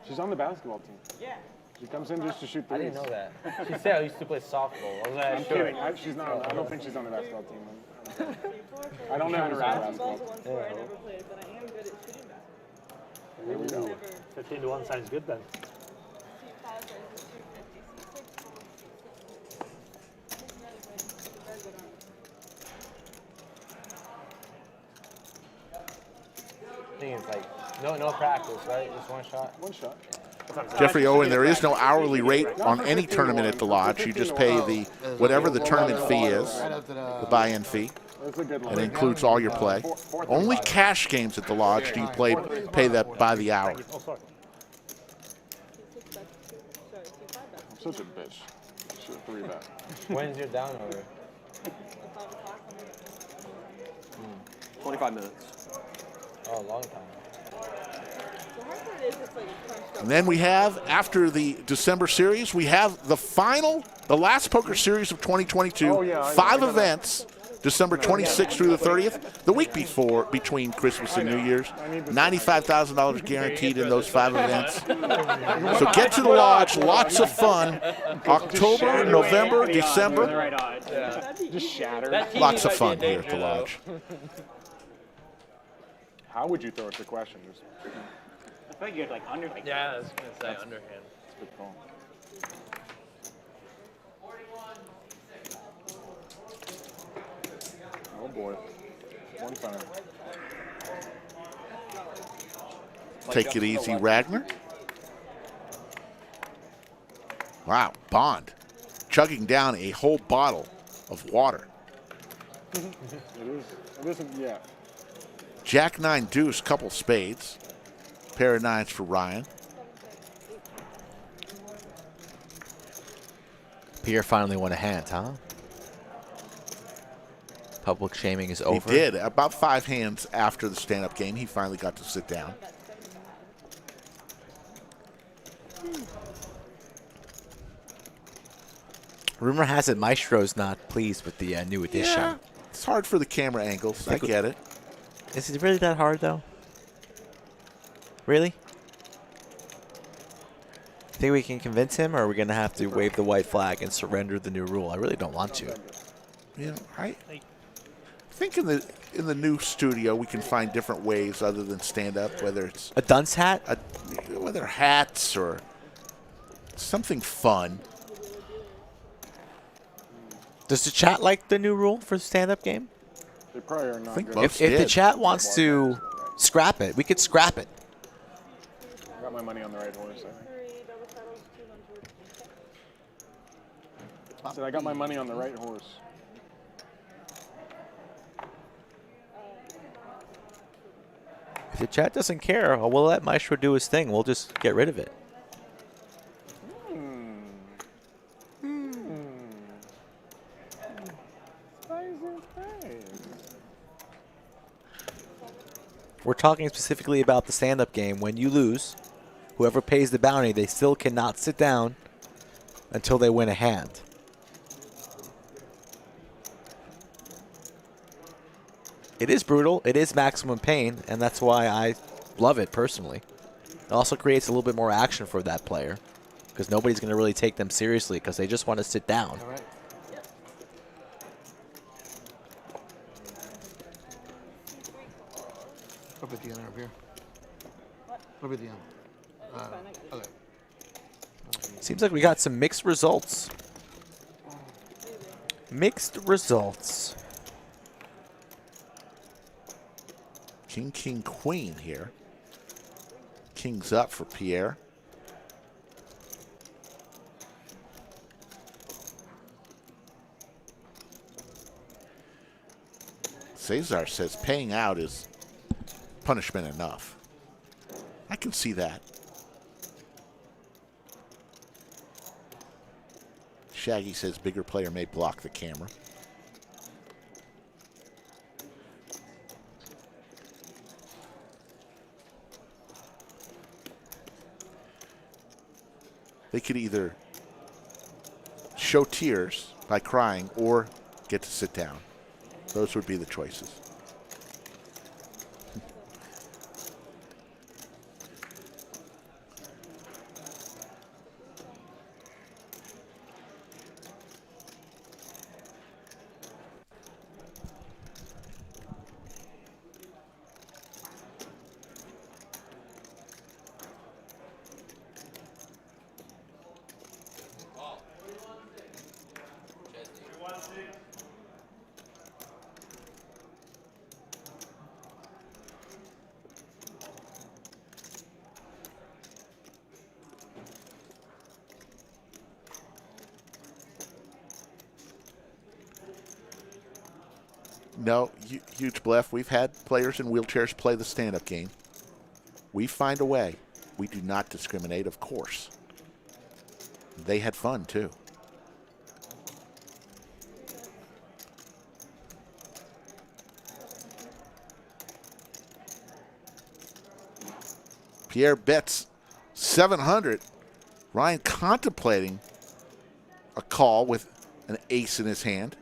She's on the basketball team. Yeah. She comes in just to shoot I threes. didn't know that. She said I used to play softball. I was like, I'm kidding. She's not. I don't think she's on the basketball team. I don't know her basketball. Here we go. 15 to 1 sounds good then. I think it's like no practice, right? Just one shot. One shot. Jeffrey Owen, there is no hourly rate on any tournament at the Lodge. You just pay the whatever the tournament fee is, the buy-in fee. That's a good It line. includes all your play. Only cash games at the Lodge do you pay that by the hour. Oh, sorry. I'm such a bitch. Shoot 3 bet. When's your down over? 25 minutes. Oh, a long time. And then we have, after the December series, we have the last poker series of 2022. Oh, yeah, 5 events, December 26th through the 30th, the week between Christmas and New Year's. $95,000 guaranteed in those 5 events. So get to the Lodge, lots of fun. October, November, December, Just shatter. lots of fun here at the Lodge. How would you throw it to question? Just I figured like under like. Yeah, I was going to say underhand. good call. Oh boy. One time. Take it easy, Ragnar. Wow, Bond chugging down a whole bottle of water. It is. It isn't yet. Jack 9 deuce, couple spades. Pair of 9s for Ryan. Pier finally won a hand, huh? Public shaming is over. He did. About 5 hands after the stand-up game, he finally got to sit down. Rumor has it Maestro's not pleased with the new edition. Yeah, it's hard for the camera angles. I get it. Is it really that hard, though? Really? Think we can convince him, or are we going to have to wave the white flag and surrender the new rule? I really don't want to. You know, I think in the new studio we can find different ways other than stand-up, whether it's a dunce hat, whether hats or something fun. Does the chat like the new rule for the stand-up game? They probably are not good. most If the did. chat wants to scrap it, we could scrap it. I got my money on the right horse, I think. I said I got my money on the right horse. If the chat doesn't care, we'll let Maestro do his thing. We'll just get rid of it. We're talking specifically about the stand-up game. When you lose, whoever pays the bounty, they still cannot sit down until they win a hand. It is brutal. It is maximum pain, and that's why I love it personally. It also creates a little bit more action for that player because nobody's going to really take them seriously because they just want to sit down. All right. What about the end up here? What about the end? Okay. Seems like we got some mixed results. Mixed results. King, king, queen here. King's up for Pier. Cesar says paying out is punishment enough. I can see that. Shaggy says bigger player may block the camera. They could either show tears by crying or get to sit down. Those would be the choices. No, huge bluff. We've had players in wheelchairs play the stand-up game. We find a way. We do not discriminate, of course. They had fun, too. Pierre bets 700. Ryan contemplating a call with an ace in his hand.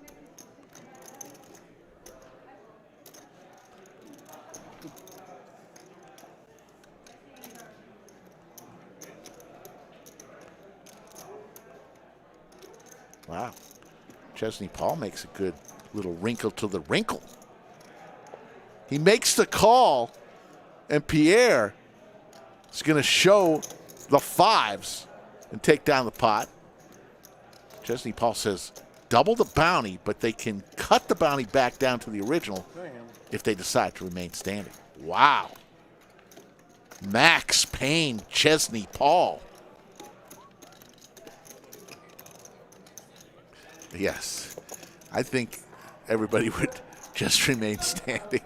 Wow. Chesney Paul makes a good little wrinkle to the wrinkle. He makes the call, and Pierre is going to show the fives and take down the pot. Chesney Paul says double the bounty, but they can cut the bounty back down to the original if they decide to remain standing. Wow. Max Payne, Chesney Paul. Yes, I think everybody would just remain standing.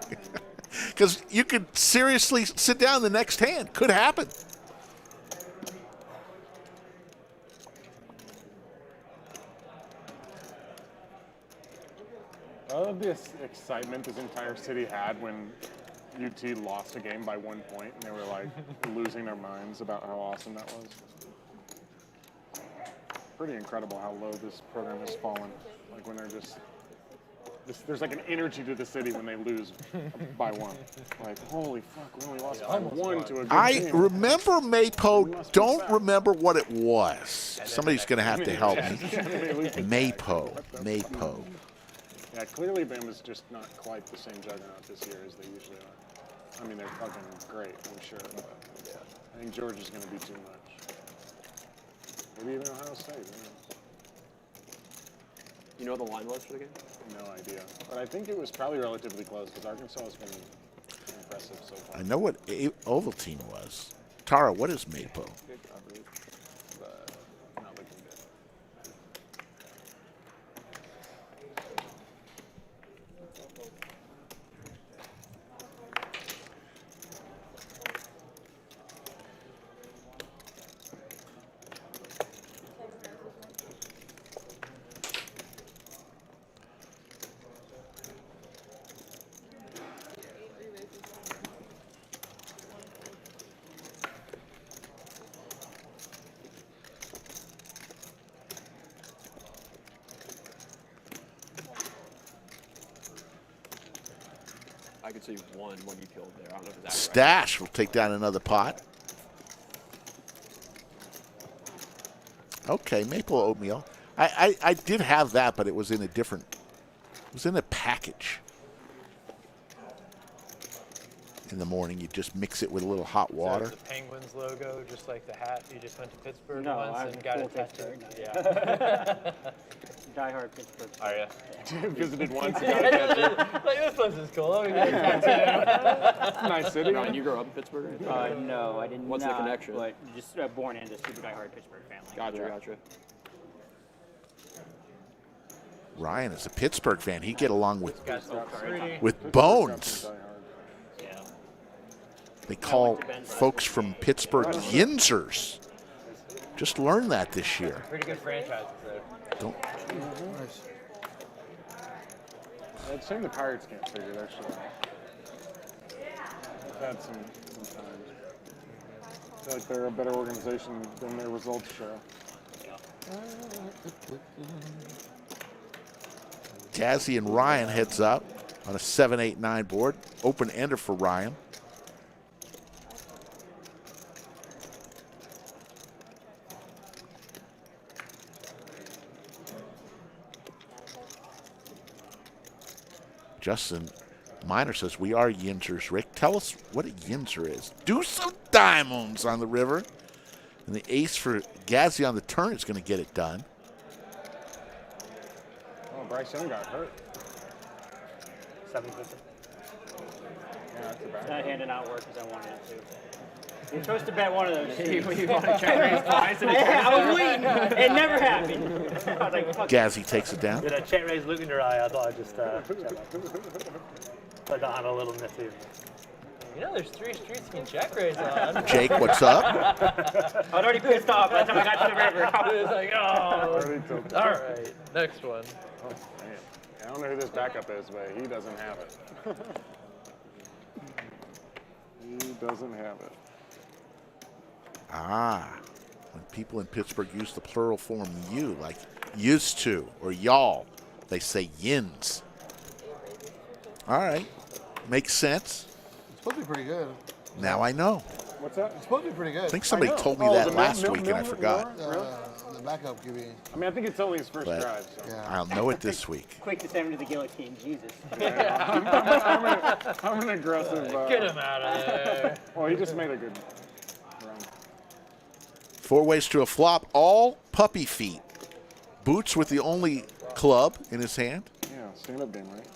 Because you could seriously sit down the next hand. Could happen. I love the excitement this entire city had when UT lost a game by 1 point, and they were like losing their minds about how awesome that was. Pretty incredible how low this program has fallen. Like when they're just there's like an energy to the city when they lose by 1. Like, holy fuck, we only lost by 1 to a good I team. remember Maypo, don't remember what it was. Somebody's going to have to help me. Maypo. Yeah, clearly Bama's just not quite the same juggernaut this year as they usually are. I mean, they're fucking great, I'm sure, but I think George is going to be too much. Maybe even Ohio State. You know what the line was for the game? No idea. But I think it was probably relatively close because Arkansas has been impressive so far. I know what Ovaltine was. Tara, what is Maple? Good coverage, but not looking good. I could see one when you killed there. I don't know if it's that right. Stache will take down another pot. Okay, maple oatmeal. I did have that, but it was in a different. It was in a package. In the morning, you just mix it with a little hot water. So the Penguins logo, just like the hat. You just went to Pittsburgh No, once I'm and got full it tattooed. Pittsburgh. Yeah. Die-hard Pittsburgh. Are you? Visited once. Like, this place is cool. Let me get a tattoo. Nice city. Ryan, you grew up in Pittsburgh? No, I didn't. What's the connection? But just born into super die-hard Pittsburgh family. Gotcha. Ryan is a Pittsburgh fan. He'd get along with With Bones. They call folks from Pittsburgh Yinzers. Just learned that this year. Pretty good franchises there. Don't. It's a shame the Pirates can't figure their shit out. I've had some times. I feel like they're a better organization than their results show. Gazzy and Ryan heads up on a 7-8-9 board. Open ender for Ryan. Justin Miner says, we are Yinzers. Rick, tell us what a Yinzer is. Do some diamonds on the river. And the ace for Gazzy on the turn is going to get it done. Oh, Bryce Young got hurt. 750. Yeah, that's a bad Not one. handing out work as I wanted it to. You're supposed to bet one of those. You want to check raise twice? I was waiting. It never happened. I was like, fuck. Gazzy takes it down. Did a check raise look in your eye? I thought I'd just let that have a little nifty. You know, there's 3 streets you can check raise on. Jake, what's up? I was already pissed off by the time I got to the river. I was like, oh. All right, next one. Oh, man. I don't know who this backup is, but he doesn't have it. He doesn't have it. Ah, when people in Pittsburgh use the plural form you, like used to or y'all, they say yins. All right, makes sense. It's supposed to be pretty good. Now I know. What's that? It's supposed to be pretty good. I think somebody told me Oh, that the last Mil- week Mil- and I Mil- forgot. Really? The backup QB. I mean, I think it's only his first But drive. So. Yeah. I'll know it this week. Quick to send him to the guillotine. Jesus. I'm an aggressive. Get him out of there. Well, he just made a good run. 4 ways to a flop, all puppy feet. Boots with the only club in his hand. Yeah, stand-up game, right?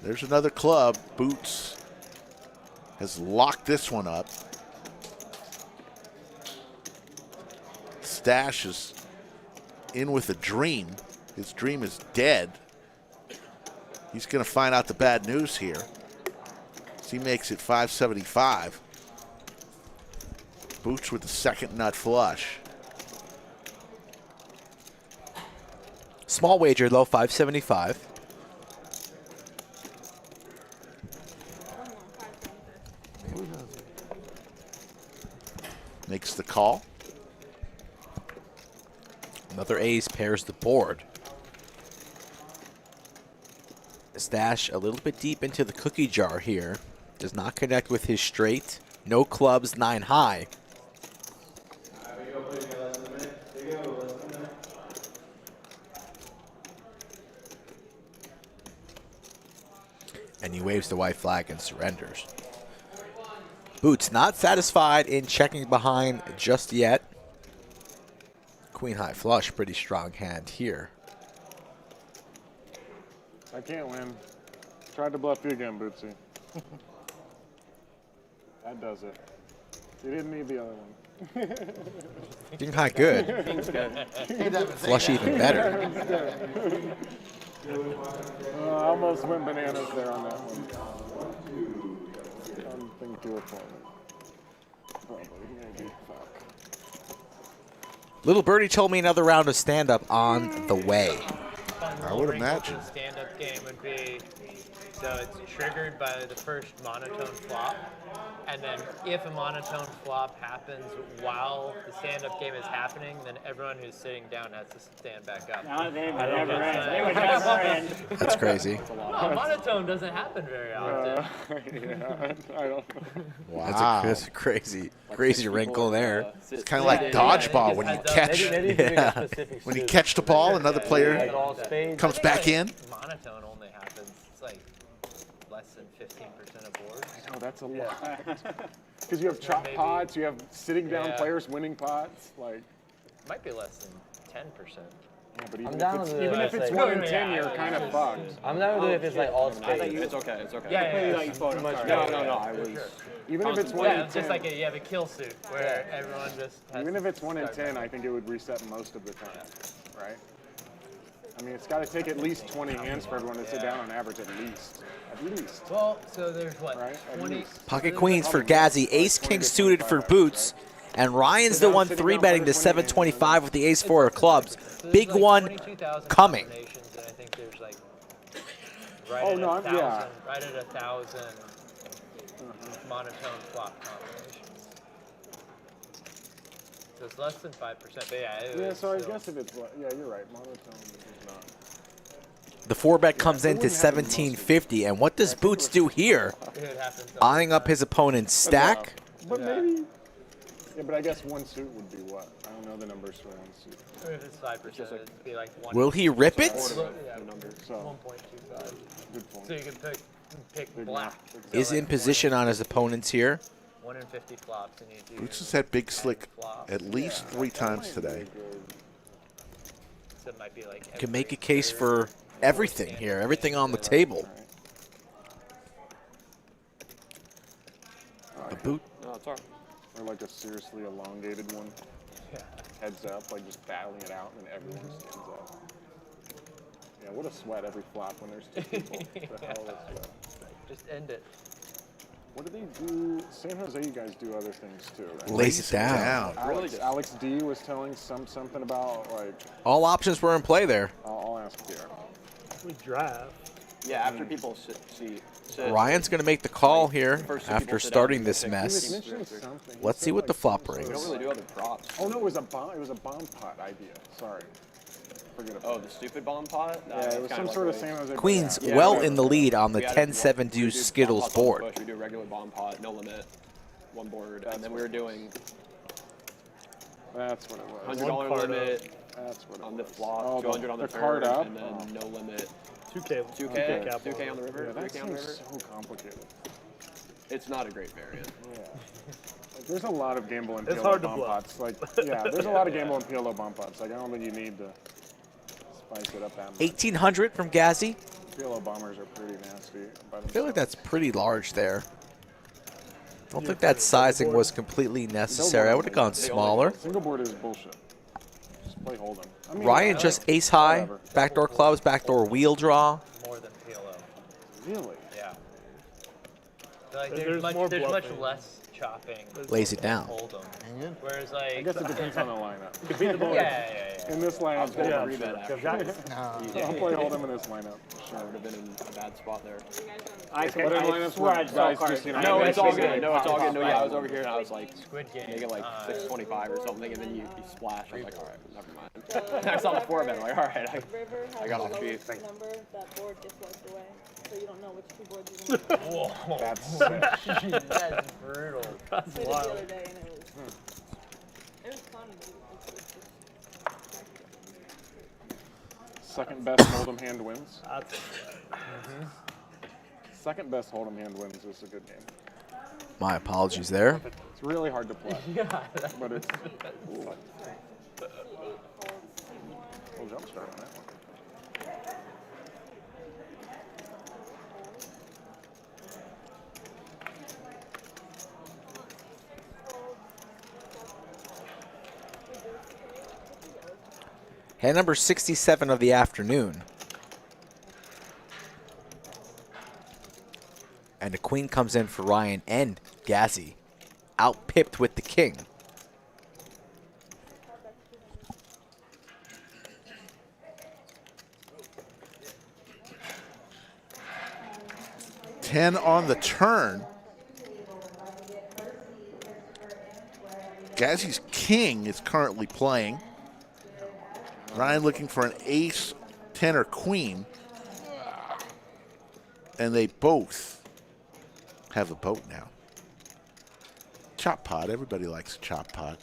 There's another club. Boots has locked this one up. Stache is in with a dream. His dream is dead. He's going to find out the bad news here. As he makes it 575. Boots with the second nut flush. Small wager, low 575. Makes the call. Another ace pairs the board. Stache a little bit deep into the cookie jar here. Does not connect with his straight. No clubs, 9 high. And he waves the white flag and surrenders. Boots not satisfied in checking behind just yet. Queen high flush, pretty strong hand here. I can't win. Tried to bluff you again, Bootsy. That does it. You didn't need the other one. King high good. King's good. Flush even better. I almost went bananas there on that one. Something to a point. Probably maybe. Fuck. Little Birdie told me another round of stand-up on the way. I would imagine. Stand-up game would be, so it's triggered by the first monotone flop, and then if a monotone flop happens while the stand-up game is happening, then everyone who's sitting down has to stand back up. No, they would never end. They would never end. That's crazy. Well, monotone doesn't happen very often. Yeah, I don't know. Wow. That's a crazy wrinkle there. It's kind of like dodgeball when you catch. When you catch the ball, another player comes back in. Monotone only happens, it's like less than 15% of boards. I know, that's a lot. Because you have chop pots, you have sitting down players winning pots. Like, might be less than 10%. Yeah, but even if it's 1 in 10, you're kind of fucked. I'm down with it if it's like all spades. It's okay. It's okay. Yeah. Too much. No. I was. Even if it's 1 in 10. It's just like you have a kill suit where everyone just has Even if it's 1 in 10, I think it would reset most of the time, right? I mean, it's got to take at least 20 hands for everyone to sit down on average, at least. At least. Well, so there's what? Right? 20. Pocket queens for Gazzy, ace king suited for Boots, and Ryan's the one 3-betting to 725 with the ace 4 of clubs. Big one coming. And I think there's like right Oh, at no, 1,000, yeah. right at 1,000 monotone flop combinations. So it's less than 5%, but yeah. Yeah, so I guess if it's, yeah, you're right. Monotone is not. The 4-bet comes in to 1750, and what does Boots do here? Eyeing up his opponent's stack. But maybe. Yeah, but I guess 1 suit would be what? I don't know the numbers for 1 suit. If it's 5%, it'd be like 1. Will he rip it? Yeah, The number. So, 1.25. good point. So you can pick black. Is in position on his opponents here. 1 in 50 flops, and you do. Boots has had big slick at least 3 times today. So it might be like You can make a case for everything here, everything on the table. A boot. No, it's all right. Or like a seriously elongated one. Heads up, like just battling it out, and then everyone stands up. Yeah, what a sweat every flop when there's 2 people. The hell is sweat. Just end it. What do they do? San Jose, you guys do other things too, right? Lays it down. Alex D was telling something about like. All options were in play there. I'll ask Pier. We draft. Yeah, after people sit. Ryan's going to make the call here First 2 after people sit starting down, this pick. mess. Mentioned something. He Let's said, see what the flop We brings. don't really do other props. Oh no, it was a bomb. It was a bomb pot idea. Sorry. Forget about Oh, the stupid bomb pot? No, Yeah, it's it was kinda some like sort of raised. San Jose. Queen's Yeah, well we- in the lead on the we had 10-7 we deuce do Skittles bomb pots on the board. push, we do regular bomb pot, no limit, 1 board, and then we were doing That's what it was. $100 limit That's what it on the was. flop, Oh, 200 on the card turn, up. and then no limit. 2K. 2K on the river, Yeah, that 3K on the river. seems so complicated. It's not a great variant. Yeah. Like, there's a lot of gamble and It's PLO hard to bomb bluff. pots. Like, yeah, there's a lot of gamble and PLO bomb pots. Like, I don't think you need to spice it up that much. 1,800 from Gazzy. PLO bombers are pretty nasty. I feel like that's pretty large there. I don't think that sizing was completely necessary. I would have gone smaller. Single board is bullshit. Just play hold'em. I mean, Ryan just ace high, whatever. backdoor clubs, backdoor wheel draw. More than PLO. Really? Yeah. Like There's much, more there's much bluffing. less chopping. Lays it down. Hold'em. Whereas like. I guess it depends on the lineup. Could beat the board. Yeah. In this lineup, Yeah, I'll rebet, actually. play hold'em in this lineup. I would have been in a bad spot there. I What in lineups swear were I saw guys cards. just, you know, No, it's all basically good. No, it's all good. No, pop, yeah, I pop. was over here and I was like, Squid Game. make it like 625 or something, and then you splash. I was like, all right, never mind. I saw the 4-bet. I'm like, all right, River has I got off the cheap. lowest number, that board gets wiped away. So you don't know which 2 boards you're going to play. Whoa. That's That's brutal. I played it the other day and it was fun. But it's just second best hold'em hand wins. second best hold'em hand wins is a good game. My apologies there. It's really hard to play. But it's ooh. Little jump start on that one. Hand number 67 of the afternoon. And the queen comes in for Ryan and Gazzy. Out-pipped with the king. Ten on the turn. Gazzy's king is currently playing. Ryan looking for an ace, 10, or queen. And they both have a boat now. Chop pot. Everybody likes a chop pot.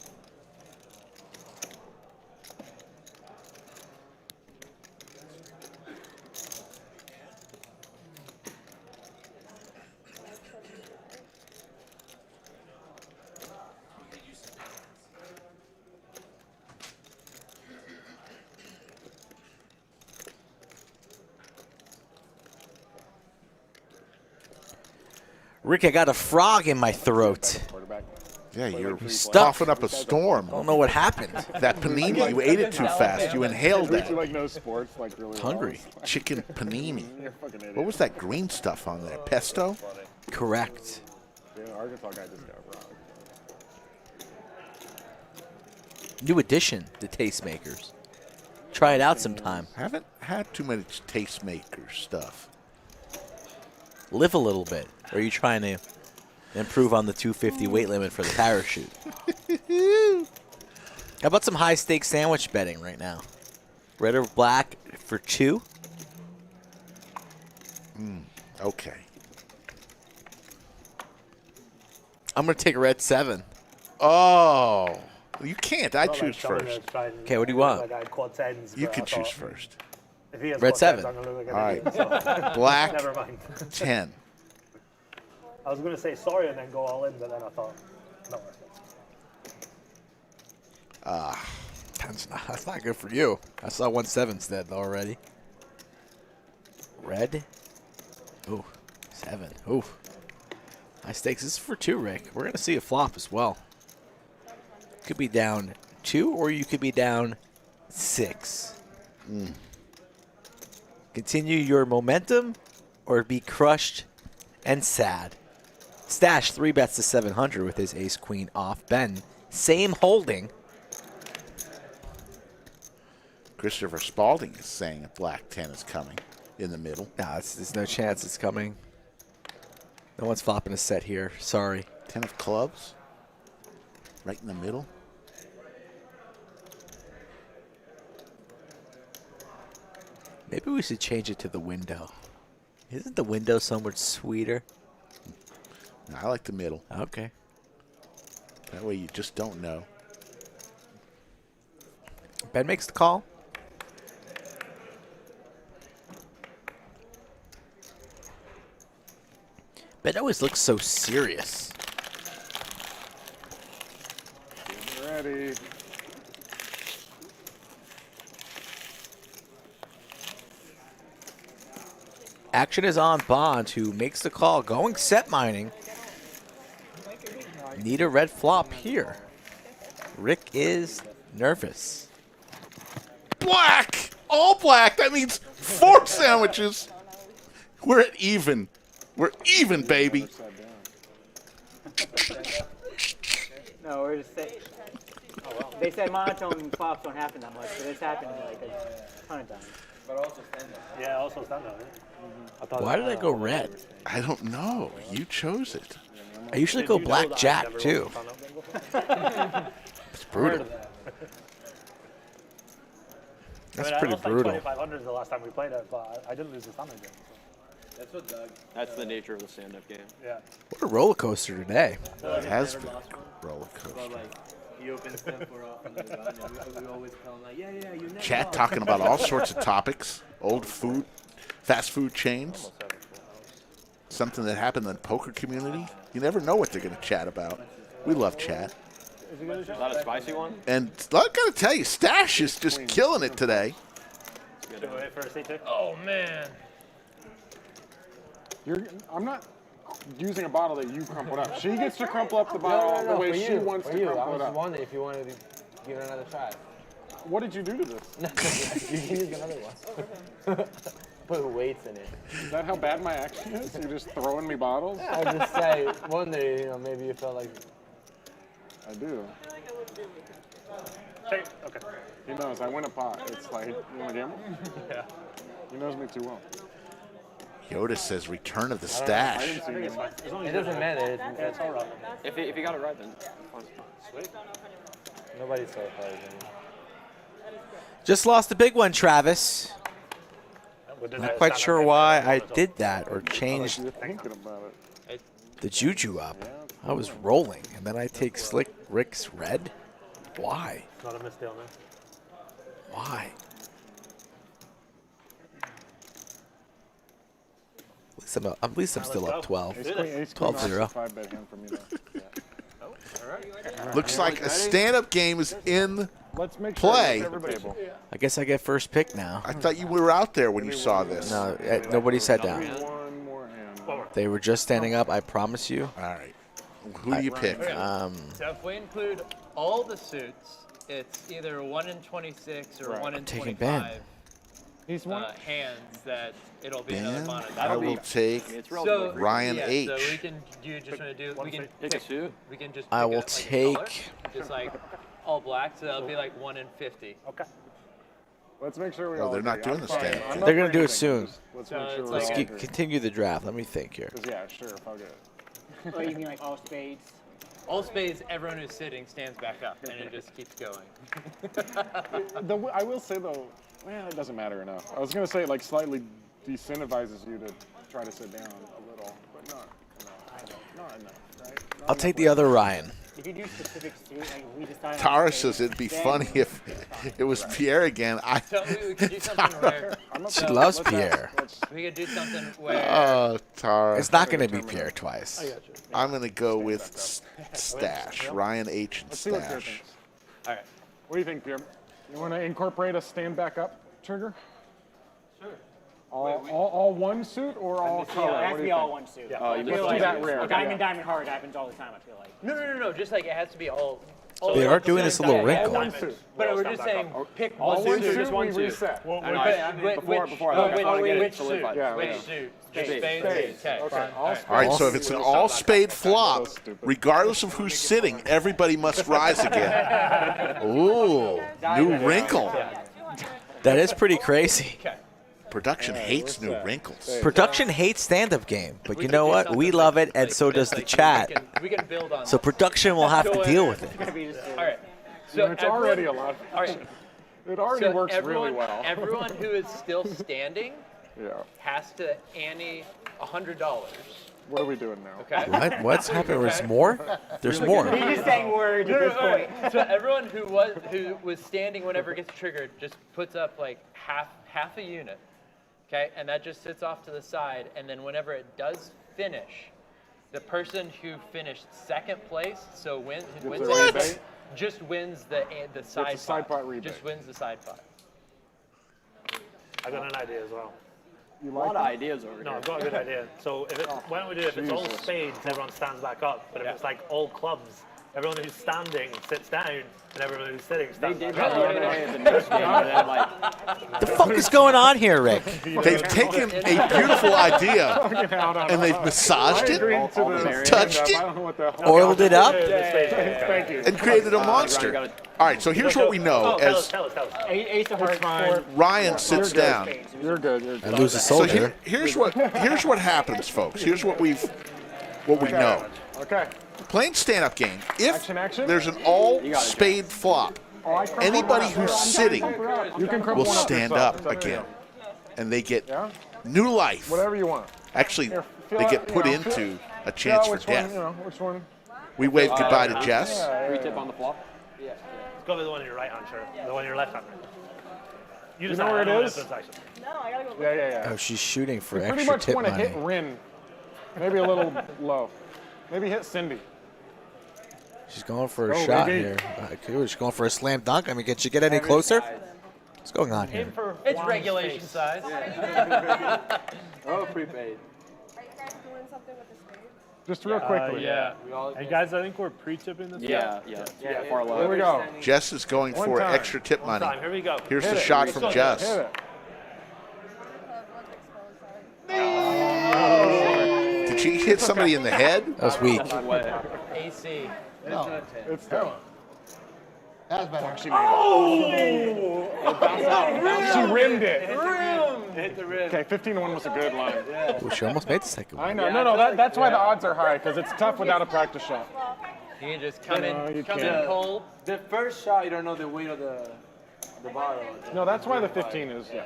Rick, I got a frog in my throat. Yeah, you're coughing up a storm. I don't know what happened. That panini, you ate it too fast. You inhaled that. Like no sports, like really Hungry. Chicken panini. What was that green stuff on there? Pesto? Correct. Yeah, Arkansas guy just got robbed. New addition to Tastemakers. Try it out sometime. Haven't had too much Tastemaker stuff. Live a little bit. Or are you trying to improve on the 250 weight limit for the parachute? How about some high-stakes sandwich betting right now? Red or black for 2? Okay. I'm going to take red 7. Oh. You can't. I choose first. Okay, what do you want? You can choose first. Red 7. All right. Black Never mind. 10. I was going to say sorry and then go all in, but then I thought, no. That's not good for you. I saw 1-7 instead already. Red. Ooh, 7. Ooh. High stakes. This is for 2, Rick. We're going to see a flop as well. Could be down 2 or you could be down 6. Continue your momentum or be crushed and sad. Stache 3 bets to 700 with his ace queen off. Ben, same holding. Christopher Spalding is saying a black 10 is coming in the middle. No, there's no chance it's coming. No one's flopping a set here. Sorry. 10 of clubs. Right in the middle. Maybe we should change it to the window. Isn't the window somewhat sweeter? No, I like the middle. Okay. That way you just don't know. Ben makes the call. Ben always looks so serious. Ready. Action is on Bond, who makes the call, going set mining. Need a red flop here. Rick is nervous. Black! All black! That means 4 sandwiches. We're at even. We're even, baby. No, we're just saying. They said monotone flops don't happen that much, but it's happened like a ton of times. But also stand up. Yeah, also stand up. Why did I go red? I don't know. You chose it. I usually go black jack, too. It's brutal. That's I mean, pretty I brutal. Like 2,500 the last time we played it, but I didn't lose the standard game. So. That's what Doug. That's the nature of the stand-up game. Yeah. What a roller coaster today. It has been a roller coaster. He opens them for and we always tell him like, yeah, you never Chat know. talking about all sorts of topics. Old food, fast food chains. something that happened in the poker community. You never know what they're going to chat about. We love chat. Is that a spicy one? And I got to tell you, Stache is just killing it today. Oh man. I'm not using a bottle that you crumpled up. She gets to crumple up the bottle the way she wants to crumple I it was up. wondering if you wanted to give it another try. What did you do to this? You can use another one. Put weights in it. Is that how bad my action is? You're just throwing me bottles? I just say, wonder, maybe you felt like. I do. Okay. Okay. He knows. I win a pot. It's like, you want to gamble? Yeah. He knows me too well. Yoda says return of the I Stache. didn't see him. It doesn't matter. It's all right. If you got it right, then fine. Sweet. Nobody's so far anymore. Just lost a big one, Travis. Not quite sure why I did that or changed Thinking about it. the juju up. I was rolling, and then I take Slick Rick's red. Why? Not a misdeal, man. Why? At least I'm still up 12. 12-0. Looks like a stand-up game is in Let's make play. Sure I guess I get first pick now. I thought you were out there when you saw this. No, nobody sat down. One more hand. They were just standing up, I promise you. All right. Who do you pick? So if we include all the suits, it's either 1 in 26 or 1 in taking 25 He's one. hands that it'll be another Ben, mono. I will take So, Ryan yeah, H. So we can, do you just want to do, we can Pick a suit. We can just I pick will a, like, take. color, just like all black, so that'll be like 1 in 50. Okay. Let's make sure we Oh, all they're not agree. doing I'm the fine. stand-up I'm game. not They're gonna for do it anything. soon. Let's So make sure it's we like all Let's agree. continue the draft. Let me think here. 'Cause, yeah, sure, if I'll get it. Or you mean like all spades? All spades, everyone who's sitting stands back up, and it just keeps going. I will say though, well, it doesn't matter enough. I was gonna say it like slightly decentivizes you to try to sit down a little, but not enough, right? Not I'll take the other Ryan. If you do specific suit, like we decide. Tara says it'd be funny if it was Pierre again. So we could do something where She loves Pierre. we could do something where Oh, Tara. It's not going to be Pierre twice. I'm going to go with Stache. Ryan H. and Let's see what Pierre Stache. thinks. all right. What do you think, Pierre? You want to incorporate a stand back up trigger? Sure. All one suit or all color? It has What to do be you all think? one suit. Oh, you must do that rare. Diamond hard happens all the time, I feel like. No. Just like it has to be all. They are doing this a little wrinkle. One suit. But we're just saying, pick All one one suit. suit, Just one we suit. reset. Which suit? Yeah, Which suit? Spades. Spades. Okay. All right, so if it's an all-spade flop, regardless of who's sitting, everybody must rise again. Ooh, new wrinkle. That is pretty crazy. Production hates new wrinkles. Production hates stand-up game, but you know what? We love it, and so does the chat. We can build on. So production will have to deal with it. All right. So it's already a lot. All right. It already works really well. Everyone who is still standing Yeah. has to ante $100. What are we doing now? Okay. What? What's happening? There's more? There's more. He's just saying words at this point. So everyone who was standing whenever it gets triggered just puts up like half a unit. Okay, and that just sits off to the side, and then whenever it does finish, the person who finished second place, so wins rebate? just wins the side pot rebate. Just wins the side pot. I got an idea as well. You A like lot of ideas over No, here. I've got a good idea. So if why don't we do it? If it's all Jesus. spades, everyone stands back up. But if it's like all clubs, everyone who's standing sits down, and everyone who's sitting stands back up. The fuck is going on here, Rick? They've taken a beautiful idea and they've massaged it, touched it, Oiled it up? Thank you. and created a monster. All right, so here's what we know. Tell us. As Ace of hearts, four. Ryan sits down, You're good. I lose a so soldier. here's what happens, folks. Here's what we know. Okay. Playing stand-up game. If Action. there's an all-spade flop, anybody who's sitting You can crumple will one stand yourself. up It's to you. again, and they get Yeah? new life. Whatever you want. Actually, Here, they feel get out, put you know, feel- into a chance for which one, death. which one? We wave goodbye to Jess. Three-tip on the flop. It's got to be the one in your right hand, sure. The one in your left hand. You know where it is? No, I gotta go. Yeah. Oh, she's shooting for You pretty extra much tip want to money. hit Rin Maybe a little low. Maybe hit Cindy. She's going for a shot here. She's going for a slam dunk. I mean, can she get any closer? What's going on here? It's regulation size. Oh, prepaid. Are you guys doing something with the spade? Just real quickly. Yeah. Hey guys, I think we're pre-tipping this. Yeah, far low. Here we go. Jess is going One for time. extra tip money. Here we go. Here's Hit the it. shot from Jess. Hit it. Did she hit somebody in the head? That was weak. AC. No, It's tough. that's better. She rimmed it. Hit the rim. Okay, 15-1 was a good line. Ooh, she almost made the second I one. know. No, that's why the odds are high, because it's tough without a practice shot. You can just come you in can't. cold. The first shot, you don't know the weight of the bottle. No, that's why the 15 is. Yeah.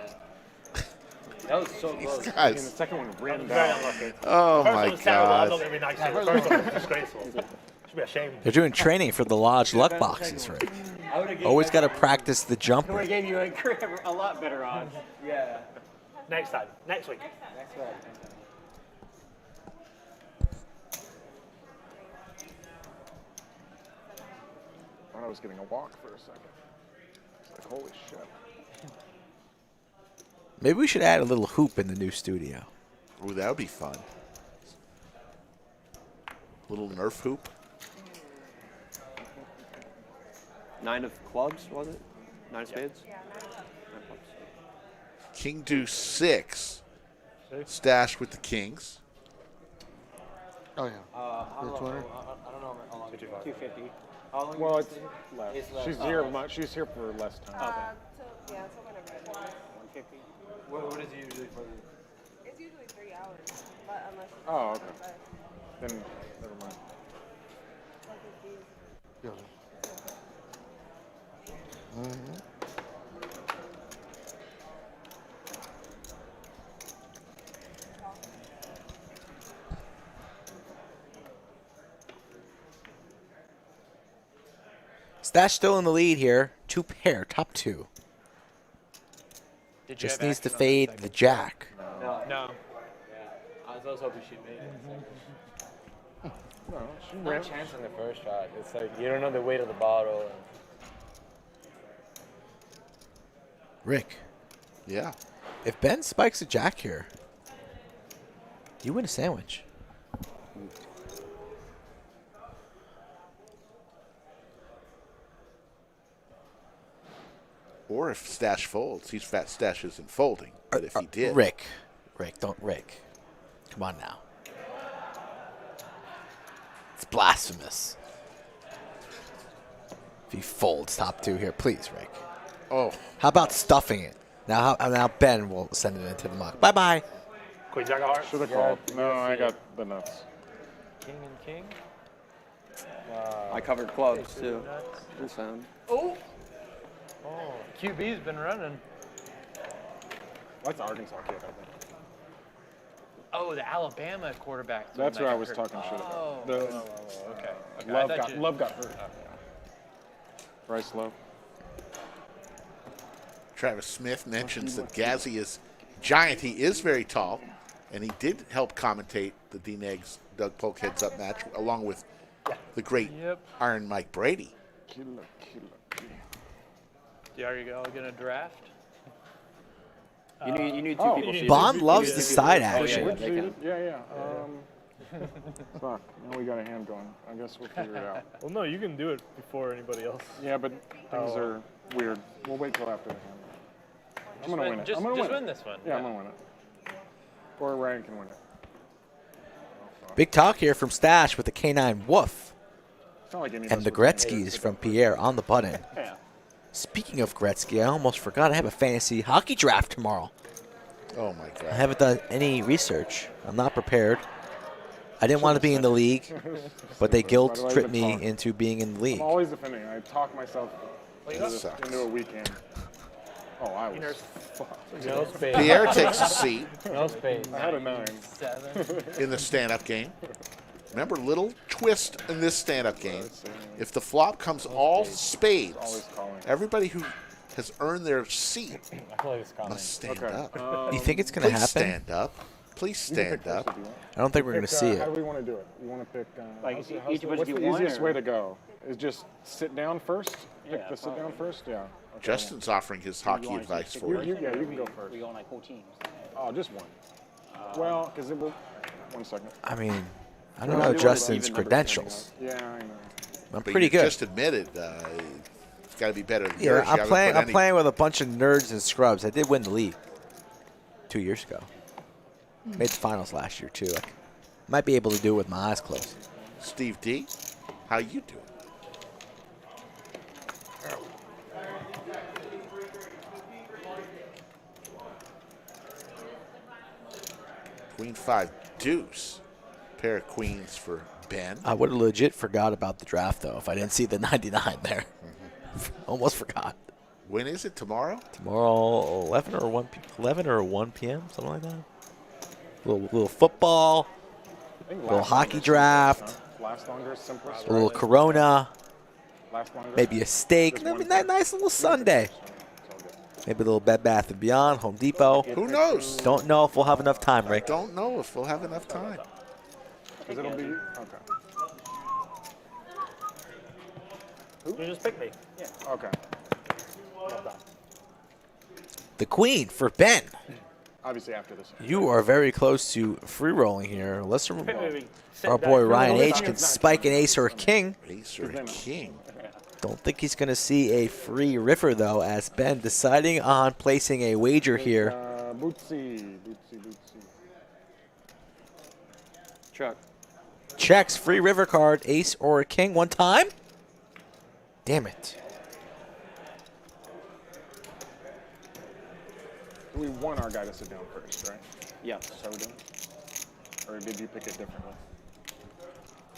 That was so close. And the Guys. second one rimmed Very down. unlucky. Oh First my one was terrible. I'm not God. gonna be nice. The first one was disgraceful. Should be ashamed. They're doing training for the Lodge luck boxes, right? Always got to practice the I would jumper. have gave you a lot better odds. Yeah. Next time. Next week. Next one. I thought I was getting a walk for a second. It's like, holy shit. Maybe we should add a little hoop in the new studio. Ooh, that would be fun. Little Nerf hoop. 9 of clubs, was it? 9 of spades? Yeah, 9 of clubs. 9 clubs. King deuce 6. Stache with the kings. Oh, yeah. How Your long? 20? I don't know how long. 250. How long? Well, is it's it? less. It's less. She's Oh, here. okay. She's here for less time. Till whenever it is. 150. What is it usually for the? It's usually 3 hours, but unless it's Oh, okay. Then never mind. Yeah. Stache still in the lead here. 2 pair, top 2. Did you Just have needs to action on the fade second? the jack. No. No. I was hoping she made it. No, she No rimmed. chance on the first shot. It's like you don't know the weight of the bottle. Rick, Yeah. if Ben spikes a jack here, you win a sandwich. Or if Stache folds, he's fat. Stache isn't folding. But if he did, Rick, Rick. Come on now. It's blasphemous. If he folds top 2 here, please, Rick. oh, How about stuffing it? Now Ben will send it into the muck. Bye-bye. Queen Jack of Hearts. Should have called. No, I got the nuts. King and king. I covered clubs, too. Good sound. Oh, QB's been running. That's Arkansas kid, I think. Oh, the Alabama quarterback. That's who I was hurt. talking shit Oh, about. The okay. Okay, I Love thought got you- Love got hurt. Bryce Love. Travis Smith mentions that Gazzy is giant. He is very tall, and he did help commentate the D-Negs Doug Polk heads up match along with the great Iron Mike Brady. Are you all gonna draft? You need 2 people. Bond loves the side action. Oh, yeah, they can. Yeah. Fuck. Now we got a hand going. I guess we'll figure it out. Well, no, you can do it before anybody else. Yeah, but things are weird. We'll wait till after the hand. I'm gonna win it. Just I'm gonna win this one. Yeah, I'm gonna win it. Or Ryan can win it. Big talk here from Stache with the K9 Woof. It's not like any of And us the were gonna hate Gretzky's it. from Pier on the button. Yeah. Speaking of Gretzky, I almost forgot I have a fantasy hockey draft tomorrow. Oh my I God. haven't done any research. I'm not prepared. I didn't want to be in the league, but they guilt tripped me into being in the league. I'm always defending. I talk myself sucks. into a weekend. Oh, I was fucked. No space. Pierre takes a seat No space. I had a 9. 7. in the stand-up game. Remember, little twist in this stand-up game. If the flop comes all spades, Always calling. everybody who has earned their seat I feel like it's coming. must stand Okay. up. You think it's going to Please happen? stand up. Please You can stand pick first up. if you want. I don't think we're going to see How it. do we want to do it? You want to pick, Like, how's each of us what's do the one, easiest or- way to go? Is just sit down first? Pick Yeah, the sit down first? Yeah. Okay. Justin's offering his hockey advice for You, you. yeah, you can go first. We going like whole teams. Oh, just one. Well, because it will. 1 second. I mean, I don't know Justin's credentials. Yeah, I know. I'm But pretty you good. just admitted it's got to be better than Yeah, yours. You I'm haven't playing. put I'm any- playing with a bunch of nerds and scrubs. I did win the league 2 years ago. Made the finals last year too. I might be able to do it with my eyes closed. Steve D, how you doing? Queen 5 deuce. Pair of queens for Ben. I would have legit forgot about the draft though if I didn't see the 99 there. Almost forgot. When is it? Tomorrow? Tomorrow, 11 or 1 p.m. something like that. Little football, I think little last hockey longer, draft, huh? Last longer, simplest. a little Corona, Last longer. maybe a steak. Just I mean, one that nice little Sunday. Maybe a little Bed Bath & Beyond, Home Depot. Who knows? Don't know if we'll have enough time, Rick. Don't know if we'll have enough time. Because it'll be okay. You just pick me. Yeah. Okay. Well done. The queen for Ben. Obviously after this. You are very close to free rolling here. Let's remember Maybe sit our down. boy Ryan no, H it's can not spike an ace or a king. Ace or a king. Don't think he's going to see a free river, though, as Ben deciding on placing a wager here. Bootsy. Chuck. Checks free river card, ace or a king. One time. Damn it. We want our guy to sit down first, right? Yes. So we're doing? Or did you pick it differently?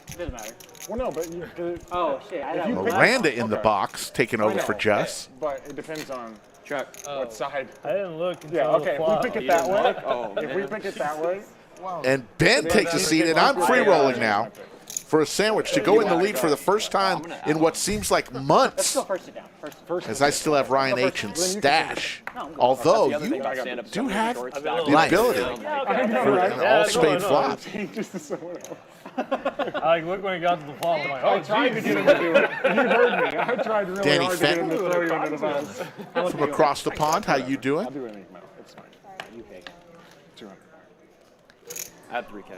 It doesn't matter. Well, no, but you. Oh, shit. I don't know. Miranda in the box, taking over for Just. But it depends on Chuck. what side. I didn't look until Yeah, the okay. If flop. we pick it You that didn't way, look? Oh, if we man. pick it that way, And Ben takes a seat, and I'm free rolling now for a sandwich to go in the lead for the first time in what seems like Let's months, go first sit down. First. as I still have Ryan H. and Stache. Although you do have the ability for an all-spade flop. I look when it got to the flop. I'm like, oh, I tried to get him to do it. You heard me. I tried really Danny hard to get him to Fenton. throw you under the bus. From across the pond, how you doing? I'll do anything, Mel. It's fine. You pick. 200. Add 3K.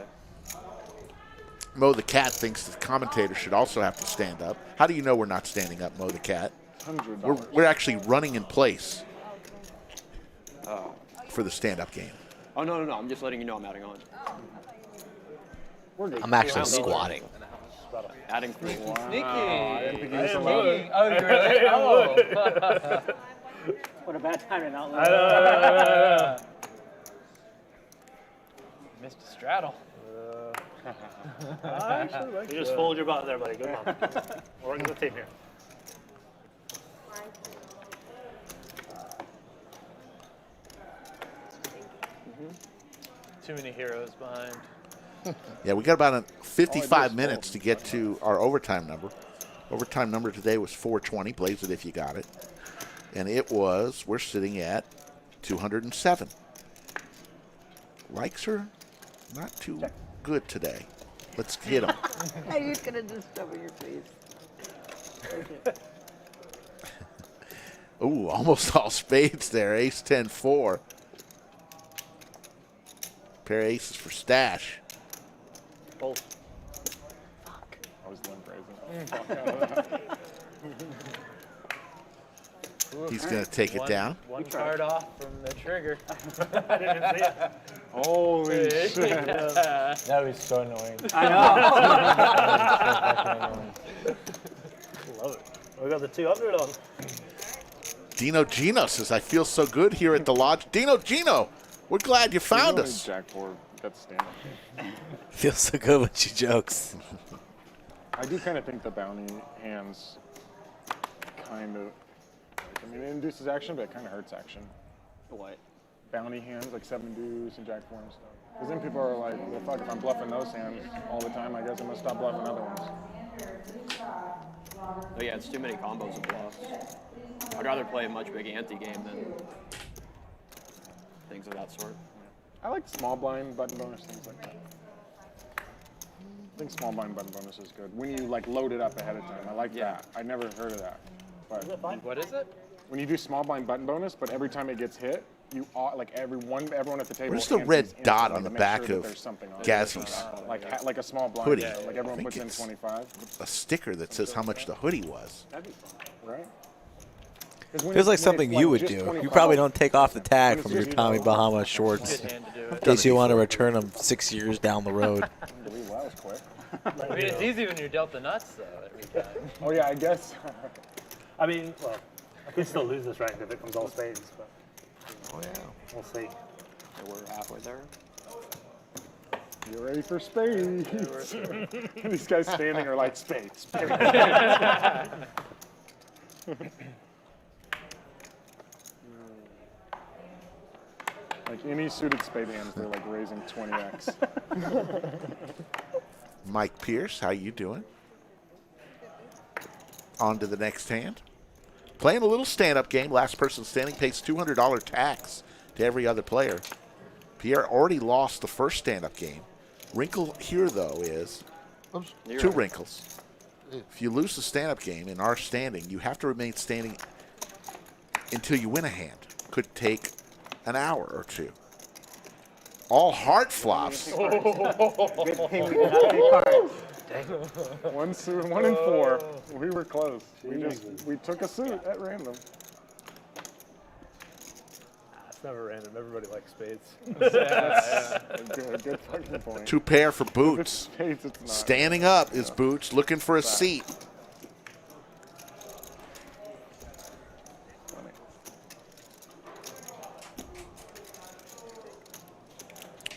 Mo the Cat thinks the commentator should also have to stand up. How do you know we're not standing up, Mo the Cat? $100. We're actually running in place for the stand-up game. Oh, no. I'm just letting you know I'm adding on. We're good. I'm actually squatting. Adding 3. Sneaky. I didn't think you was look. allowed. Oh, you really? Oh. What a bad time to not look. I know. Missed a straddle. I actually like You just that. fold your butt there, buddy. Good one. We're working the team here. Too many heroes behind. Yeah, we got about 55 minutes to get to our overtime number. Overtime number today was 420. Blaze it if you got it. And it was, we're sitting at 207. Likes are not too good today. Let's hit them. Are you gonna just shove in your face? Ooh, almost all spades there. Ace 10-4. Pair of aces for Stache. Both. I was limp raising. He's going to take it down. One card off from the trigger. I didn't see it. Holy shit. That was so annoying. I know. Love it. We got the 200 on. Dino Gino says, I feel so good here at the lodge. Dino Gino, we're glad you found us. Jack 4, that's standard. Feels so good when she jokes. I do kind of think the bounty hands kind of, I mean, it induces action, but it kind of hurts action. What? Bounty hands, like 7 deuce and Jack 4 and stuff. Because then people are like, well, fuck, if I'm bluffing those hands all the time, I guess I'm going to stop bluffing other ones. Oh, yeah, it's too many combos of bluffs. I'd rather play a much big ante game than things of that sort. I like small blind button bonus, things like that. I think small blind button bonus is good. When you like load it up ahead of time. I like that. I never heard of that. But What is it? when you do small blind button bonus, but every time it gets hit, you like everyone at the table. Where's the red dot on the back of Gazzy's like a small blind hoodie? like everyone I puts think in it's 25. a sticker that says how much the hoodie was. That'd be fun, right? Feels like something you would do. You probably don't take off the tag from your Tommy Bahama shorts in case you want to return them 6 years down the road. Unbelievable, that was quick. I mean, it's easy when you're dealt the nuts, though, every time. Oh yeah, I guess. I mean, well, I could still lose this round if it comes all spades, but we'll see. We're halfway there. You're ready for spades. These guys standing are like spades. Like any suited spade hands, they're like raising 20x. Mike Pierce, how you doing? On to the next hand. Playing a little stand-up game. Last person standing pays $200 tax to every other player. Pierre already lost the first stand-up game. Wrinkle here, though, is two wrinkles. If you lose the stand-up game in our standing, you have to remain standing until you win a hand. Could take an hour or two. All heart flops. One suit, 1 and 4. We were close. We took a suit at random. It's never random. Everybody likes spades. Good fucking point. Two pair for Boots. Spades, it's not. Standing up is Boots, looking for a seat.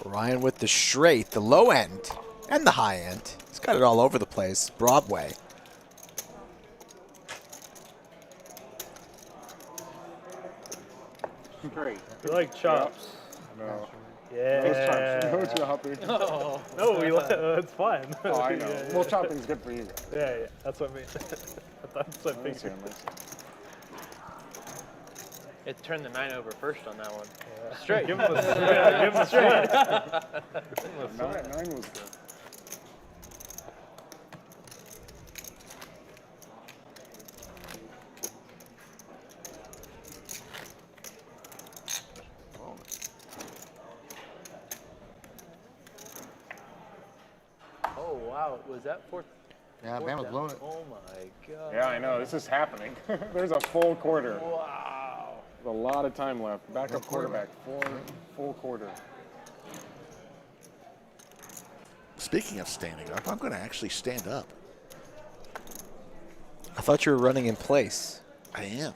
Ryan with the straight, the low end, and the high end. He's got it all over the place. Broadway. Straight. You like chops? No. Yeah. No chopping. No, it's fine. Oh, I know. Yeah, Well, chopping's good for you guys. Yeah, that's what I mean. That's what I figured. It turned the 9 over first on that one. Yeah. Straight. Give him a straight. Give him a straight. 9 was good. Oh, wow. Was that fourth? Yeah, man was blowing it. Oh, my God. Yeah, I know. This is happening. There's a full quarter. Wow. A lot of time left. Backup quarterback. Full quarter. Speaking of standing up, I'm going to actually stand up. I thought you were running in place. I am.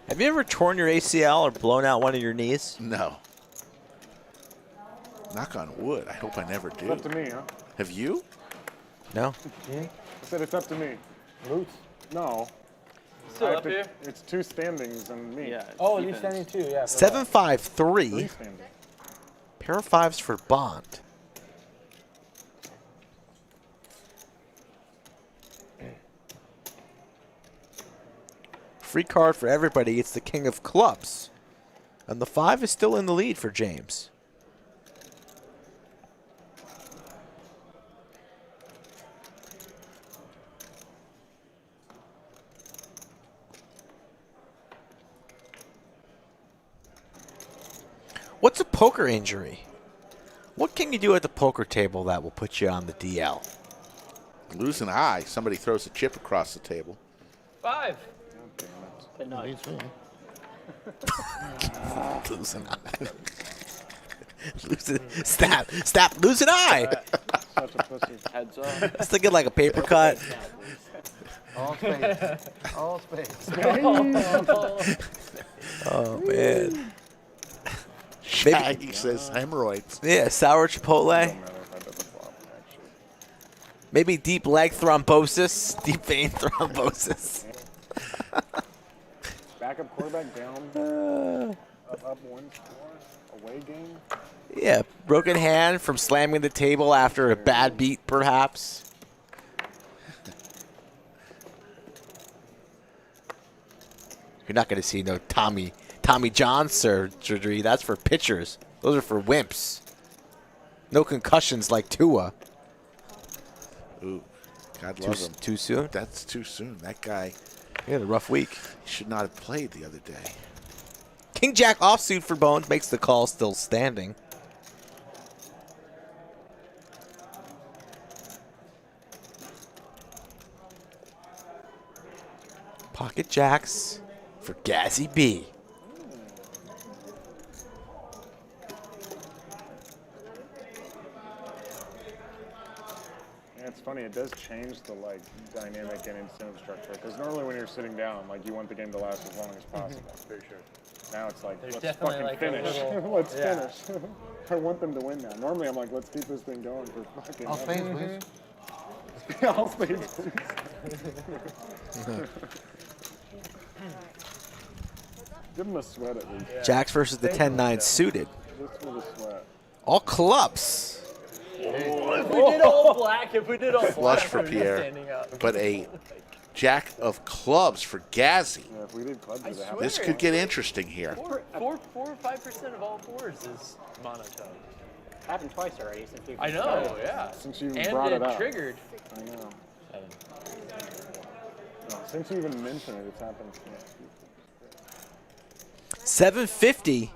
Have you ever torn your ACL or blown out one of your knees? No. Knock on wood. I hope I never do. It's up to me, huh? Have you? No. I said it's up to me. Moots? No. Still up here? It's 2 standings and me. Yeah. Oh, you're standing too, yeah. 7-5-3. 3 standings. Pair of fives for Bond. Free card for everybody. It's the king of clubs. And the 5 is still in the lead for James. What's a poker injury? What can you do at the poker table that will put you on the DL? Lose an eye. Somebody throws a chip across the table. 5. But no. Lose an eye. Lose an eye. Such a pussy. Heads up. I was thinking like a paper cut. All spades. All spades. Oh, man. Shaggy says hemorrhoids. Yeah, sour chipotle. Maybe deep leg thrombosis, deep vein thrombosis. Backup quarterback down. Up 1 score. Away game. Yeah, broken hand from slamming the table after a bad beat, perhaps. You're not going to see no Tommy John surgery. That's for pitchers. Those are for wimps. No concussions like Tua. Ooh, God love him. Too soon? That's too soon. That guy. He had a rough week. Should not have played the other day. King Jack offsuit for Bones makes the call, still standing. Pocket jacks for Gazzy B. Yeah, it's funny. It does change the like dynamic and incentive structure. Because normally when you're sitting down, like you want the game to last as long as possible. For sure. Now it's like, There's let's definitely fucking like a finish. little- Let's yeah. finish. I want them to win now. Normally I'm like, let's keep this thing going for fucking. All spades, please. Yeah, all spades, please. Give him a sweat at least. Jacks versus the 10-9 suited. Just for the sweat. All clubs. If we did all black, Flush for I would be Pier, standing up. but a jack of clubs for Gazzy. Yeah, if we did clubs, I it'd swear. happen. This could get interesting here. 4 or 5% of all boards is monotone. Happened twice already since we've I know, started. yeah. Since you And brought it up. triggered. I know. No, since you even mentioned it, it's happened. Yeah. 750.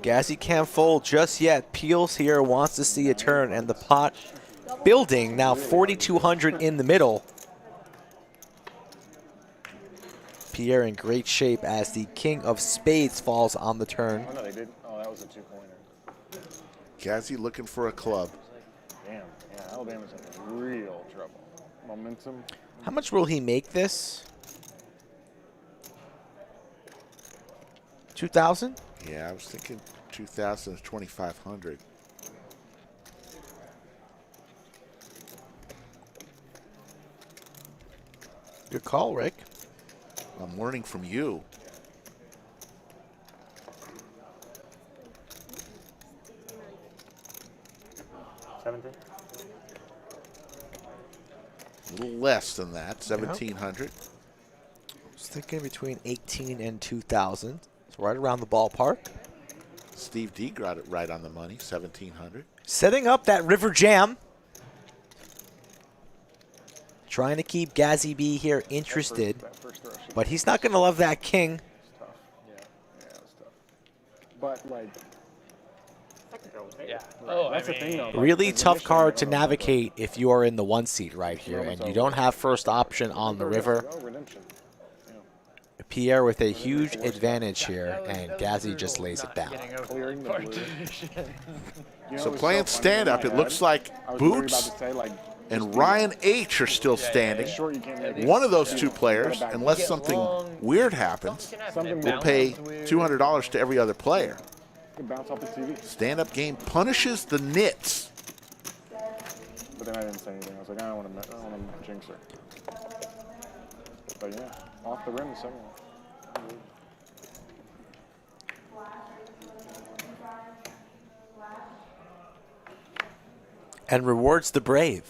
Gazzy can't fold just yet. Peels here wants to see a turn, and the pot building now 4,200 in the middle. Pierre in great shape as the king of spades falls on the turn. Oh no, they did. Oh, that was a two-pointer. Gazzy looking for a club. Damn. Yeah, Alabama's in real trouble. Momentum. How much will he make this? 2,000? Yeah, I was thinking 2,000 to 2,500. Good call, Rick. I'm learning from you. $17. A little less than that, 1,700. I was thinking between 18 and 2,000. So right around the ballpark. Steve D got it right on the money, 1,700. Setting up that river jam. Trying to keep Gazzy B here interested. But he's not going to love that king. Tough. Yeah, it's tough. But like, Yeah. Oh, that's I the thing mean, though. Like, Really the tough mission, card I to don't know about navigate if you are in the 1 seat right here and you don't have first option on the river. Oh, redemption. Pierre with a huge advantage here, and Gazzy just lays it down. Clearing the blue. You know, So it was playing funny in stand-up, my it looks head. like I was literally Boots about to say, like, and Ryan H are still standing. short you can't make. One of those two players, unless something weird happens, will pay $200 to every other player. Could bounce off the TV. Stand-up game punishes the nits. But then I didn't say anything. I was like, I don't want to jinx her. But yeah, off the rim, the second one. And rewards the brave.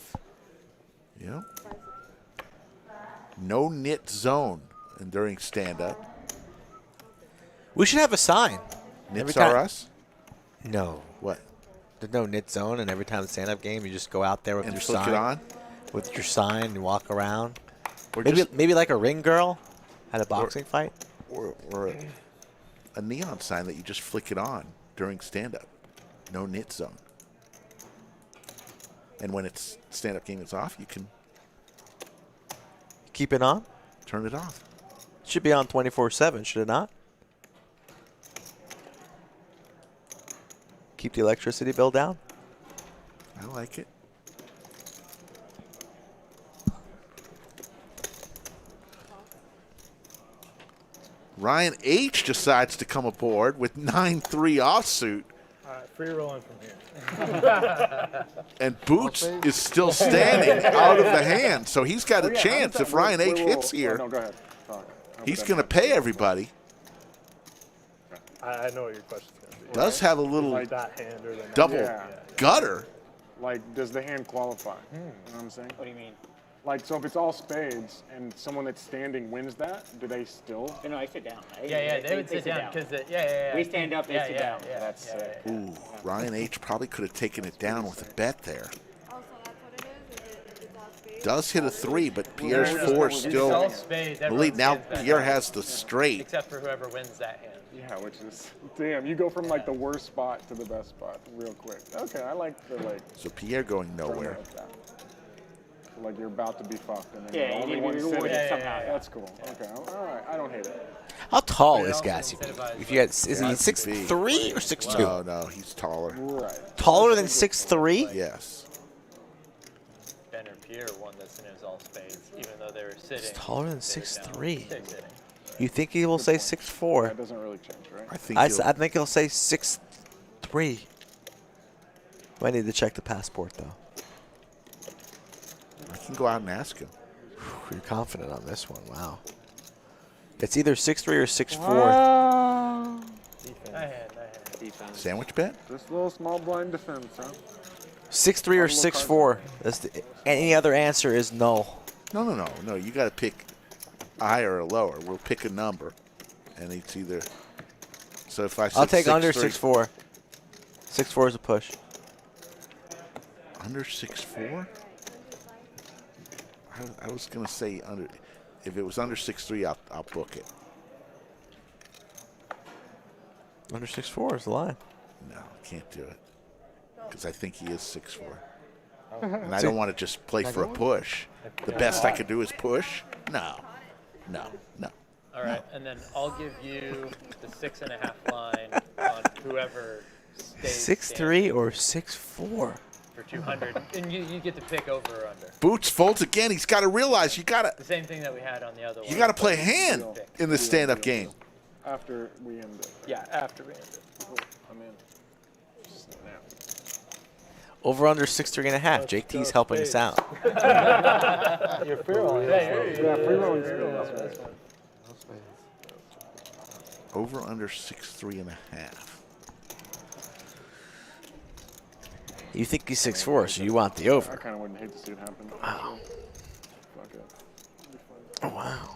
Yeah. No nit zone during stand-up. We should have a sign. Nits Every are time- us? No. What? There's no nit zone, and every time the stand-up game, you just go out there with And your flick sign. it on? With your sign and walk around. Or Maybe like a ring girl at a boxing fight. Or a neon sign that you just flick it on during stand-up. No nit zone. And when it's stand-up game is off, you can Keep it on. turn it off. Should be on 24/7, should it not? Keep the electricity bill down. I like it. Ryan H decides to come aboard with 9-3 offsuit. All right, free rolling from here. And Boots is still standing out of the hand, so he's got a chance if Ryan H hits here. No, go ahead. Talk. He's going to pay everybody. I know what your question's going to be. Does have a little Like that hand or the double Yeah. gutter. Like, does the hand qualify? You know what I'm saying? What do you mean? Like, so if it's all spades and someone that's standing wins that, do they still? No, I sit down. Yeah, they would sit down because yeah. We stand up, they sit down. Yeah, that's sick. Ooh, Ryan H. probably could have taken it down with a bet there. Does hit a 3, but Pierre's 4 still the lead. Now Pierre has the straight. Except for whoever wins that hand. Yeah, which is, damn, you go from like the worst spot to the best spot real quick. Okay, I like the like. So Pierre going nowhere. Like you're about to be fucked, and then Yeah, the only you one need to sitting. reward it somehow. That's cool. Okay, all right, I don't hate it. How tall is GazzyB? If you had, is he 6'3" or 6'2"? No, he's taller. Right. Taller than 6'3"? Yes. Ben or Pier won this and it was all spades, even though they were sitting. He's taller than 6'3". Sitting. You think he will say 6'4"? That doesn't really change, right? I think he'll say 6'3". Might need to check the passport though. I can go out and ask him. You're confident on this one. Wow. It's either 6'3" or 6'4". Defense. Sandwich bet? Just a little small blind defense, huh? 6'3" or 6'4". Any other answer is no. No. You got to pick a higher or a lower. We'll pick a number, and it's either. So if I said I'll take 6'3", under 6'4". 6'4" is a push. Under 6'4"? I was gonna say under. If it was under 6'3", I'll book it. Under 6'4" is the line. No, can't do it. Because I think he is 6'4". And I don't want to just play for a push. The best I could do is push? No. All right, and then I'll give you the 6.5 line on whoever stays 6'3" or 6'4". for 200, and you get to pick over or under. Boots folds again. He's got to realize you got to. The same thing that we had on the other one. You got to play a hand in the stand-up game. After we end it. Yeah, after we end it. Cool. I'm in. Over under 6'3.5". JT's helping us out. You're free rolling. Yeah, free rolling. Over under 6'3.5". You think he's 6'4", so you want the over. I kind of wouldn't hate to see it happen. Wow. Fuck it. Oh, wow.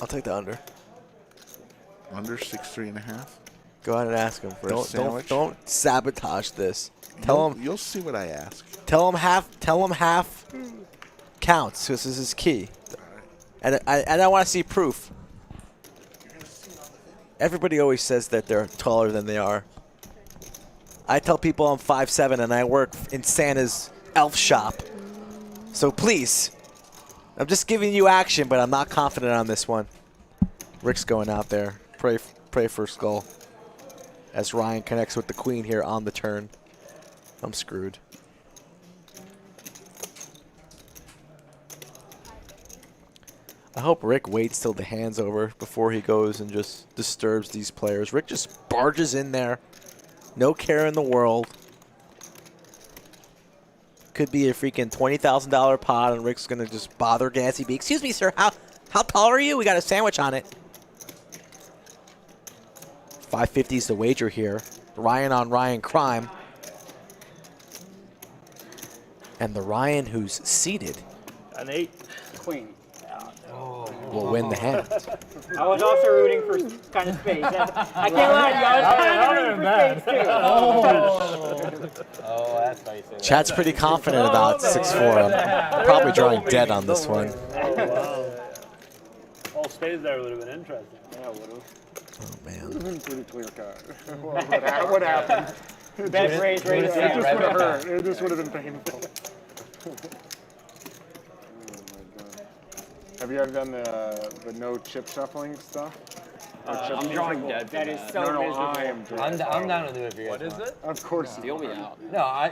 I'll take the under. Under 6'3.5". Go ahead and ask him. For a sandwich? Don't sabotage this. Tell him. You'll see what I ask. Tell him half counts. This is his key. And I want to see proof. Everybody always says that they're taller than they are. I tell people I'm 5'7", and I work in Santa's elf shop. So please, I'm just giving you action, but I'm not confident on this one. Rick's going out there. Pray for skull. As Ryan connects with the queen here on the turn. I'm screwed. I hope Rick waits till the hand's over before he goes and just disturbs these players. Rick just barges in there. No care in the world. Could be a freaking $20,000 pot, and Rick's going to just bother Gazzy B. Excuse me, sir. How tall are you? We got a sandwich on it. 550 is the wager here. Ryan on Ryan crime. And the Ryan who's seated. An 8. Queen. Will win the hand. I was also rooting for kind of space. I can't lie to you. I was kind of rooting for space, too. Oh, that's how you say that. Chad's pretty confident about 6'4". I'm probably drawing dead on this one. Oh, wow. All spades there would have been interesting. Yeah, would have. Oh, man. It would have been pretty clear cut. What happened? Bet raise, It just would have hurt. It just would have been painful. Have you ever done the no chip shuffling stuff? I'm drawing dead. That is so No, miserable. I am drawing. I'm down to do it for you guys. What is it? Of course. Deal me out. No,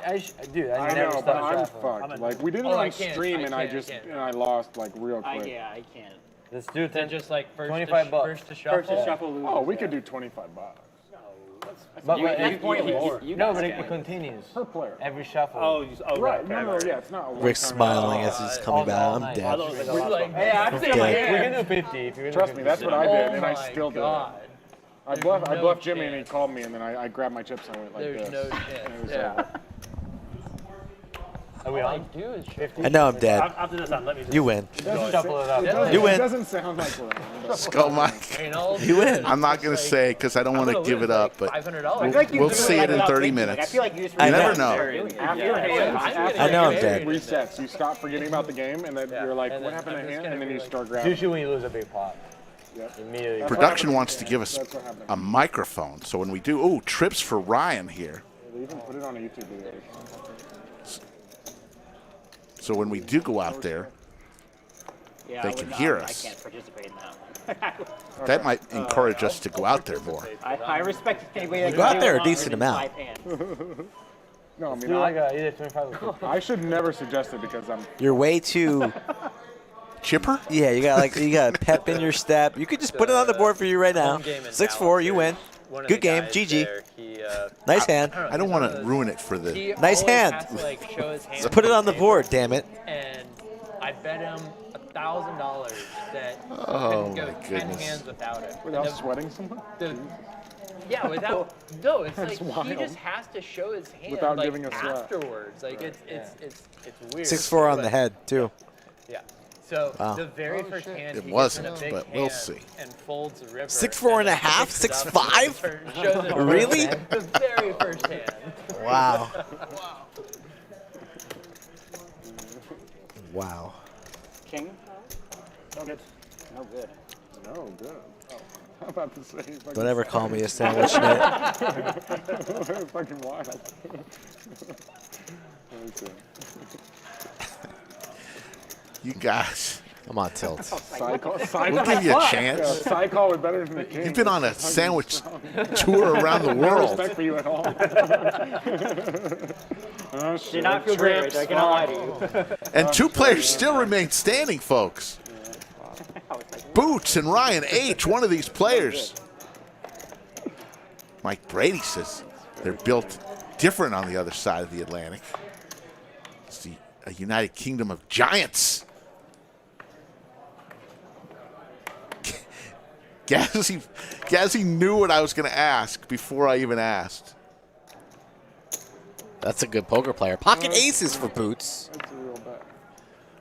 dude, I never know, but stopped I'm shuffling. fucked. Like we did it Oh, I on can't, stream, I and can't. I lost like real quick. I can't. Let's do it. Then just like first 25 bucks. First to shuffle. First to shuffle loses. Oh, we could do $25. But That's pointless. no, but it continues. Per player. Every shuffle. Right. No, yeah, it's not. Rick's smiling as he's coming back. I'm dead. Hey, I'm saying my dead. We hand. can do 50 if you're gonna Trust do me, 50. that's what I did, and I my still did it. God. I bluffed Jimmy, and he called me, and then I grabbed my chips and I went like There's this. no And it chance. was Yeah. over. Are we on? Do is 50. I know I'm dead. After this, let me just You win. shuffle it up. You win. It doesn't sound like we're on. Skull Mike. You win. I'm not going to say because I don't want to give it up, but $500. we'll see it in 30 minutes. I feel like you just You never know. I know I'm dead. Resets. You stop forgetting about the game, and then you're like, And what then happened I'm to just him? gonna And then be you like- start grabbing. Usually when you lose a big pot, Yep. immediately. Production wants to give us That's what happened. a microphone. So when we do, ooh, trips for Ryan here. They even put it on a YouTube video. So when we do go out there, Yeah, they I would can not- hear I us. can't participate in that one. That might encourage us to go out there more. I respect anybody that Go can out do there it a longer decent than amount. 5 hands. No, I mean, Do like either 25 or 50. I should never suggest it because I'm. You're way too. Chipper? Yeah, you got pep in your step. You could just put it on the board for you right now. 6-4, you win. One of Good the game, guys GG. there, he, Nice hand. I don't want to ruin it for the. he Nice always hand. has to, like, show his hand Put it on the board, damn it. And I bet him $1,000 that Oh, couldn't go my 10 goodness. hands without it. Without And sweating someone? yeah, without. No, it's That's like he wild. just has to show his hand Without like, giving a sweat. afterwards. Like it's weird. 6-4 on But- the head, too. Yeah. So Wow. the very first hand It he wasn't, gets in a big but we'll hand see. and folds the river. 6-4 and a then half? picks it up 6'5"? and shows it Really? The very first hand. Wow. Wow. King? No good. No good. No good. Oh, I'm about to say. Fucking Don't ever call me a sandwich nit. Fucking wild. Okay. You guys. I'm on tilt. Side call. We'll give you a chance. Yeah, side call was better than the king. You've been on a sandwich tour around the No world. respect for you at all. Oh, shit. Did not feel great. I cannot lie to you. And two players still remain standing, folks. Boots and Ryan H., one of these players. Mike Brady says they're built different on the other side of the Atlantic. It's a United Kingdom of giants. Gazzy knew what I was going to ask before I even asked. That's a good poker player. Pocket aces for Boots. That's a real bet.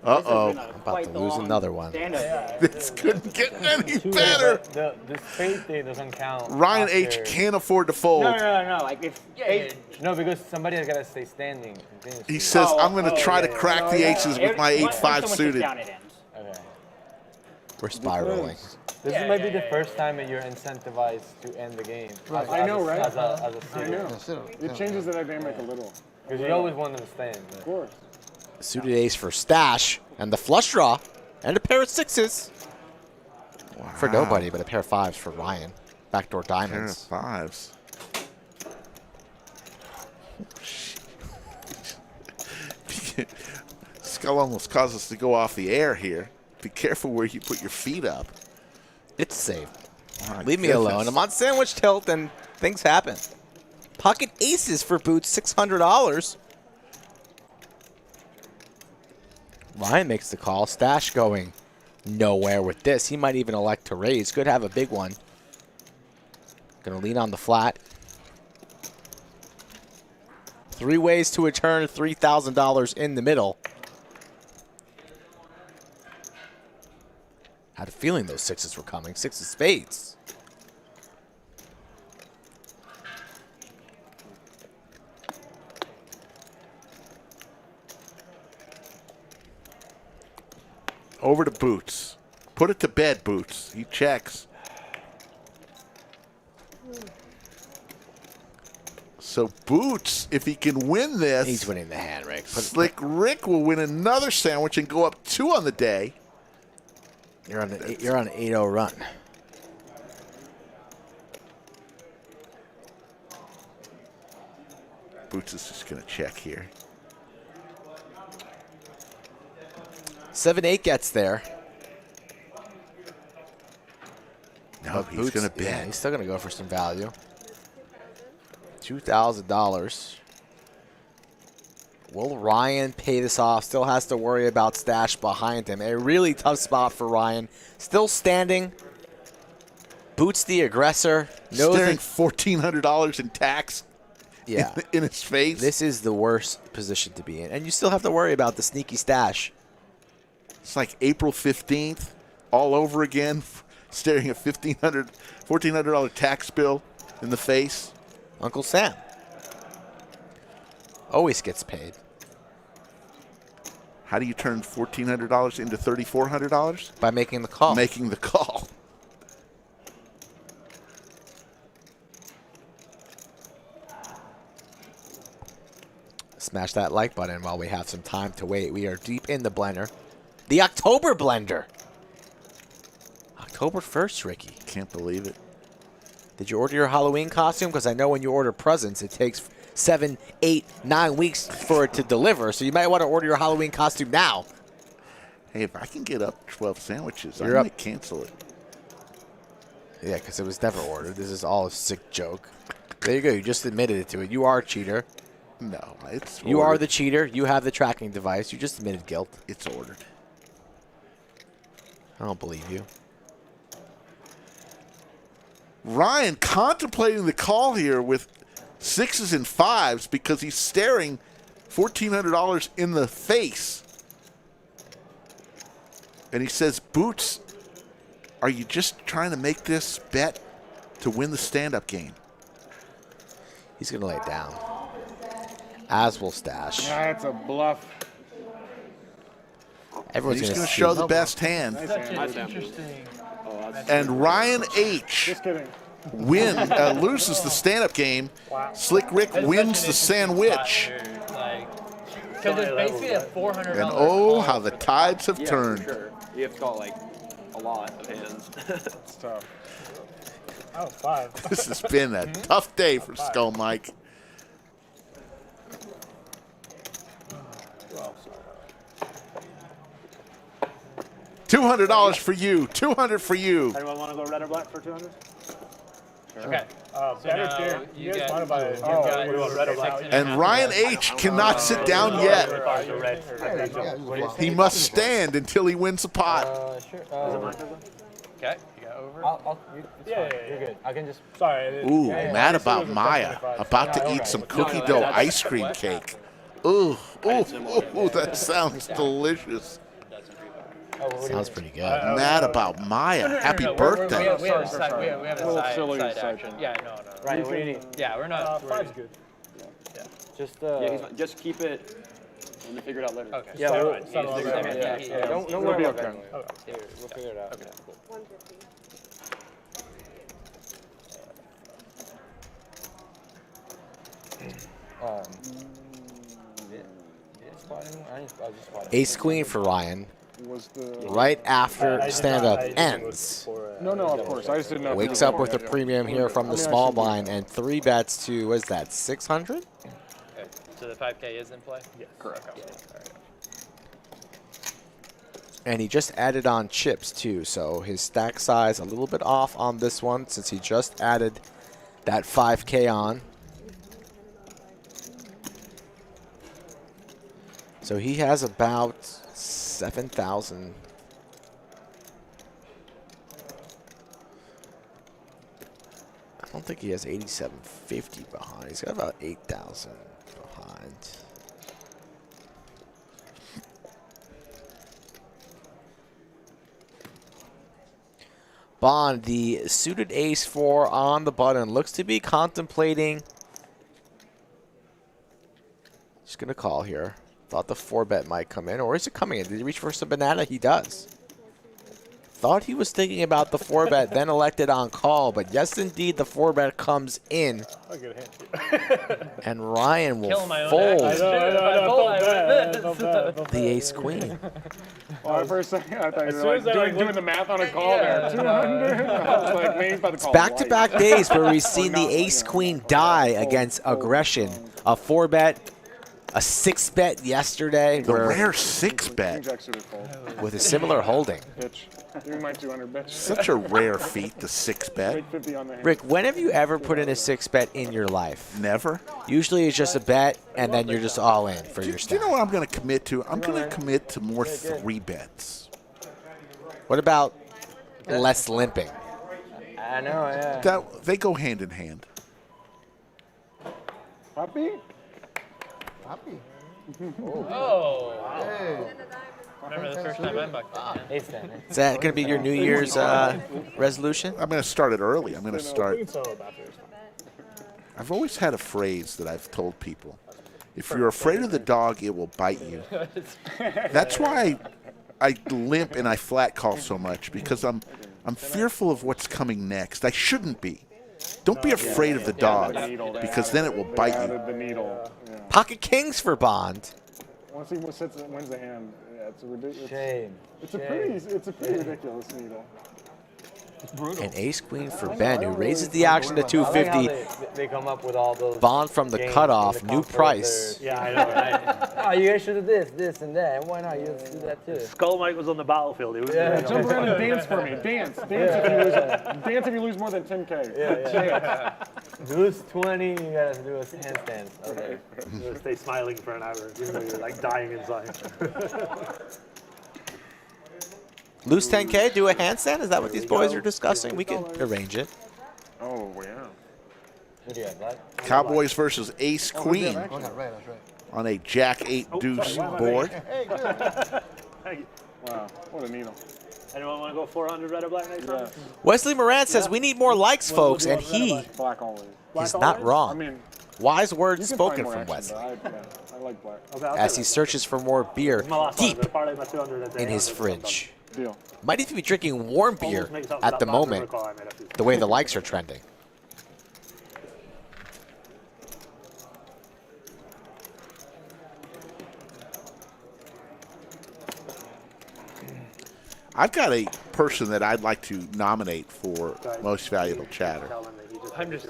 Uh-oh. I'm about to lose another one. This couldn't get any better. The spade thing doesn't count. Ryan after- H. can't afford to fold. No. Like if No, because somebody has got to stay standing. continuously. He says, I'm going to try to crack the aces with my 8-5 suited. Okay. We're spiraling. This might be the first time that you're incentivized to end the game. Right. I know, right? As a I know. It changes the dynamic a little. Because you always want them to stand. Of course. Suited ace for Stache, and the flush draw, and a pair of sixes. For nobody, but a pair of fives for Ryan. Backdoor diamonds. Pair of fives. Skull almost caused us to go off the air here. Be careful where you put your feet up. It's safe. My Leave me goodness. alone. I'm on sandwich tilt, and things happen. Pocket aces for Boots, $600. Ryan makes the call. Stache going nowhere with this. He might even elect to raise. Could have a big one. Gonna lean on the flat. 3 ways to a turn, $3,000 in the middle. Had a feeling those sixes were coming. 6 of spades. Over to Boots. Put it to bed, Boots. He checks. So Boots, if he can win this, He's winning the hand, Rick. Slick Rick will win another sandwich and go up 2 on the day. You're on an 8-0 run. Boots is just going to check here. 7-8 gets there. No, But he's Boots- going to bet. Yeah, he's still going to go for some value. $2,000. Will Ryan pay this off? Still has to worry about Stache behind him. A really tough spot for Ryan. Still standing. Boots the aggressor. Knows Staring that $1,400 in tax Yeah. in his face. This is the worst position to be in. And you still have to worry about the sneaky stash. It's like April 15th all over again, staring a $1,400 tax bill in the face. Uncle Sam always gets paid. How do you turn $1,400 into $3,400? By making the call. Making the call. Smash that like button while we have some time to wait. We are deep in the blender. The October blender. October 1st, Ricky. Can't believe it. Did you order your Halloween costume? Because I know when you order presents, it takes 7, 8, 9 weeks for it to deliver. So you might want to order your Halloween costume now. Hey, if I can get up 12 sandwiches, I You're might cancel it. Yeah, because it was never ordered. This is all a sick joke. There you go. You just admitted it to it. You are a cheater. No, it's You ordered. are the cheater. You have the tracking device. You just admitted guilt. It's ordered. I don't believe you. Ryan contemplating the call here with 6s and 5s because he's staring $1,400 in the face. And he says, Boots, are you just trying to make this bet to win the stand-up game? He's going to lay it down. As will Stache. That's a bluff. Everyone's He's going to show the best hand. Nice hand. And Ryan H. Just kidding. Loses the stand-up game. Slick Rick wins the sandwich. Because it's basically a $400. And oh, how the tides have Yeah, turned. for sure. You have to call like a lot of hands. It's tough. Oh, 5. This has been a tough day for Skull Mike. $200 for you. $200 for you. Anyone want to go red or black for 200? Okay. So now you you guys get- want to buy you've got we want red or black? And Ryan H. cannot sit down yet. He must stand until he wins a pot. Sure. Okay, you got over. Yeah, You're good. I can just. Sorry. Ooh, mad about Maya. About to eat some cookie dough ice cream cake. Ooh, ooh, that sounds delicious. Sounds pretty good. Mad about Maya. Happy birthday. We have a side, we have little a silly side side action. thing. Yeah, no. Right, what do you need? Yeah, we're not. 5's good. Just Yeah, he's fine. Just keep it and then figure it out later. Okay. Yeah, Settle we'll, it, settle it. yeah. Don't It'll worry be about okay. that. Here, we'll figure it out. Okay, cool. 150. Ace Queen for Ryan. Was the Right after stand-up ends. no, of course. I just didn't know. if Wakes you up were with a going. premium here from the small blind and 3 bets to, what is that, 600? Okay. So the 5K is in play? Yes. Correct. Yeah. All right. And he just added on chips too, so his stack size a little bit off on this one since he just added that 5K on. So he has about 7,000. I don't think he has 8,750 behind. He's got about 8,000 behind. Bond, the suited ace-4 on the button, looks to be contemplating. Just going to call here. Thought the 4-bet might come in, or is it coming in? Did he reach for some banana? He does. Thought he was thinking about the 4-bet, then elected on call, but yes, indeed, the 4-bet comes in. I'll get a hand. And Ryan will Killing my own fold act. I felt bad. the ace-queen. Well, for a second, I thought you As were soon like as I doing the math on a call there. 200. I was like, man, he's about to call Back-to-back white. days where we've seen the ace-queen die against aggression. A 4-bet, a 6-bet yesterday. The where rare 6-bet. Jack suited fold. with a similar holding. Pitch. Give me my 200 bitch. Such a rare feat, the 6-bet. Take 50 on the hand. Rick, when have you ever put in a 6-bet in your life? Never. Usually it's just a bet, and then you're just all in for your Do you stack. know what I'm going to commit to? I'm going to commit to more 3-bets. What about less limping? I know, yeah. They go hand in hand. Puppy? Happy. Oh. Hey. Remember the first time I bucked it? Is that going to be your New Year's resolution? I'm going to start it early. I'm going to start. We can solo about this. I've always had a phrase that I've told people. If you're afraid of the dog, it will bite you. That's why I limp and I flat call so much, because I'm fearful of what's coming next. I shouldn't be. Don't be afraid of the dog, because then it will bite you. The needle. Yeah. Pocket kings for Bond. Once he wins the hand, yeah, it's a ridiculous. Shame. It's a pretty ridiculous needle. An ace queen for Ben, who raises the action to 250. They come up with all those. Bond from the cutoff, new price. Yeah, I know, right? Oh, you guys should do this, and that. Why not? You just do that too. Skull Mike was on the battlefield. He was Jump around and dance for me. Dance if you lose more than 10K. Yeah. If you lose 20, you gotta do a handstand. Okay. You gotta stay smiling for an hour, even though you're like dying inside. Lose 10K, do a handstand? Is that what these boys are discussing? We can arrange it. Oh, yeah. What do you have, Black? Cowboys versus Ace Queen Oh, that's right. on a Jack 8 deuce board. Hey, good. Wow, what a needle. Anyone want to go 400 red or black next time? Wesley Moran says we need more likes, folks, and he Black always. is not wrong. I mean, Wise you words can spoken find more from action, Wesley but I like black. Okay, I'll as take he it. searches for more beer My last one. deep They're part of my 200 a day. in his fridge. Deal. Might even be drinking warm beer at the moment, the way the likes are trending. I've got a person that I'd like to nominate for Most Valuable Chatter. I'm just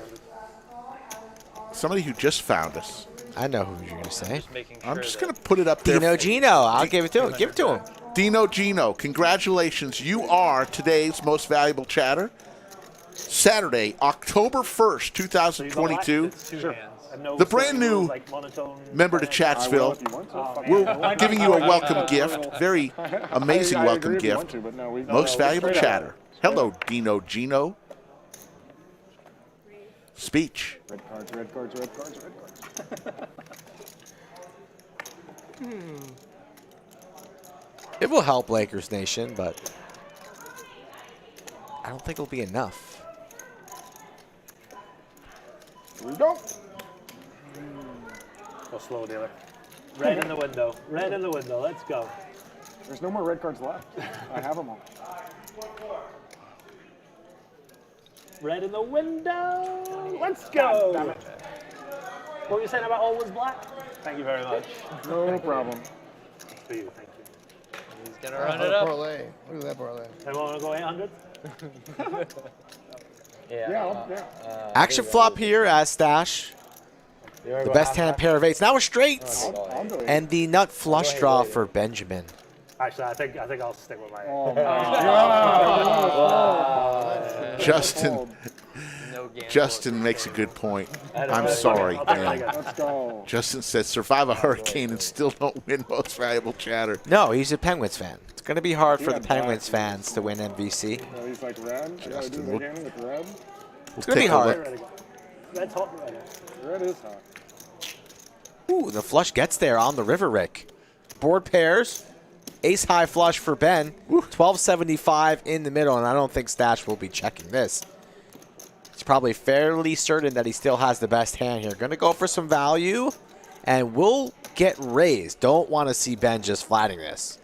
Somebody who just found us. I know who you're going to say. making sure I'm just going to put it up there. Dino Gino. I'll give it to him. Give it to him. Dino Gino, congratulations. You are today's Most Valuable Chatter. Saturday, October 1st, 2022. The brand new member to Chatsville. We're giving you a welcome gift. Very amazing welcome gift. Most Valuable Chatter. Hello, Dino Gino. Speech. Red cards, red cards, red cards, red cards. It will help Lakers Nation, but I don't think it'll be enough. Here we go. Go slow, dealer. Red in the window. Red in the window. Let's go. There's no more red cards left. I have them all. Red in the window. Let's go. Damn it. What were you saying about always black? Thank you very much. No problem. For you, thank you. he's gonna run it up. Parlay. Look at that parlay. Anyone want to go 800? Yeah. Action flop here as Stache. The best hand pair of eights. Now a straight. And the nut flush draw for Benjamin. Actually, I think I'll stick with my. Oh my God. Justin makes a good point. I'm sorry, man. Let's go. Justin says, survive a hurricane and still don't win Most Valuable Chatter. No, he's a Penguins fan. It's going to be hard for the Penguins fans to win MVC. So he's like red. Justin, Do it again with red. It's going to be hard. Red's hot right now. Red is hot. Ooh, the flush gets there on the river, Rick. Board pairs. Ace high flush for Ben. 1275 in the middle, and I don't think Stache will be checking this. He's probably fairly certain that he still has the best hand here. Going to go for some value, and we'll get raised. Don't want to see Ben just flatting this.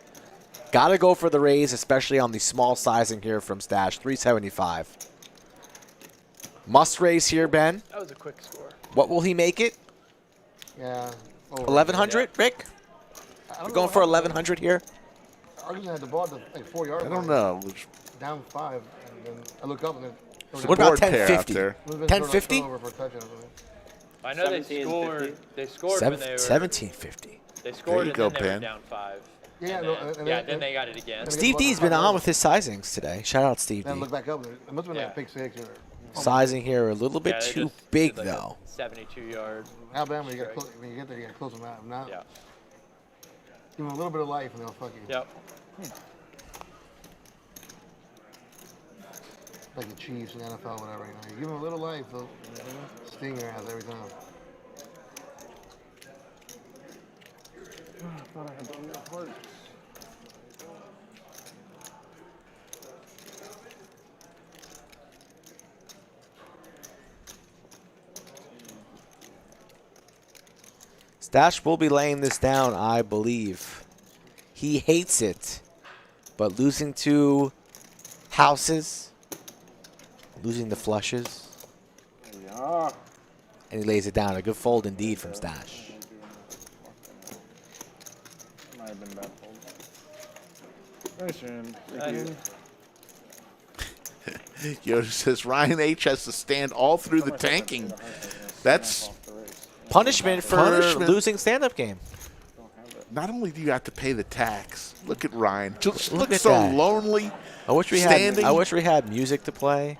Got to go for the raise, especially on the small sizing here from Stache. 375. Must raise here, Ben. That was a quick score. What will he make it? Yeah. 1100, Rick? You're going for 1100 here? I was at the ball to like 4 yards. I don't know. Down 5, and then I look up and then. What about board pair out 1050? there. 1050? I know they scored. They scored when they were. 1750. They scored you go, and then they Ben. were down 5. Yeah, Then they got it again. Steve D's been on with his sizings today. Shout out Steve Then D. look back up. It must have been like a pick 6 or. Sizing here a little bit Yeah, they too just big, did like a though. 72-yard. Alabama, when you get there, you got to close them out. If not, Yeah. give them a little bit of life and they'll fuck you. Yep. Like the Chiefs and NFL, whatever. You know, you give them a little life, they'll sting your ass every time. thought I had done that part. Stache will be laying this down, I believe. He hates it, but losing to houses, losing the flushes, Yeah. and he lays it down. A good fold indeed from Stache. Might have been bad fold. Nice hand. Yoda says Ryan H has to stand all through the tanking. That's punishment for losing stand-up game. Not only do you have to pay the tax, look at Ryan. Just Look looks at so that. lonely. I wish we standing. had. I wish we had music to play.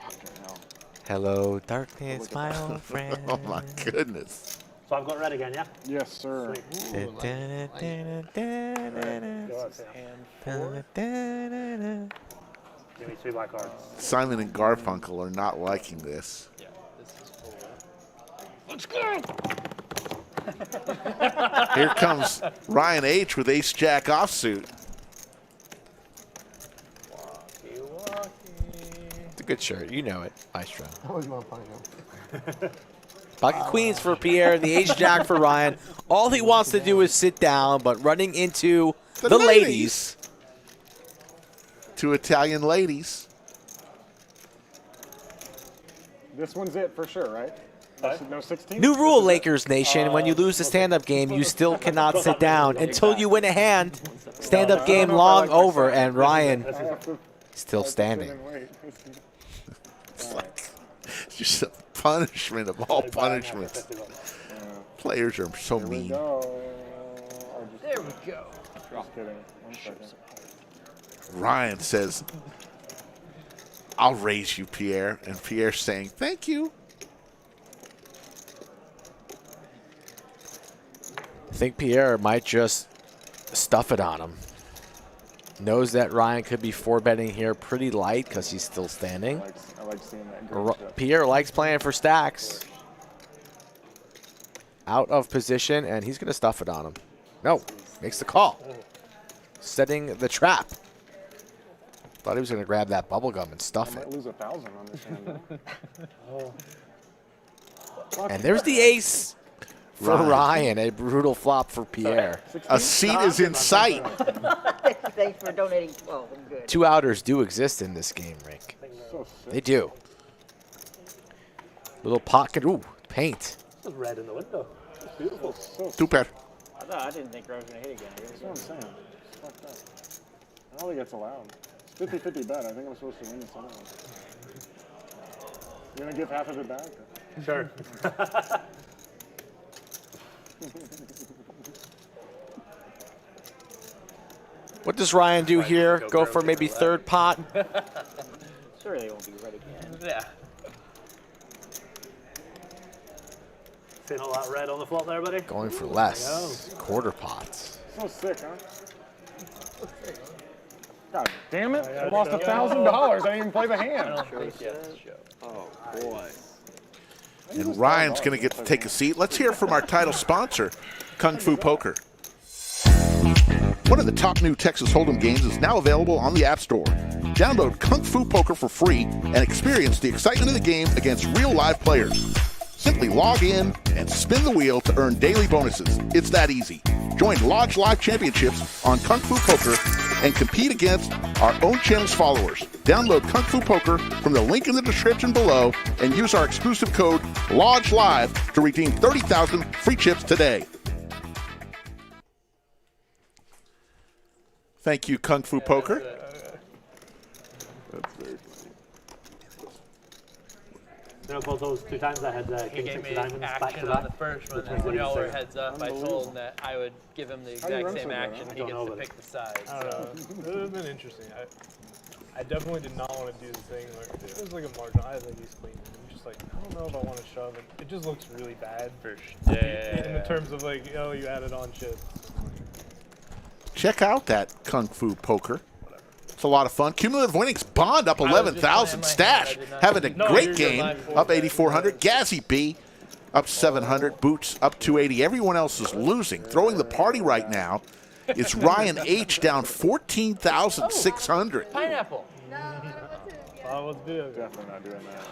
Hello, darkness, my old friend. Oh my goodness. So I've got red again, yeah? Yes, sir. Give me 3 black cards. Simon and Garfunkel are not liking this. Yeah, this is cool. Let's go! Here comes Ryan H with ace jack offsuit. It's a good shirt. You know it, Maestro. I always want to punish him. Pocket queens for Pierre, the ace jack for Ryan. All he wants to do is sit down, but running into the ladies. 2 Italian ladies. This one's it for sure, right? No 16? New rule, Lakers Nation. When you lose a stand-up game, you still cannot sit down until you win a hand. Stand-up game long over, and Ryan still standing. It's like just a punishment of all punishments. Players are so mean. There we go. Just kidding. 1 second. Ryan says, I'll raise you, Pierre. And Pierre's saying, thank you. I think Pierre might just stuff it on him. Knows that Ryan could be 4-betting here pretty light because he's still standing. I like seeing that green stuff. Pierre likes playing for stacks. Out of position, and he's going to stuff it on him. No, makes the call. Setting the trap. Thought he was going to grab that bubble gum and stuff I it. might lose 1,000 on this hand. And there's the ace for Ryan. A brutal flop for Pierre. A seat is in sight. Thanks for donating 12. I'm good. 2 outers do exist in this game, Rick. They do. Little pocket. Ooh, paint. There's red in the window. It's beautiful. Two pair. I didn't think I was going to hit again. That's what I'm saying. It's fucked up. I don't think it's allowed. It's 50-50 bet. I think I'm supposed to win this other one. You gonna give half of it back? Sure. What does Ryan do here? Go for maybe 3rd pot? Sure, they won't be ready again. Yeah. Seeing all that red on the flop there, buddy? Going for less. Quarter pots. So sick, huh? God damn it! I lost $1,000. I didn't even play the hand. Oh boy. And Ryan's going to get to take a seat. Let's hear from our title sponsor, Kung Fu Poker. One of the top new Texas Hold'em games is now available on the App Store. Download Kung Fu Poker for free and experience the excitement of the game against real live players. Simply log in and spin the wheel to earn daily bonuses. It's that easy. Join LODGELIVE Championships on Kung Fu Poker and compete against our own channel's followers. Download Kung Fu Poker from the link in the description below and use our exclusive code LODGELIVE to redeem 30,000 free chips today. Thank you, Kung Fu Poker. That's very funny. You know, both those 2 times I had He king gave 6 me diamonds back action to on back. the first one, Which and was when y'all were insane. heads up, I told him that I would give him the How do you exact run same so good, action. huh? He Don't gets know, to but- pick the side. I don't know. It would have been interesting. I definitely did not want to do the thing where it was like a marginal. I had like ace queen. I'm just like, I don't know if I want to shove it. It just looks really bad. For In sure. the terms of like, oh, you added on shit. Check out that Kung Fu Poker. It's a lot of fun. Cumulative winnings bond up 11,000. Stache having a great game, up 8,400. Gazzy B up 700. Boots up 280. Everyone else is losing. Throwing the party right now is Ryan H. down 14,600. Pineapple. Definitely not doing that.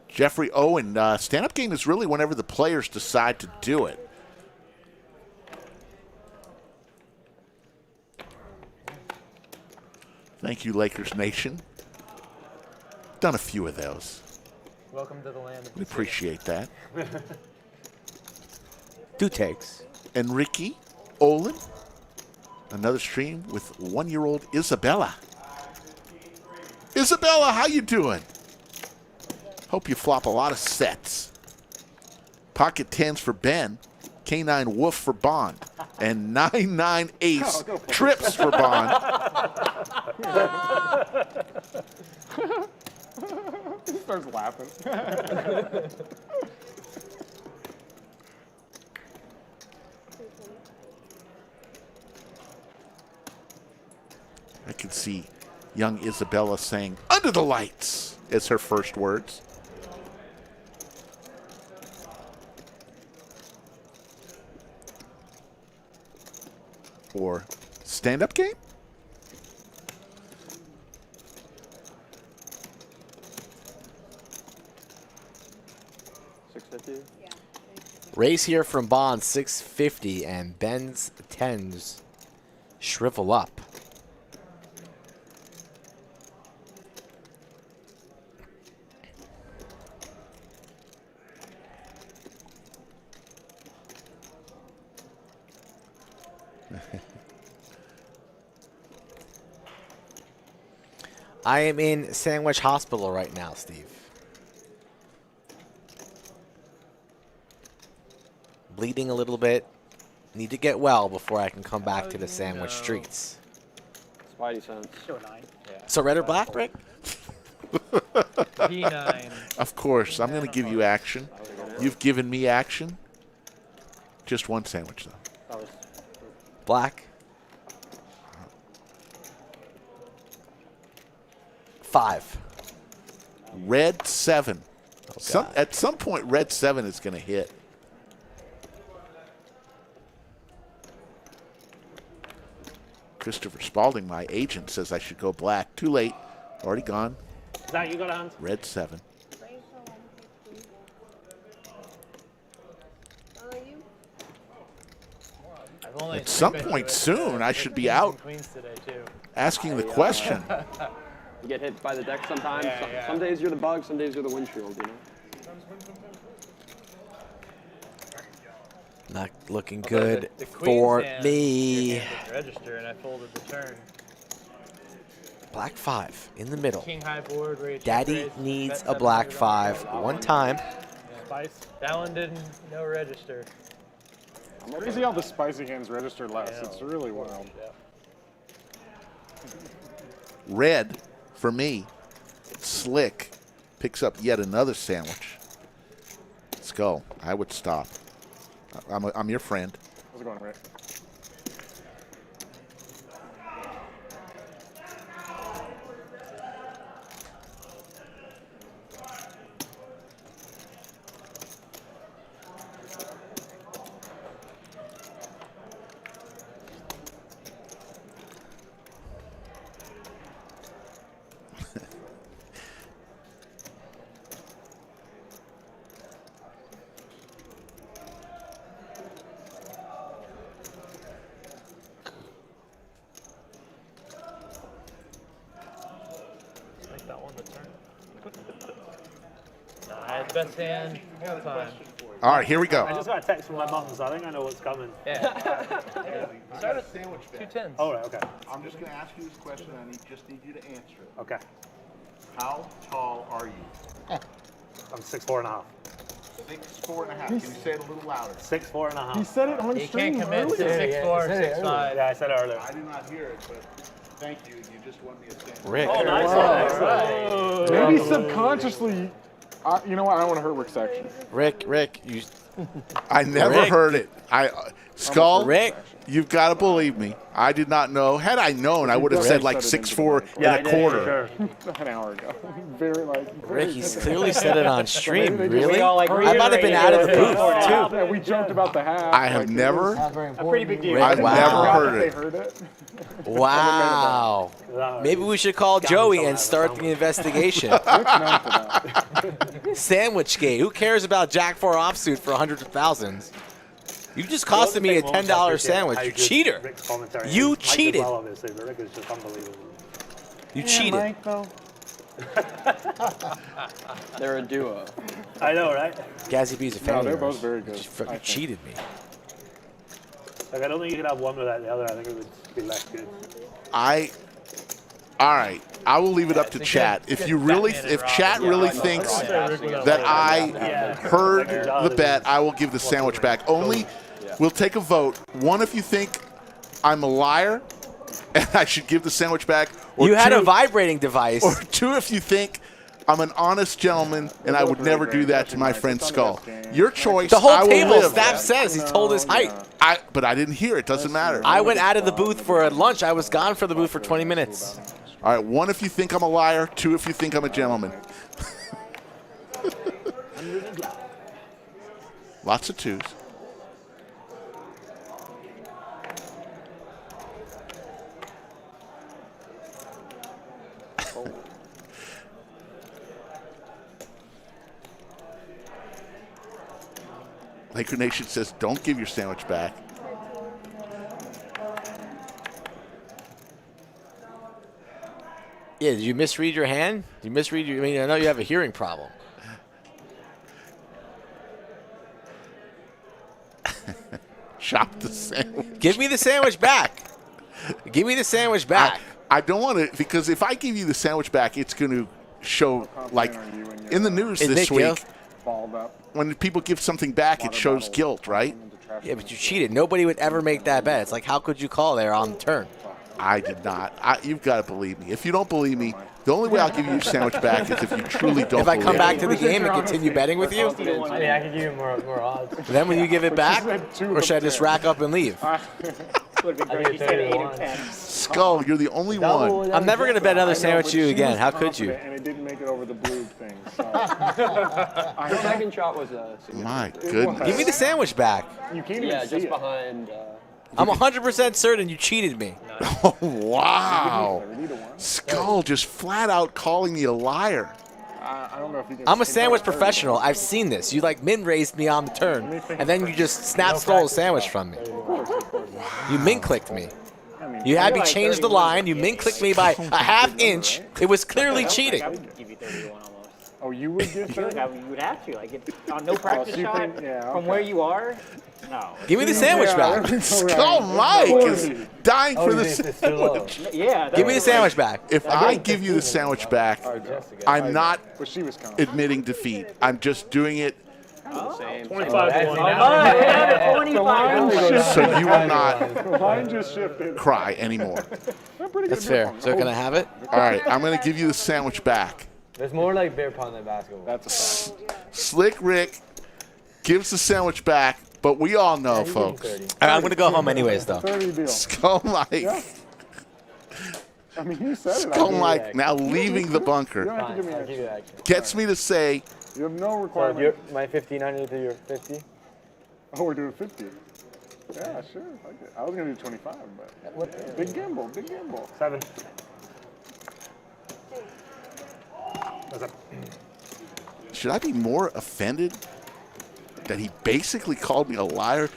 Jeffrey Owen, stand-up game is really whenever the players decide to do it. Thank you, Lakers Nation. Done a few of those. Welcome to the land of We appreciate that. Two takes. Enrique Olin, another stream with 1-year-old Isabella. Isabella, how you doing? Hope you flop a lot of sets. Pocket 10s for Ben, K9 Wolf for Bond, and 9-9 Ace trips for Bond. He starts laughing. I can see young Isabella saying, "Under the lights," as her first words. Or stand-up game? Raise here from Bond, 650, and Ben's 10s shrivel up. I am in Sandwich Hospital right now, Steve. Bleeding a little bit. Need to get well before I can come back to the sandwich streets. Spidey sense. Show 9. So red or black, Rick? D9. Of course, I'm going to give you action. You've given me action. Just one sandwich, though. Black. 5. Red 7. At some point, red 7 is going to hit. Christopher Spalding, my agent, says I should go black. Too late. Already gone. Is that you got hands? Red 7. At some point soon, I should be out asking the question. You get hit by the deck sometimes. Some days you're the bug, some days you're the windshield, you know? Not looking good for me. Register and I folded the turn. Black 5 in the middle. King high board. Daddy needs a black 5 one time. Spice. That one didn't. No register. Crazy how the spicy hands register less. It's really wild. Red, for me, Slick picks up yet another sandwich. Let's go. I would stop. I'm your friend. How's it going, Rick? Best hand. Time. All right, here we go. I just got a text from my mum, so I think I know what's coming. Yeah. Start at sandwich. 2 10s. Oh, right, okay. I'm just going to ask you this question. I just need you to answer it. Okay. How tall are you? I'm 6'4.5". 6'4.5". Can you say it a little louder? 6'4.5". He said it on He stream can't commit to earlier. 6'4", 6'5". Yeah, I said it earlier. I did not hear it, but thank you. You just won me a sandwich. Rick. Oh, nice one. Excellent. Maybe subconsciously, you know what? I don't want to hurt Rick's action. Rick, you I never Rick. heard it. Skull, Rick. you've got to believe me. I did not know. Had I known, I would have said like 6'4" and a quarter. An hour ago. Very Rick, he's clearly said it on stream. Maybe Really? all, like, I might have been out of the booth, too. Yeah, we joked about the half. I have never. A pretty big deal. I've never heard They it. heard it. Wow. Maybe we should call Joey and start the investigation. Sandwichgate. Who cares about Jack 4 offsuit for hundreds of thousands? You just costed me a $10 sandwich. You cheater. You cheated. You cheated. They're a duo. I know, right? Gazzy B's a fan. No, they're both very good. You cheated me. Like, I don't think you could have one without the other. I think it would be less good. All right. I will leave it up to chat. If chat really thinks that I heard the bet, I will give the sandwich back. Only, we'll take a vote. One, if you think I'm a liar and I should give the sandwich back. Or You had two, a vibrating device. Or two, if you think I'm an honest gentleman and I would never do that to my friend Skull. Your choice. The whole I will table, live. Stache says he's told his height. But I didn't hear it. Doesn't matter. I went out of the booth for a lunch. I was gone for the booth for 20 minutes. All right, one if you think I'm a liar, two if you think I'm a gentleman. Lots of twos. Laker Nation says, don't give your sandwich back. Yeah, did you misread your hand? Did you misread your? I mean, I know you have a hearing problem. Shop the sandwich. Give me the sandwich back. Give me the sandwich back. I don't want to, because if I give you the sandwich back, it's going to show, like, in the news this week, when people give something back, it shows guilt, right? Yeah, but you cheated. Nobody would ever make that bet. It's like, how could you call there on the turn? I did not. You've got to believe me. If you don't believe me, the only way I'll give you your sandwich back is if you truly don't If I come believe back me. to the game and continue betting with you, I mean, I could give you more odds. then will you give it back? Or should I just rack up and leave? Would have been great. You said 8 or 10. Skull, you're the only one. I'm never going to bet another sandwich with you again. How could you? And it didn't make it over the blue thing. So. The second shot was My goodness. Give me the sandwich back. You can't even see just it. behind. I'm 100% certain you cheated me. Oh, wow. Skull just flat out calling me a liar. I don't know if you can. I'm a sandwich professional. I've seen this. You like min-raised me on the turn, and then you just stole a sandwich from me. You min-clicked me. You had me change the line. You min-clicked me by a half-inch. It was clearly cheating. I would give you 31 almost. Oh, you would give 30? You would have to. Like, on no practice so you shot think- yeah, from okay. where you are. No. Give me the sandwich back. Skull Mike is dying for the It's too low. Yeah. Give me the sandwich back. If I give you the sandwich back, I'm not But she was counting. admitting defeat. I'm just doing it 25 so you will not The line just shifted. cry anymore. That's fair. So can I have it? All right, I'm going to give you the sandwich back. There's more like beer pong than basketball. That's a fact. Slick Rick gives the sandwich back, but we all know, folks. All right, I'm going to go home anyways, though. 30 deal. Skull Mike. Yeah. I mean, you said it. Skull Mike now leaving the You bunker don't have to give me I'll give you extra. extra. gets me to say, You have no So requirement. my 1,500 to your 50? Oh, we're doing 50. Yeah, sure. Okay. I was going to do 25, but big gamble, big gamble. 7. What's up? should I be more offended that he basically called me a liar?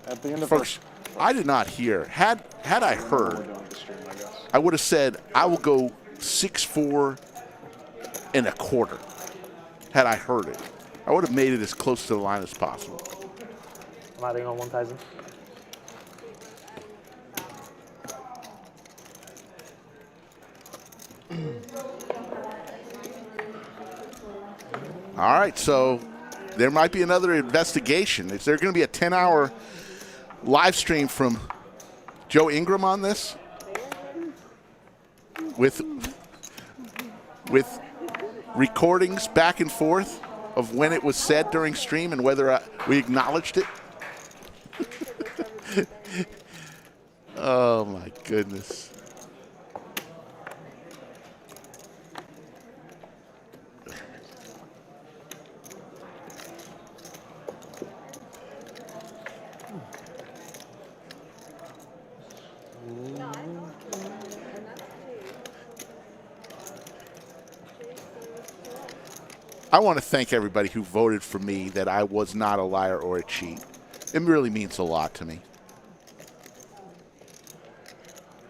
At the end of Folks, I did not hear. Had I heard, I would have said I will go 6'4" and a quarter. Had I heard it, I would have made it as close to the line as possible. I'm adding on 1,000. All right, so there might be another investigation. Is there going to be a 10-hour live stream from Joe Ingram on this? With recordings back and forth? of when it was said during stream and whether we acknowledged it? Oh, my goodness. I want to thank everybody who voted for me that I was not a liar or a cheat. It really means a lot to me.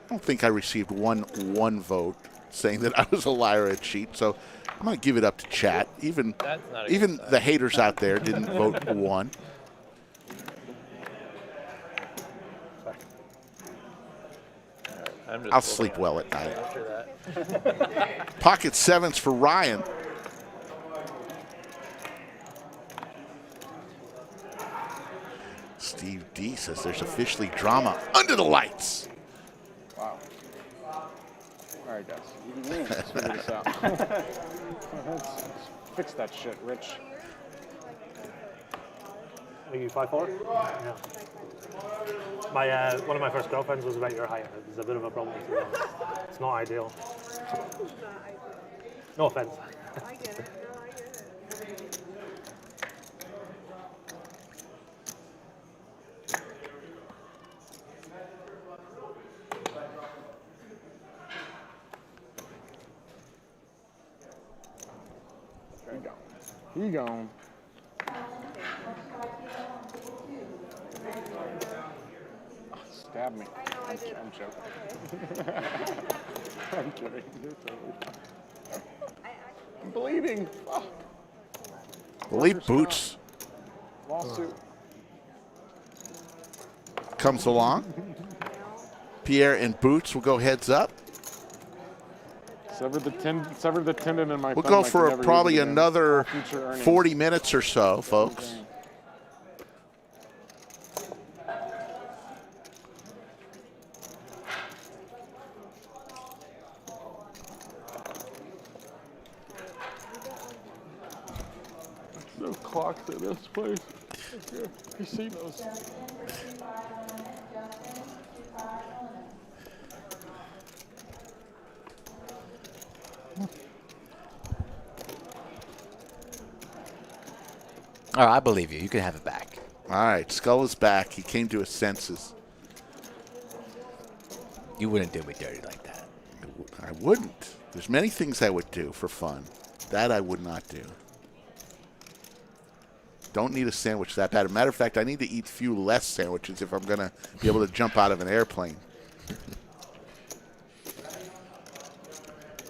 I don't think I received one vote saying that I was a liar or a cheat, so I'm going to give it up to chat. Even the haters out there didn't vote one. I'll sleep well at night. Pocket sevens for Ryan. Steve D says there's officially drama under the lights. Wow. All right, guys. Let's figure this out. Let's fix that shit, Rich. Are you 5'4"? Yeah. One of my first girlfriends was about your height. There's a bit of a problem. It's not ideal. No offense. I get it. No, I get it. There you go. Here you go. Oh, stab me. I'm joking. I'm kidding. You're totally fine. I'm bleeding. Fuck. Believe Boots Lawsuit. comes along. Pierre and Boots will go heads up. Sever the tendon in my We'll thumb. go I can for never probably use it again. another Future earnings. 40 minutes or so, folks. No clocks at this place. Casinos. All right, I believe you. You can have it back. All right, Skull is back. He came to his senses. You wouldn't do me dirty like that. I wouldn't. There's many things I would do for fun. That I would not do. Don't need a sandwich that bad. As a matter of fact, I need to eat few less sandwiches if I'm going to be able to jump out of an airplane.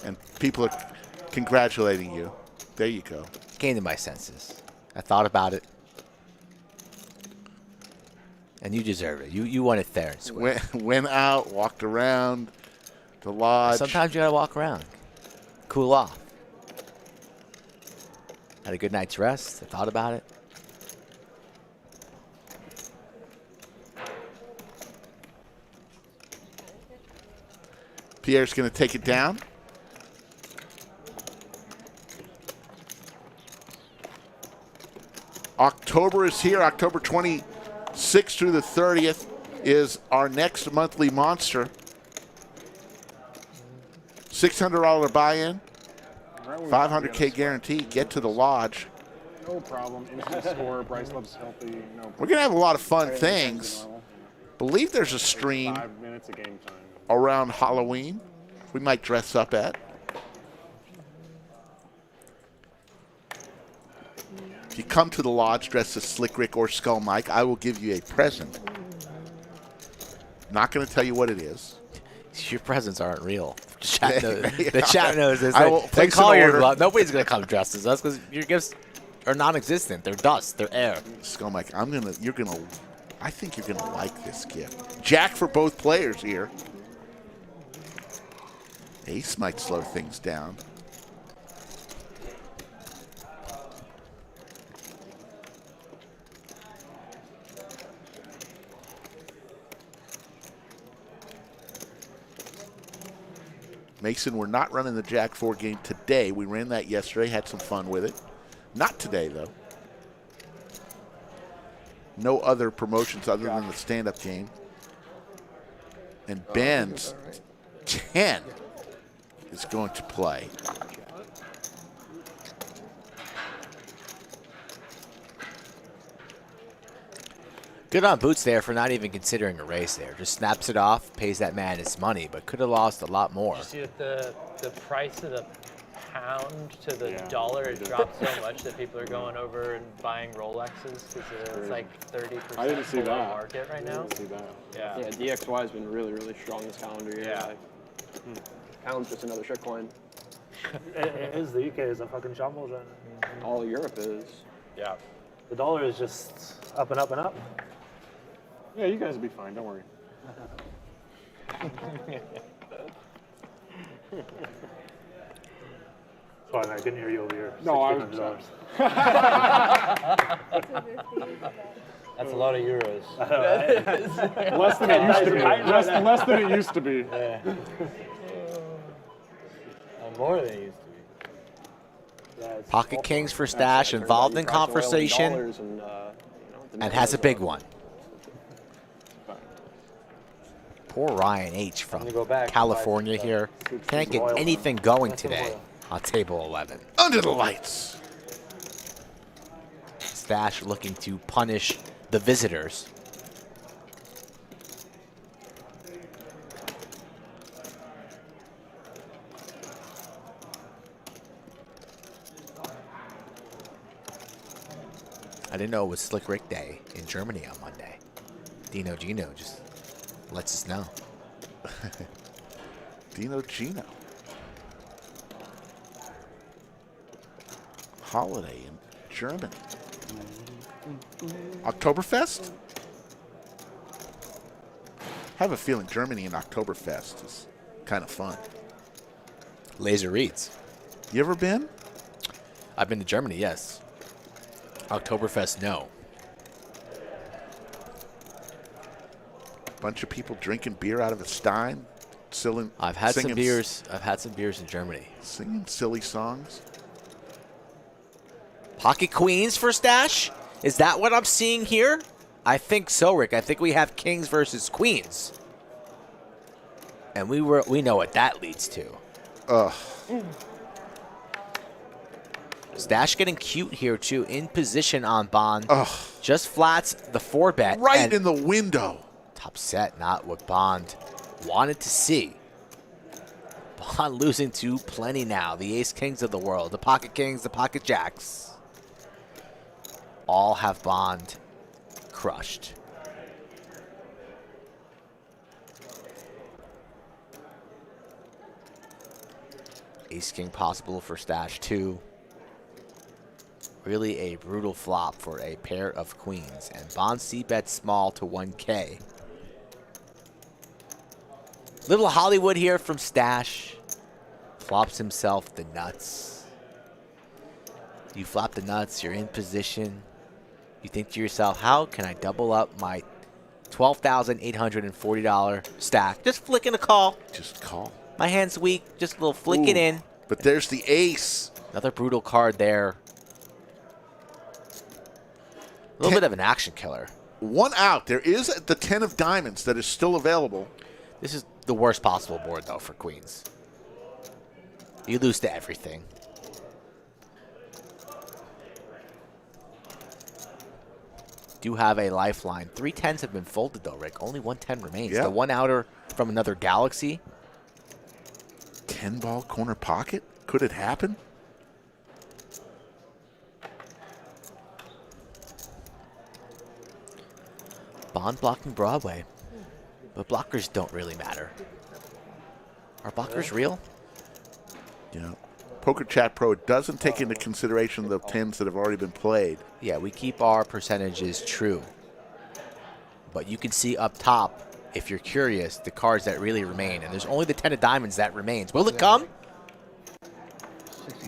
And people are congratulating you. There you go. Came to my senses. I thought about it. And you deserve it. You won it fair and square. Went out, walked around the lodge. Sometimes you got to walk around. Cool off. Had a good night's rest. I thought about it. Pierre's going to take it down. October is here. October 26th through the 30th is our next monthly monster. $600 buy-in, $500K guarantee. Get to the lodge. No problem. Instant score. Bryce loves healthy. No problem. We're going to have a lot of fun things. Believe there's a stream 5 minutes of game time. around Halloween we might dress up at. If you come to the lodge dressed as Slick Rick or Skull Mike, I will give you a present. Not going to tell you what it is. Your presents aren't real. The chat knows this. I will They place call an your order. bluff. Nobody's going to come dressed as us because your gifts are non-existent. They're dust. They're air. Skull Mike, I think you're gonna like this gift. Jack for both players here. Ace might slow things down. Mason, we're not running the Jack 4 game today. We ran that yesterday, had some fun with it. Not today, though. No other promotions other than the stand-up game. And Ben's 10 is going to play. Good on Boots there for not even considering a race there. Just snaps it off, pays that man his money, but could have lost a lot more. You see that the price of the pound to the dollar has dropped so much that people are going over and buying Rolexes because it's like 30% I didn't see below that. market right now. I didn't see that. Yeah. Yeah, DXY has been really, really strong this calendar year. Yeah. Like, pound's just another shitcoin. It is. The UK is a fucking shambles right now. All of Europe is. Yeah. The dollar is just up and up and up. Yeah, you guys will be fine. Don't worry. Sorry, I couldn't hear you over here. No, I was. That's a lot of euros. Less than it used to be. Less than it used to be. Yeah. More than it used to be. Pocket Kings for Stache, involved in conversation, and has a big one. Poor Ryan H. from California here. Can't get anything going today on table 11. Under the lights. Stache looking to punish the visitors. I didn't know it was Slick Rick Day in Germany on Monday. Dino Gino just lets us know. Dino Gino. Holiday in Germany. Oktoberfest? I have a feeling Germany and Oktoberfest is kind of fun. Laser Reeds. You ever been? I've been to Germany, yes. Oktoberfest, no. Bunch of people drinking beer out of a stein, I've had some beers. I've had some beers in Germany. Singing silly songs. Pocket Queens for Stache? Is that what I'm seeing here? I think so, Rick. I think we have Kings versus Queens. And we know what that leads to. Ugh. Stache getting cute here, too, in position on Bond. Ugh. Just flats the 4-bet. Right in the window. Top set, not what Bond wanted to see. Bond losing to plenty now. The Ace Kings of the world. The Pocket Kings, the Pocket Jacks. All have Bond crushed. Ace King possible for Stache, too. Really a brutal flop for a pair of queens. And Bond C-bet small to 1K. Little Hollywood here from Stache. Flops himself the nuts. You flop the nuts, you're in position. You think to yourself, how can I double up my $12,840 stack? Just flicking a call. Just call. My hand's weak, just a little flick it in. But there's the ace. Another brutal card there. A little bit of an action killer. One out. There is the 10 of diamonds that is still available. This is the worst possible board, though, for queens. You lose to everything. Do have a lifeline. 3 10s have been folded, though, Rick. Only 1 10 remains. Yeah. The one outer from another galaxy. 10-ball corner pocket? Could it happen? Bond blocking Broadway. But blockers don't really matter. Are blockers real? Yeah. Poker Chat Pro doesn't take into consideration the 10s that have already been played. Yeah, we keep our percentages true. But you can see up top, if you're curious, the cards that really remain. And there's only the 10 of diamonds that remains. Will it come?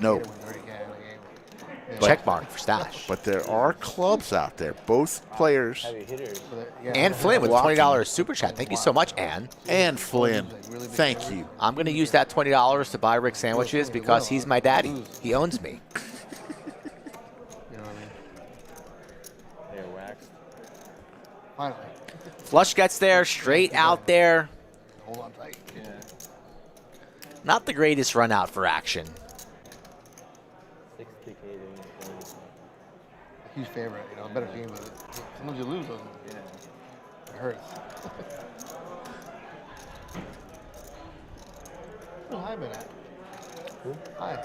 No. Check mark for Stache. But there are clubs out there. Both players. Ann Flynn with $20 super chat. Thank you so much, Ann. Ann Flynn. Thank you. I'm going to use that $20 to buy Rick sandwiches because he's my daddy. He owns me. Finally. Flush gets there, straight out there. Hold on tight. Yeah. Not the greatest run out for action. 60K. Huge favorite, you know, better team, but sometimes you lose, doesn't it? Yeah. It hurts. Where's High been at? Who? High.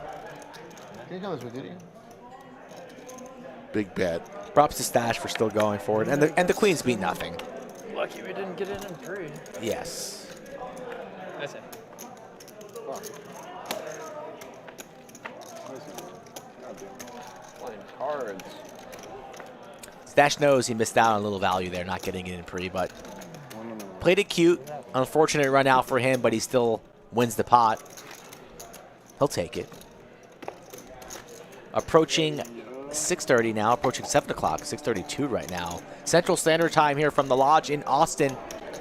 Can you come this way, did you? Big bet. Props to Stache for still going for it. And the Queens beat nothing. Lucky we didn't get in pre. Yes. That's it. Playing cards. Stache knows he missed out on a little value there, not getting it in pre, but played it cute. Unfortunate run out for him, but he still wins the pot. He'll take it. Approaching 6:30 now, approaching 7 o'clock, 6:32 right now. Central Standard Time here from the Lodge in Austin.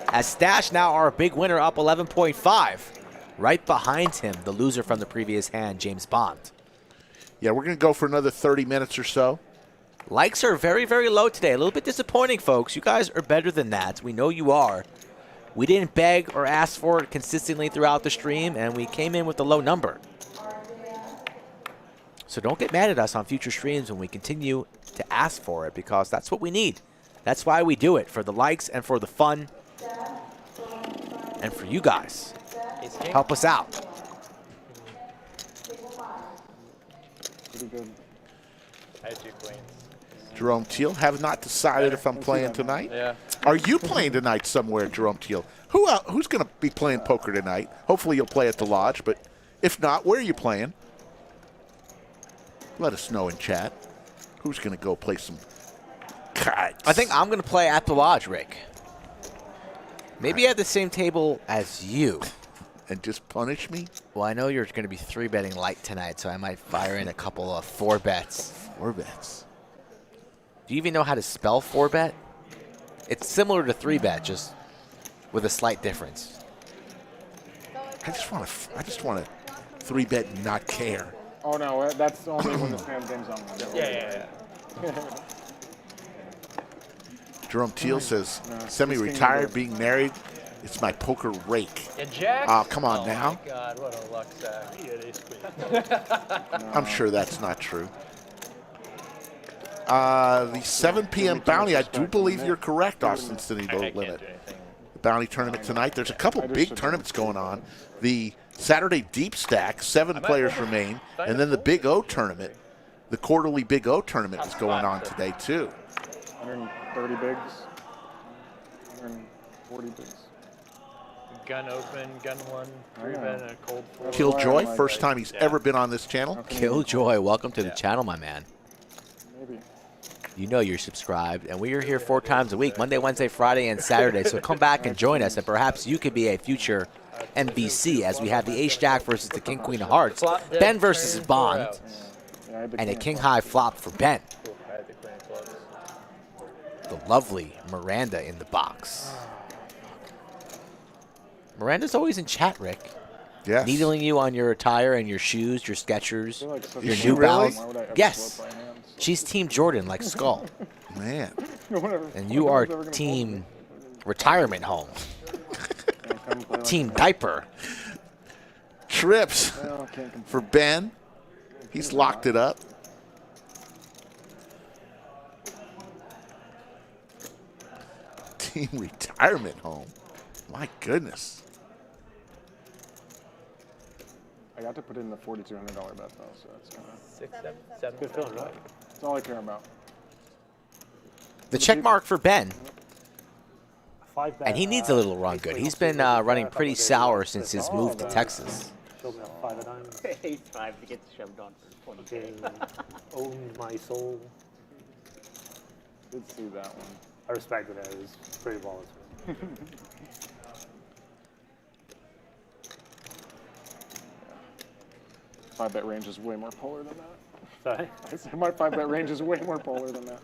As Stache now our big winner, up 11.5. Right behind him, the loser from the previous hand, James Bond. Yeah, we're going to go for another 30 minutes or so. Likes are very, very low today. A little bit disappointing, folks. You guys are better than that. We know you are. We didn't beg or ask for it consistently throughout the stream, and we came in with a low number. So don't get mad at us on future streams when we continue to ask for it, because that's what we need. That's why we do it, for the likes and for the fun and for you guys. Help us out. Pretty good. I had 2 queens. Jerome Teal, have not decided if I'm playing tonight. Yeah. Are you playing tonight somewhere, Jerome Teal? Who's going to be playing poker tonight? Hopefully you'll play at the Lodge, but if not, where are you playing? Let us know in chat. Who's going to go play some cards? I think I'm going to play at the Lodge, Rick. Maybe at the same table as you. And just punish me? Well, I know you're going to be 3-betting light tonight, so I might fire in a couple of 4-bets. 4-bets. Do you even know how to spell 4-bet? It's similar to 3-bet, just with a slight difference. I just want to 3-bet and not care. Oh no, that's only when the spam game's on. Yeah. Jerome Teal says, semi-retired, being married, it's my poker rake. Yeah, Jack? Oh, come on now. Oh my God, what a luck sack. He had ace queen. I'm sure that's not true. The 7 p.m. bounty, I do believe you're correct, Austin City Low Limit. The bounty tournament tonight, there's a couple big tournaments going on. The Saturday Deep Stack, 7 players remain, and then the Big O tournament, the quarterly Big O tournament is going on today too. 130 bigs, 140 bigs. Gun open, gun 1, 3-bet, and a cold 4. Killjoy, first time he's ever been on this channel. Killjoy, welcome to the channel, my man. Maybe. You know you're subscribed, and we are here 4 times a week, Monday, Wednesday, Friday, and Saturday. So come back and join us, and perhaps you could be a future MVC as we have the Ace-Jack versus the King-Queen of Hearts, Ben versus Bond, and a King-High flop for Ben. The lovely Miranda in the box. Miranda's always in chat, Rick. Yes. Needling you on your attire and your shoes, your Skechers, your Is she New really? Balance. Yes. She's Team Jordan, like Skull. Man. And you are Team Retirement Home. Team Diaper. Trips for Ben. He's locked it up. Team Retirement Home. My goodness. I got to put in the $4,200 bet though, so that's kind of 6, 7, good feeling, right? That's all I care about. The check mark for Ben. 5-bet, And he needs a little run good. He's been running pretty sour since his move to Texas. Showed me a 5 of diamonds. Ace 5 to get shoved on for 20K. Owned my soul. Did see that one. I respected it. It was pretty volatile. 5-bet range is way more polar than that. Sorry? I said my 5-bet range is way more polar than that.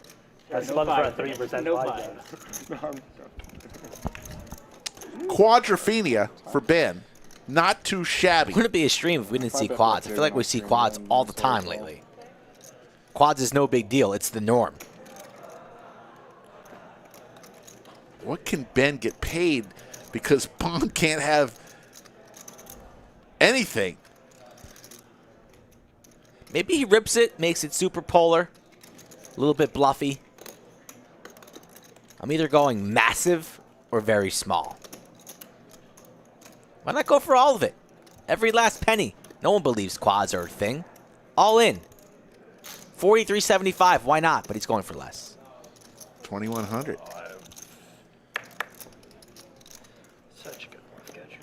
I spun for a 3% No 5-bet. No, I'm- Quadrophenia for Ben. Not too shabby. Wouldn't it be a stream if we didn't see quads? I feel like we see quads all the time lately. Quads is no big deal. It's the norm. What can Ben get paid because Bond can't have anything? Maybe he rips it, makes it super polar, a little bit bluffy. I'm either going massive or very small. Why not go for all of it? Every last penny. No one believes quads are a thing. All in. 43.75. Why not? But he's going for less. 2,100. Such a good bluff catcher.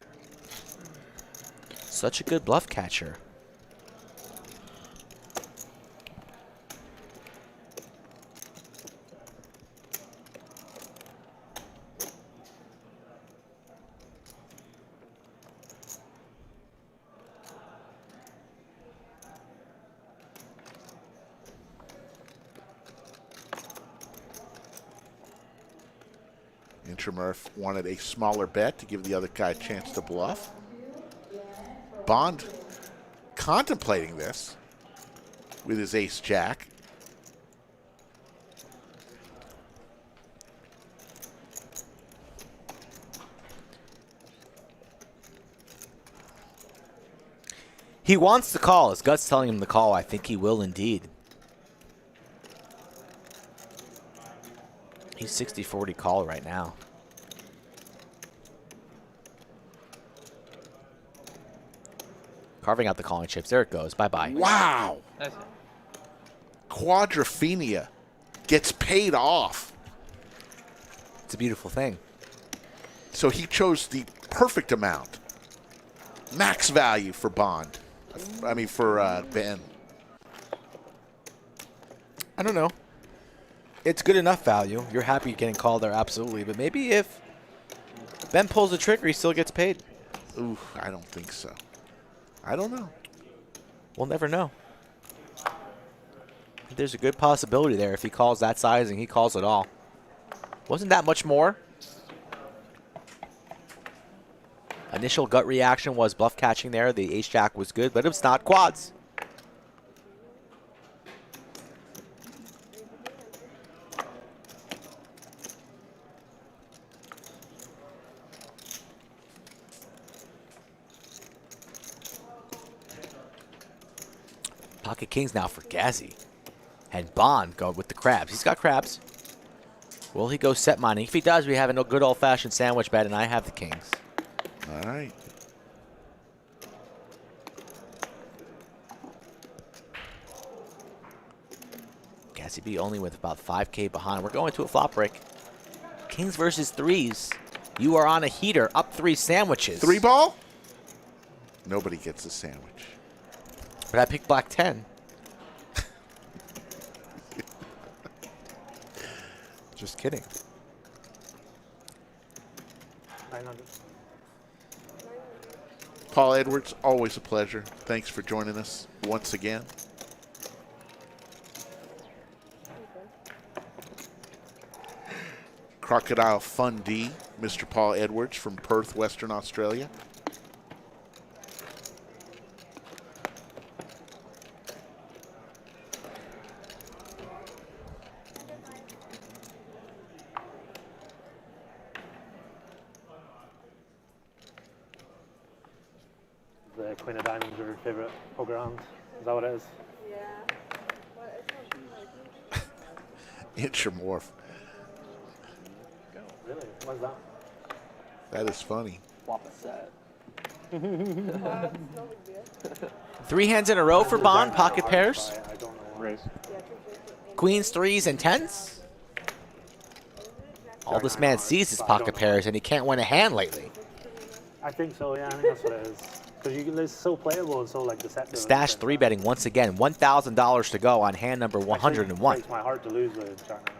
Such a good bluff catcher. Intramurph wanted a smaller bet to give the other guy a chance to bluff. Bond contemplating this with his ace-jack. He wants to call. His gut's telling him to call. I think he will indeed. He's 60-40 call right now. Carving out the calling chips. There it goes. Bye-bye. Wow. Nice. Quadrophenia gets paid off. It's a beautiful thing. So he chose the perfect amount. Max value for Bond. I mean, for Ben. I don't know. It's good enough value. You're happy getting called there, absolutely. But maybe if Ben pulls the trigger, he still gets paid. Ooh, I don't think so. I don't know. We'll never know. There's a good possibility there. If he calls that sizing, he calls it all. Wasn't that much more? Initial gut reaction was bluff catching there. The ace-jack was good, but it's not quads. Pocket kings now for Gazzy. And Bond go with the crabs. He's got crabs. Will he go set money? If he does, we have a good old-fashioned sandwich bet, and I have the kings. All right. GazzyB only with about 5K behind. We're going to a flop break. Kings versus threes. You are on a heater, up 3 sandwiches. 3 ball? Nobody gets a sandwich. But I picked black 10. Just kidding. 900. Paul Edwards, always a pleasure. Thanks for joining us once again. Crocodile Fundee, Mr. Paul Edwards from Perth, Western Australia. The Queen of Diamonds your favorite poker hand? Is that what it is? Yeah. But it's not like Intramorph. Really? What's that? That is funny. Flop a set. 3 hands in a row for Bond, pocket pairs. I don't know. Raise. Queens, 3s, and 10s. All this man sees is pocket pairs, and he can't win a hand lately. I think so, yeah. I think that's what it is. Because it's so playable and so like deceptive. Stache 3-betting once again. $1,000 to go on hand number 101. It breaks my heart to lose with Jack Nine Hearts.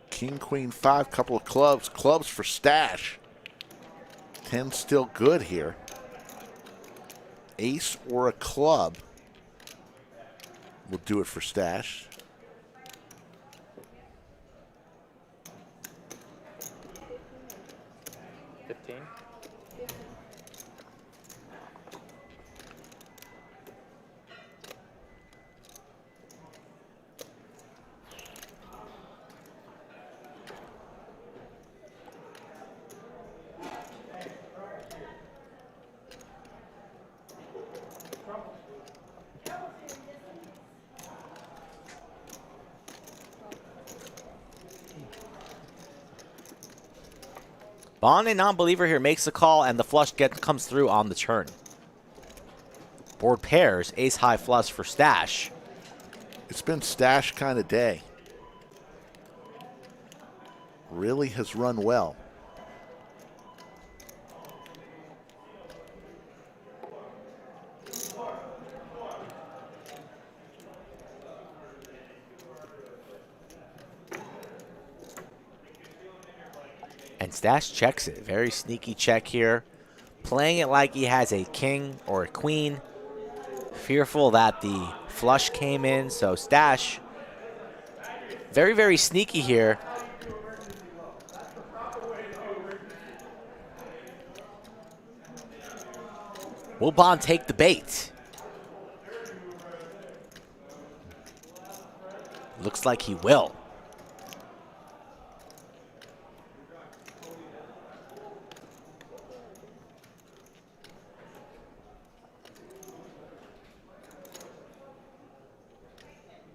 King, Queen, 5, couple of clubs. Clubs for Stache. 10 still good here. Ace or a club. will do it for Stache. Bond, a non-believer here, makes the call, and the flush comes through on the turn. Board pairs, ace-high flush for Stache. It's been Stache kind of day. Really has run well. And Stache checks it. Very sneaky check here. Playing it like he has a king or a queen. Fearful that the flush came in. So Stache, very, very sneaky here. Will Bond take the bait? Looks like he will.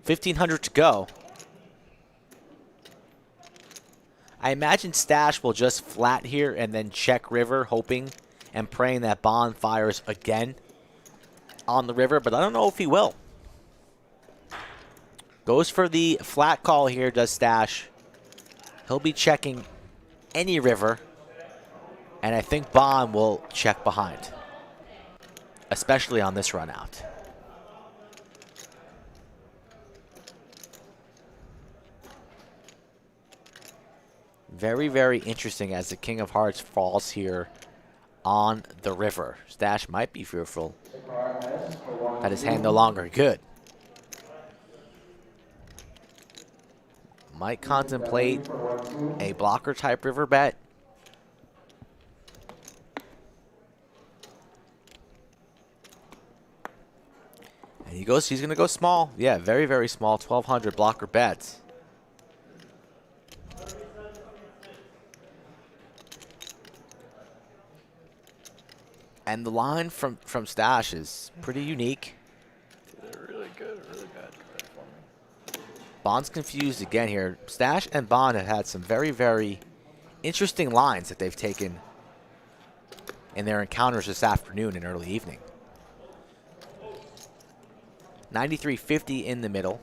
$1,500 to go. I imagine Stache will just flat here and then check river, hoping and praying that Bond fires again on the river, but I don't know if he will. Goes for the flat call here, does Stache. He'll be checking any river, and I think Bond will check behind, especially on this run out. Very, very interesting as the King of Hearts falls here on the river. Stache might be fearful that his hand no longer good. Might contemplate a blocker type river bet. And he's gonna go small. Yeah, very, very small, 1,200 blocker bets. And the line from Stache is pretty unique. They're really good or really bad. Bond's confused again here. Stache and Bond have had some very, very interesting lines that they've taken in their encounters this afternoon and early evening. 93.50 in the middle.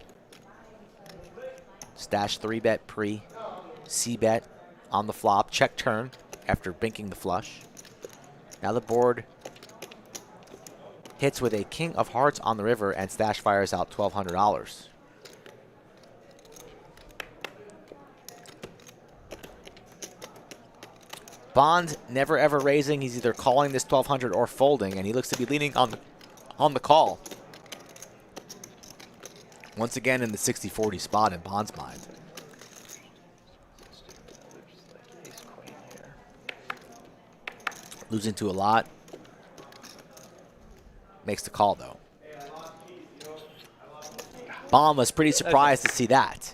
Stache 3-bet pre, C-bet on the flop, check turn after binking the flush. Now the board hits with a King of Hearts on the river, and Stache fires out $1,200. Bond never ever raising. He's either calling this 1,200 or folding, and he looks to be leaning on the call. Once again in the 60-40 spot in Bond's mind. Losing to a lot. Makes the call, though. Bond was pretty surprised to see that.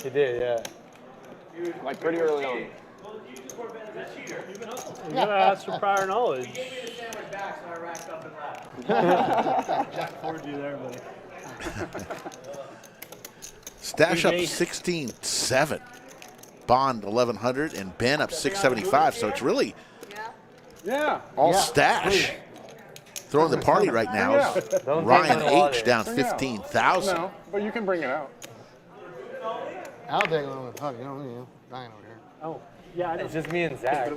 He did, yeah. Like pretty early on. You gotta ask for prior knowledge. Jack Ford you there, buddy. Stache up 16-7. Bond 1,100 and Ben up 675. So it's really all Stache. Throwing the party right now is Ryan H down 15,000. No, but you can bring it out. I'll take a little hug. You know, dying over here. Oh, yeah, I know. It's just me and Zach.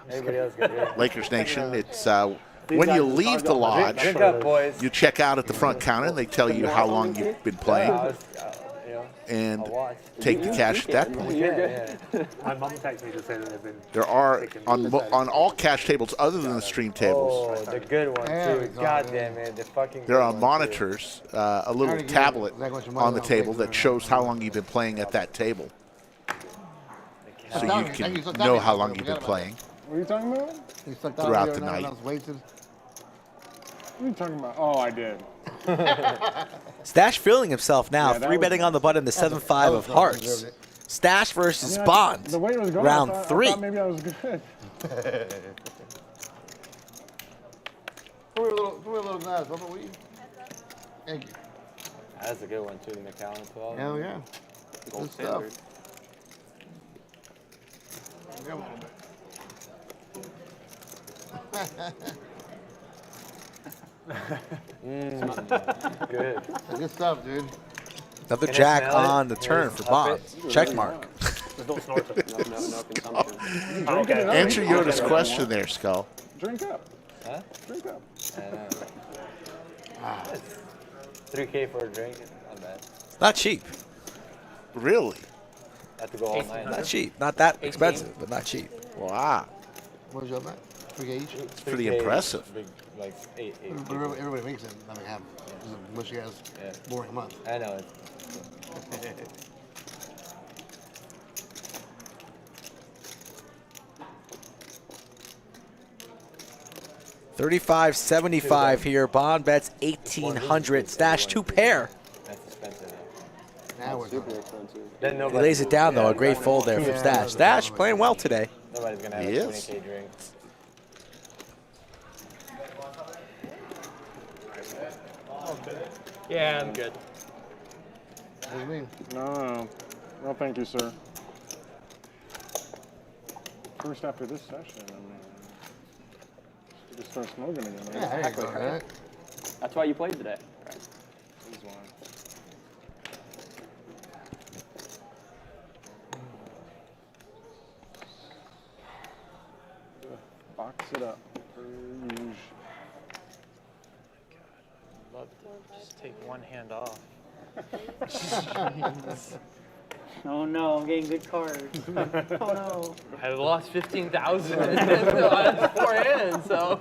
Everybody else can do it. Lakers Nation, it's when you leave the lodge, Drink up, boys. you check out at the front counter and they tell you how long you've been playing. and I'll watch. take the cash at that point. Yeah. My mom texted me to say that they've been. There are on all cash tables other than the stream tables. Oh, the good one too. God damn it, the fucking. There good are one, monitors, a little tablet on the table that shows how long you've been playing at that table, so you can know how long you've been playing What are you talking about? throughout the night. What are you talking about? Oh, I did. Stache feeling himself now. Yeah, that 3-betting on the button, the 7-5 of hearts. Stache versus Bond. The way it was going, round I 3. thought maybe I was good. Come here, little Naz. What about we? Thank you. That's a good one too, the McAllen 12. Hell yeah. Gold Good stuff. standard. Come on. Good. Good stuff, dude. Another Can I jack smell it? on the turn for Bond. Check mark. Don't snort it. No consumption. Okay. Answer Yoda's question there, Skull. Drink up. Huh? Drink up. I know. 3K for a drink, not bad. Not cheap. Really? Have to go all night. Not cheap. Not that expensive, but not cheap. Wow. What's your bet? 3K each? It's pretty impressive. Big, like 8. But everybody makes it. I mean, half. Unless you guys boring month. I know. 35.75 here. Bond bets 1,800. Stache 2 pair. That's expensive. Now we're Super expensive. Then He nobody. lays it down though. A great fold there from Stache. Stache playing well today. Nobody's gonna have He a is. 20K drink. Yeah, I'm good. What do you mean? No. No, thank you, sir. First after this session, I mean, you just start smoking again. Right? Yeah, there you go, right? That's why you played today. This is why. Box it up. Per usual. Love to just take one hand off. Oh no, I'm getting good cards. Oh no. I lost 15,000 on 4 hands, so.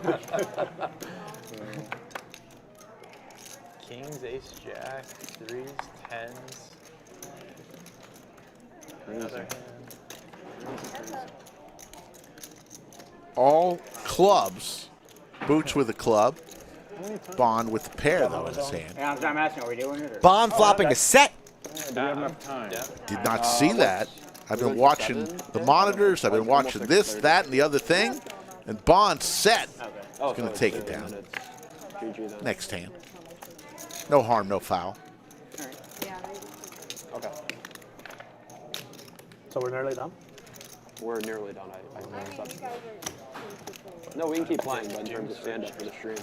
Kings, ace, jack, 3s, 10s. Another hand. All clubs. Boots with a club. Bond with the pair, though, in his hand. Yeah, I'm asking, are we doing it? Or? Bond flopping a set. Do we have enough time? Did not see that. I've been watching the monitors. I've been watching this, that, and the other thing. And Bond set. He's going to take it down. Next hand. No harm, no foul. Okay. So we're nearly done? We're nearly done. No, we can keep playing, but in terms of stand up for the stream.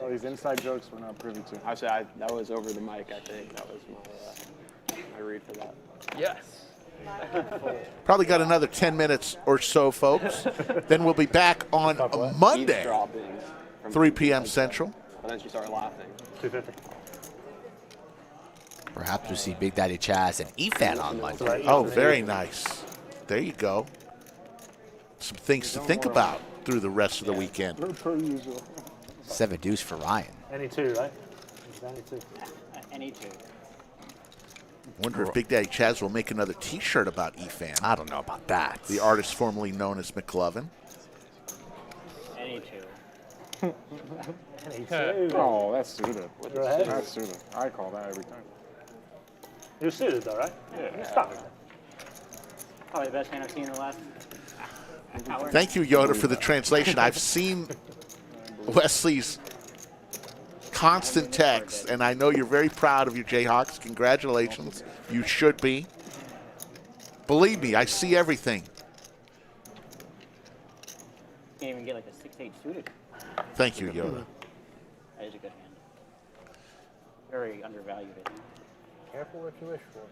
All these inside jokes we're not privy to. I say that was over the mic. I think that was my read for that. Yes. Probably got another 10 minutes or so, folks. Then we'll be back on Monday, Eavesdropping from 3 p.m. Central. But then she started laughing. 250. Perhaps we see Big Daddy Chaz and EFAN on Monday. Oh, very nice. There you go. Some things to think about through the rest of the weekend. Per usual. 7 deuce for Ryan. Any two, right? Any two. Any two. Wonder if Big Daddy Chaz will make another T-shirt about EFAN. I don't know about that. The artist formerly known as McLovin. Any two. Any two. Oh, that's suited. That's suited. I call that every time. You're suited though, right? Yeah. Stop it. Probably the best hand I've seen in the last hour. Thank you, Yoda, for the translation. I've seen Wesley's constant text, and I know you're very proud of your Jayhawks. Congratulations. You should be. Believe me, I see everything. Can't even get like a 6-8 suited. Thank you, Yoda. That is a good hand. Very undervalued, I think. Careful what you wish for.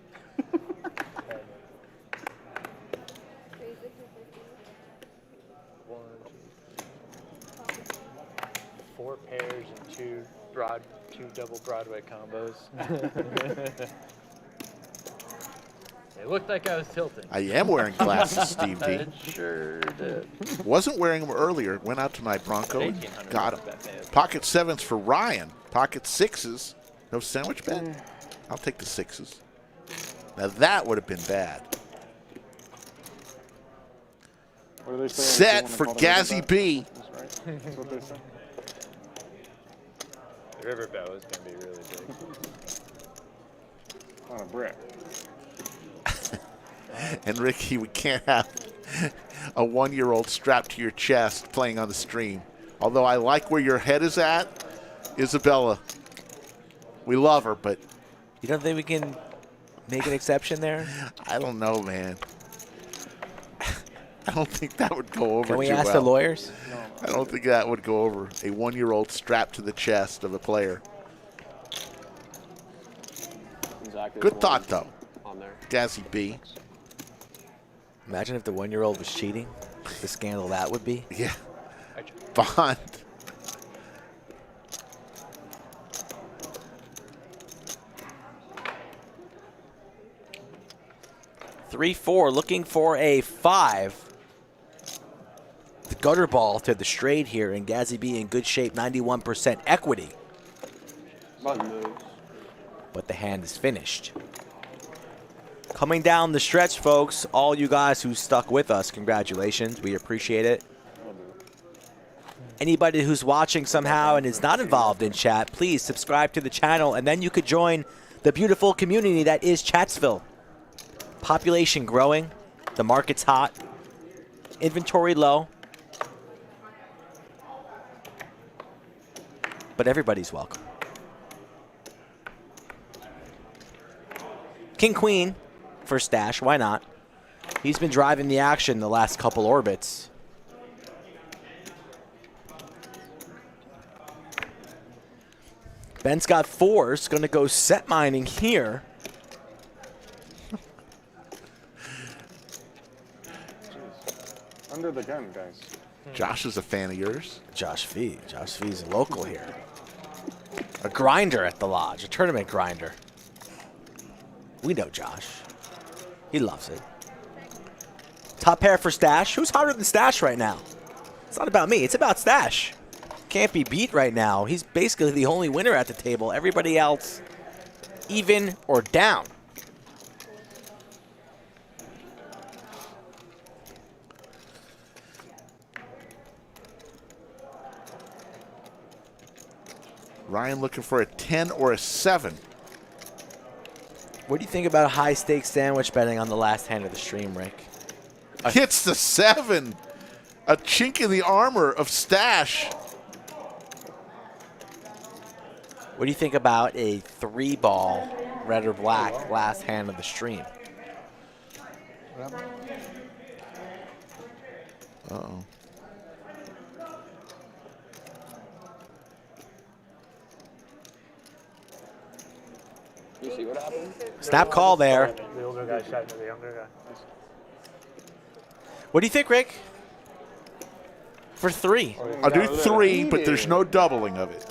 Four pairs and two double Broadway combos. It looked like I was tilting. I am wearing glasses, Steve D. It sure did. Wasn't wearing them earlier. Went out to my Bronco and got them. Pocket 7s for Ryan. Pocket 6s. No sandwich bet? I'll take the 6s. Now that would have been bad. What do they say? Set for Gazzy B. That's what they say. The river bet was going to be really big. On a brick. And Ricky, we can't have a 1-year-old strapped to your chest playing on the stream. Although I like where your head is at, Isabella. We love her, but you don't think we can make an exception there? I don't know, man. I don't think that would go over. Can we too ask well. the lawyers? I don't think that would go over. A 1-year-old strapped to the chest of a player. Exactly. Good thought, though. On there. Gazzy B. Imagine if the 1-year-old was cheating. The scandal that would be. Yeah. Bond. (3-4) looking for a 5. The gutter ball to the straight here, and Gazzy B in good shape, 91% equity. Button moves. But the hand is finished. Coming down the stretch, folks, all you guys who stuck with us, congratulations. We appreciate it. Anybody who's watching somehow and is not involved in chat, please subscribe to the channel, and then you could join the beautiful community that is Chatsville. Population growing, the market's hot, inventory low, but everybody's welcome. King Queen for Stache, why not? He's been driving the action the last couple orbits. Ben's got 4s, gonna go set mining here. Under the gun, guys. Josh is a fan of yours. Josh V. Josh V's local here. A grinder at the lodge, a tournament grinder. We know Josh. He loves it. Top pair for Stache. Who's hotter than Stache right now? It's not about me. It's about Stache. Can't be beat right now. He's basically the only winner at the table. Everybody else even or down. Ryan looking for a 10 or a 7. What do you think about a high-stakes sandwich betting on the last hand of the stream, Rick? Hits the 7. A chink in the armor of Stache. What do you think about a 3-ball red or black last hand of the stream? Uh-oh. You see what happened? Snap call there. The older guy shot to the younger guy. What do you think, Rick? For 3. I'll do 3, but there's no doubling of it.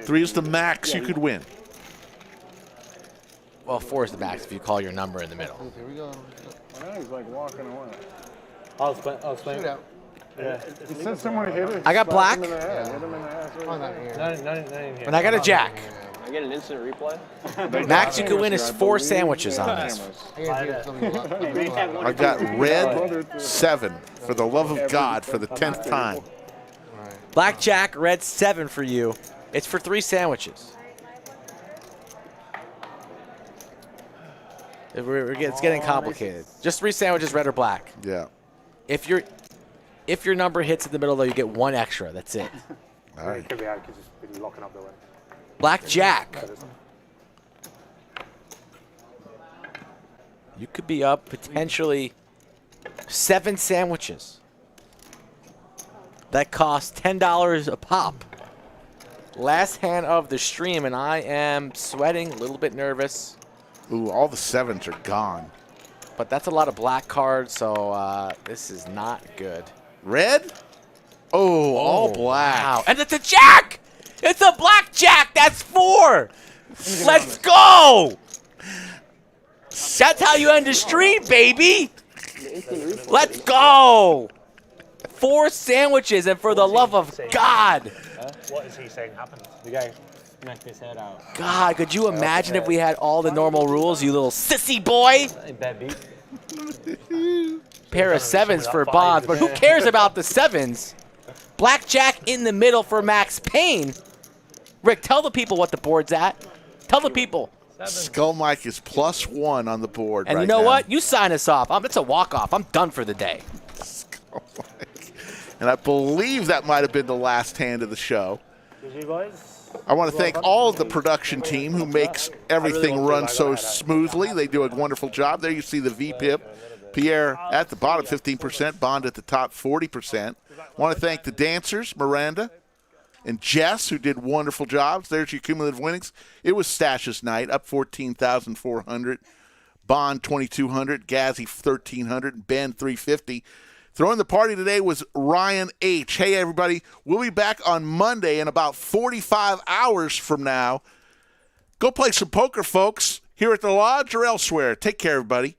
3 is the max you could win. Well, 4 is the max if you call your number in the middle. Here we go. Now he's like walking away. I'll explain. Shootout. Yeah. He said someone hit it. I got black. Hit him in the head. Hit him in the ass. Not in here. And I got a jack. I get an instant replay. Max you can win is 4 sandwiches on this. I got red 7 for the love of God for the 10th time. Blackjack, red 7 for you. It's for 3 sandwiches. It's getting complicated. Just 3 sandwiches, red or black. Yeah. If your number hits in the middle, though, you get 1 extra. That's it. All right. Could be out because he's been locking up the win. Blackjack. You could be up potentially 7 sandwiches. That cost $10 a pop. Last hand of the stream, and I am sweating, a little bit nervous. Ooh, all the 7s are gone. but that's a lot of black cards, so this is not good. Red? Oh, all black. Wow. And it's a jack! It's a black jack! That's 4! Let's go! That's how you end the stream, baby! Let's go! 4 sandwiches, and for the love of God! What is he saying happened? The guy smacked his head out. God, could you imagine if we had all the normal rules, you little sissy boy? Ain't bad beat. Pair of 7s for Bonds, but who cares about the 7s? Blackjack in the middle for Max Payne. Rick, tell the people what the board's at. Tell the people. Skull Mike is +1 on the board And right you know now. what? You sign us off. It's a walk-off. I'm done for the day. Skull Mike. And I believe that might have been the last hand of the show. I want to thank all of the production team who makes everything run so smoothly. They do a wonderful job. There you see the VPIP. Pier at the bottom, 15%. Bond at the top, 40%. I want to thank the dancers, Miranda and Jess, who did wonderful jobs. There's your cumulative winnings. It was Stache's night, up 14,400. Bond, 2,200. Gazzy, 1,300. Ben, 350. Throwing the party today was Ryan H. Hey, everybody. We'll be back on Monday in about 45 hours from now. Go play some poker, folks, here at the Lodge or elsewhere. Take care, everybody.